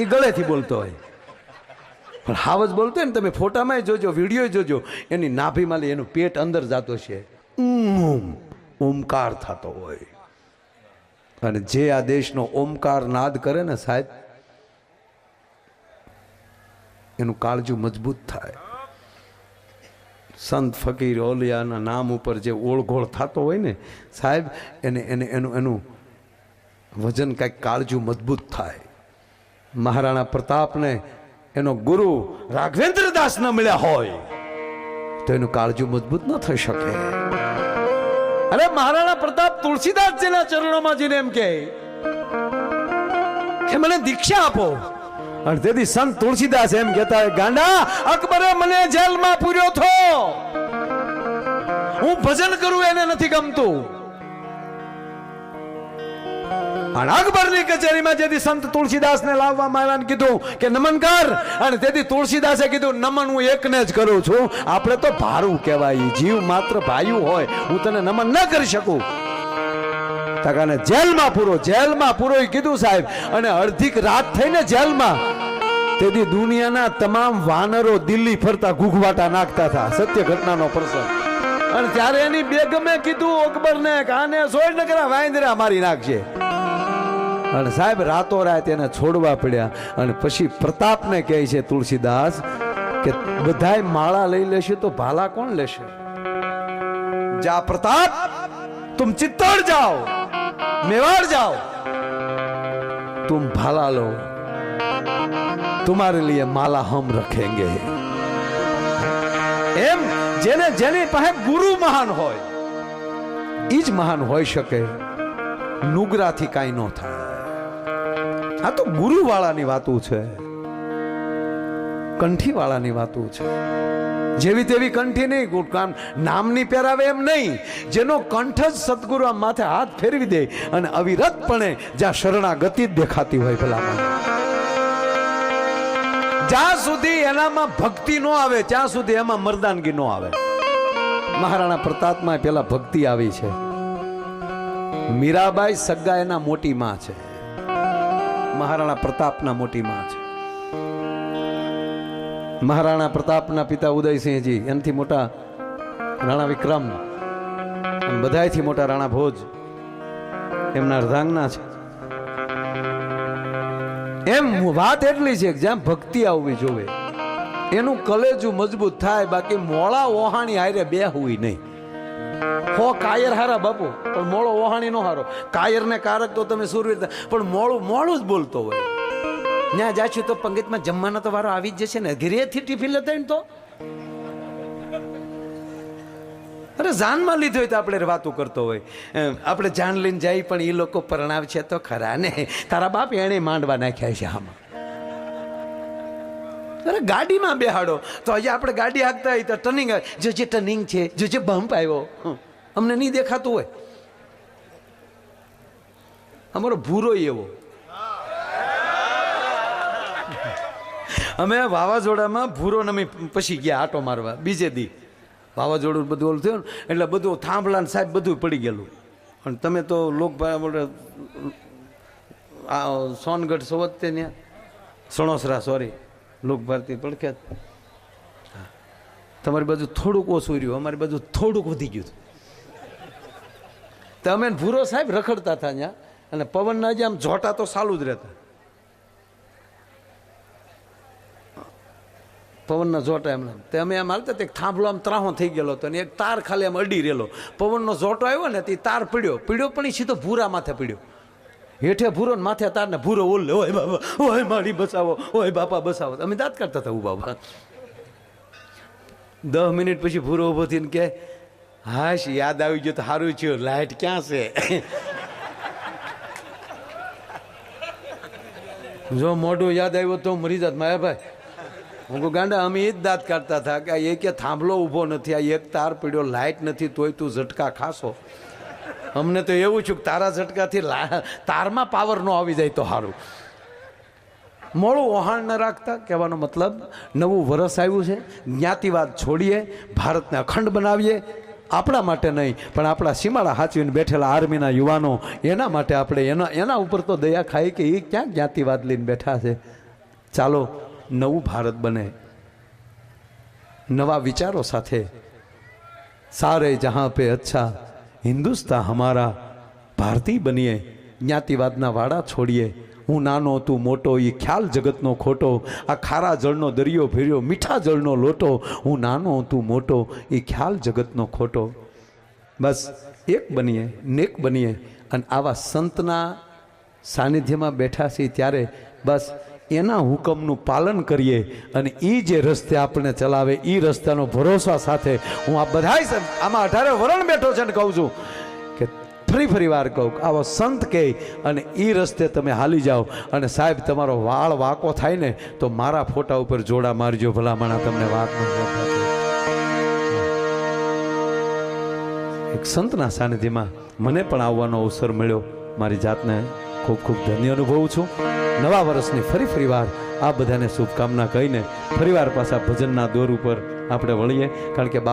એ ગળેથી બોલતો હોય. પણ હાવજ બોલતો હોય ને, તમે ફોટામાં જોજો, વિડીયો જોજો, એની નાભીમાં લઈ એનું પેટ અંદર જતો છે, ઓમકાર થતો હોય. અને જે આ દેશનો ઓમકાર નાદ કરે ને સાહેબ, એનું કાળજું મજબૂત થાય. સંત ફકીર ઓલિયાના નામ ઉપર જે ઓળઘોળ થતો હોય ને સાહેબ, એનું વજન કાંઈક કાળજું મજબૂત થાય. મહારાણા પ્રતાપને એનો ગુરુ રાઘવેન્દ્ર દાસ ન મળ્યા હોય તો એનું કાળજું મજબૂત ન થઈ શકે. અરે મહારાણા પ્રતાપ તુલસીદાસજીના ચરણોમાં જઈને એમ કે મને દીક્ષા આપો. અને તેથી સંત તુલસીદાસ એમ કહેતા હોય, ગાંડા અકબરે મને જેલમાં પૂર્યો થો, હું ભજન કરું એને નથી ગમતું. પણ અકબરની કચેરીમાં જેથી સંત તુલસીદાસને લાવવામાં આવ્યા ને કીધું કે નમન કર, અને તેથી તુલસીદાસે કીધું નમન હું એકને જ કરું છું. આપણે તો ભારું કહેવાય, જીવ માત્ર ભાયું હોય, હું તને નમન ન કરી શકું. તકાને જેલમાં પૂરો કીધું સાહેબ. અને અડધીક રાત થઈને જેલમાં, તેથી દુનિયાના તમામ વાનરો દિલ્હી ફરતા ઘૂઘવાટા નાખતા હતા. સત્ય ઘટનાનો પ્રસંગ. અને ત્યારે એની બેગમે કીધું અકબરને કે આને સોય ન કરા, વાંદરા મારી નાખશે. અને સાહેબ રાતોરાત એને છોડવા પડ્યા. અને પછી પ્રતાપને કહે છે તુલસીદાસ કે બધાય માળા લઈ લેશે તો ભાલા કોણ લેશે? જા પ્રતાપ, तुम चित्तौड़ जाओ, मेवाड़ जाओ, तुम भाला लो, तुम्हारे लिए माला हम रखेंगे. એમ જેની પાસે ગુરુ મહાન હોય ઈ જ મહાન હોઈ શકે. નુગરાથી કાંઈ ન થાય. આ તો ગુરુ વાળાની વાતું છે, કંઠી વાળાની વાતું છે. જેવી તેવી કંઠી નહીં, કામ નામની પહેરાવે એમ નહીં. જેનો કંઠ જ સદગુરુ આમ માથે હાથ ફેરવી દે અને અવિરતપણે જ્યાં શરણાગતિ જ દેખાતી હોય ભલામાં, જ્યાં સુધી એનામાં ભક્તિ ન આવે ત્યાં સુધી એમાં મર્દાનગી ન આવે. મહારાણા પ્રતાપમાં પેલા ભક્તિ આવી છે. મીરાબાઈ સગ્ગા એના મોટી માં છે, મહારાણા પ્રતાપના મોટી માં છે. મહારાણા પ્રતાપના પિતા ઉદયસિંહજી, એનાથી મોટા રાણા વિક્રમ, અને બધાયથી મોટા રાણા ભોજ એમના અર્ધાંગના છે. એમ વાત એટલી છે કે જ્યાં ભક્તિ આવવી જોવે એનું કલેજું મજબૂત થાય. બાકી મોળા ઓહાણી હારે બે હુઈ નહીં. હો કાયર હારા બાપુ, પણ મોળો ઓહાણી નો હારો. કાયર ને કારક તો તમે સુરવીર, પણ મોળું જ બોલતો હોય. ત્યાં જાશું તો પંગતમાં જમવાનો તો વારો આવી જ જશે ને. ઘરેથી ટિફિન લેતા ને તો અરે જાનમાં લીધો હોય તો આપણે વાતો કરતો હોય. આપણે જાન લઈને જાય પણ એ લોકો પરણાવ છે તો ખરા ને. તારા બાપ એને માંડવા નાખ્યા છે આમાં. અરે ગાડીમાં બેહાડો તો હજી આપણે ગાડી હાંકતા હોય તો ટર્નિંગ, જો જે ટર્નિંગ છે, જો જે બમ્પ આવ્યો, અમને નહીં દેખાતું હોય. અમારો ભૂરો એવો. અમે વાવાઝોડામાં ભૂરો નમી પછી ગયા આટો મારવા. બીજે દી વાવાઝોડું બધું ઓલું થયું ને એટલે બધું થાંભલા સાહેબ બધું પડી ગયેલું. અને તમે તો લોક સોનગઢ સોવત ત્યાં સણોસરા, સોરી, લોક ભારતી પડખ્યાત. તમારી બાજુ થોડુંક ઓછું રહ્યું, અમારી બાજુ થોડુંક વધી ગયું. તો અમે ભૂરો સાહેબ રખડતા હતા ત્યાં. અને પવનના જે આમ ઝોટા તો ચાલુ જ રહેતા. પવનના જોટા એમને તે અમે આમ હાલતા એક થાંભલો આમ ત્રાહો થઈ ગયેલો હતો અને એક તાર ખાલી આમ અડી રહેલો. પવનનો જોટો આવ્યો ને તે તાર પીડ્યો પણ એ સીધો ભૂરા માથે પીડ્યો. હેઠે ભૂરો ને માથે તાર ને ભૂરો ઓલે, ઓય બાબા, ઓય મારી બસાવો, ઓય બાપા બસાવો. અમે દાંત કાઢતા હતા બાબા. 10 મિનિટ પછી ભૂરો ઉભો થઈને કે હાશ યાદ આવી ગયો તો સારું છે, લાઈટ ક્યાં છે? જો મોઢું યાદ આવ્યો તો મરી જાત માયા ભાઈ. હું કહું ગાંડા અમે એ જ દાંત કાઢતા હતા કે એ કે થાંભલો ઊભો નથી, આ એક તાર પડ્યો, લાઇટ નથી, તોય તું ઝટકા ખાશો. અમને તો એવું છું કે તારા ઝટકાથી તારમાં પાવર ન આવી જાય તો સારું. મોડું વહાણ ન રાખતા, કહેવાનો મતલબ નવું વરસ આવ્યું છે, જ્ઞાતિવાદ છોડીએ, ભારતને અખંડ બનાવીએ. આપણા માટે નહીં પણ આપણા સીમાડા હાચવીને બેઠેલા આર્મીના યુવાનો, એના માટે આપણે એના ઉપર તો દયા ખાઈ કે એ ક્યાં જ્ઞાતિવાદ લઈને બેઠા છે. ચાલો નવું ભારત બને, નવા વિચારો સાથે. સારે જહાં પે અચ્છા હિન્દુસ્તાન હમારા, ભારતીય બનીએ, જ્ઞાતિવાદના વાડા છોડીએ. હું નાનો તું મોટો એ ખ્યાલ જગતનો ખોટો, આ ખારા જળનો દરિયો ભર્યો મીઠા જળનો લોટો. હું નાનો તું મોટો એ ખ્યાલ જગતનો ખોટો. બસ એક બનીએ, નેક બનીએ. અને આવા સંતના સાનિધ્યમાં બેઠા છીએ ત્યારે બસ એના હુકમનું પાલન કરીએ અને એ જે રસ્તે આપણે ચલાવે એ રસ્તાનો ભરોસા સાથે હું આ બધાય આમાં 18 વરણ બેઠો છે ને કહું છું કે ફરી વાર કહું, આવો સંત કહે અને એ રસ્તે તમે હાલી જાઓ. અને સાહેબ તમારો વાળ વાંકો થાય ને તો મારા ફોટા ઉપર જોડા મારજો, ભલામણા તમને વાત ન થાય. એક સંતના સાનિધ્યમાં મને પણ આવવાનો અવસર મળ્યો. મારી જાતને ખૂબ ખૂબ ધન્ય અનુભવું છું. નવા વર્ષની ફરી વાર આ બધાને શુભકામના કહીને ફરીવાર પાછા ભજનના દોર ઉપર આપણે વળીએ, કારણ કે બાપ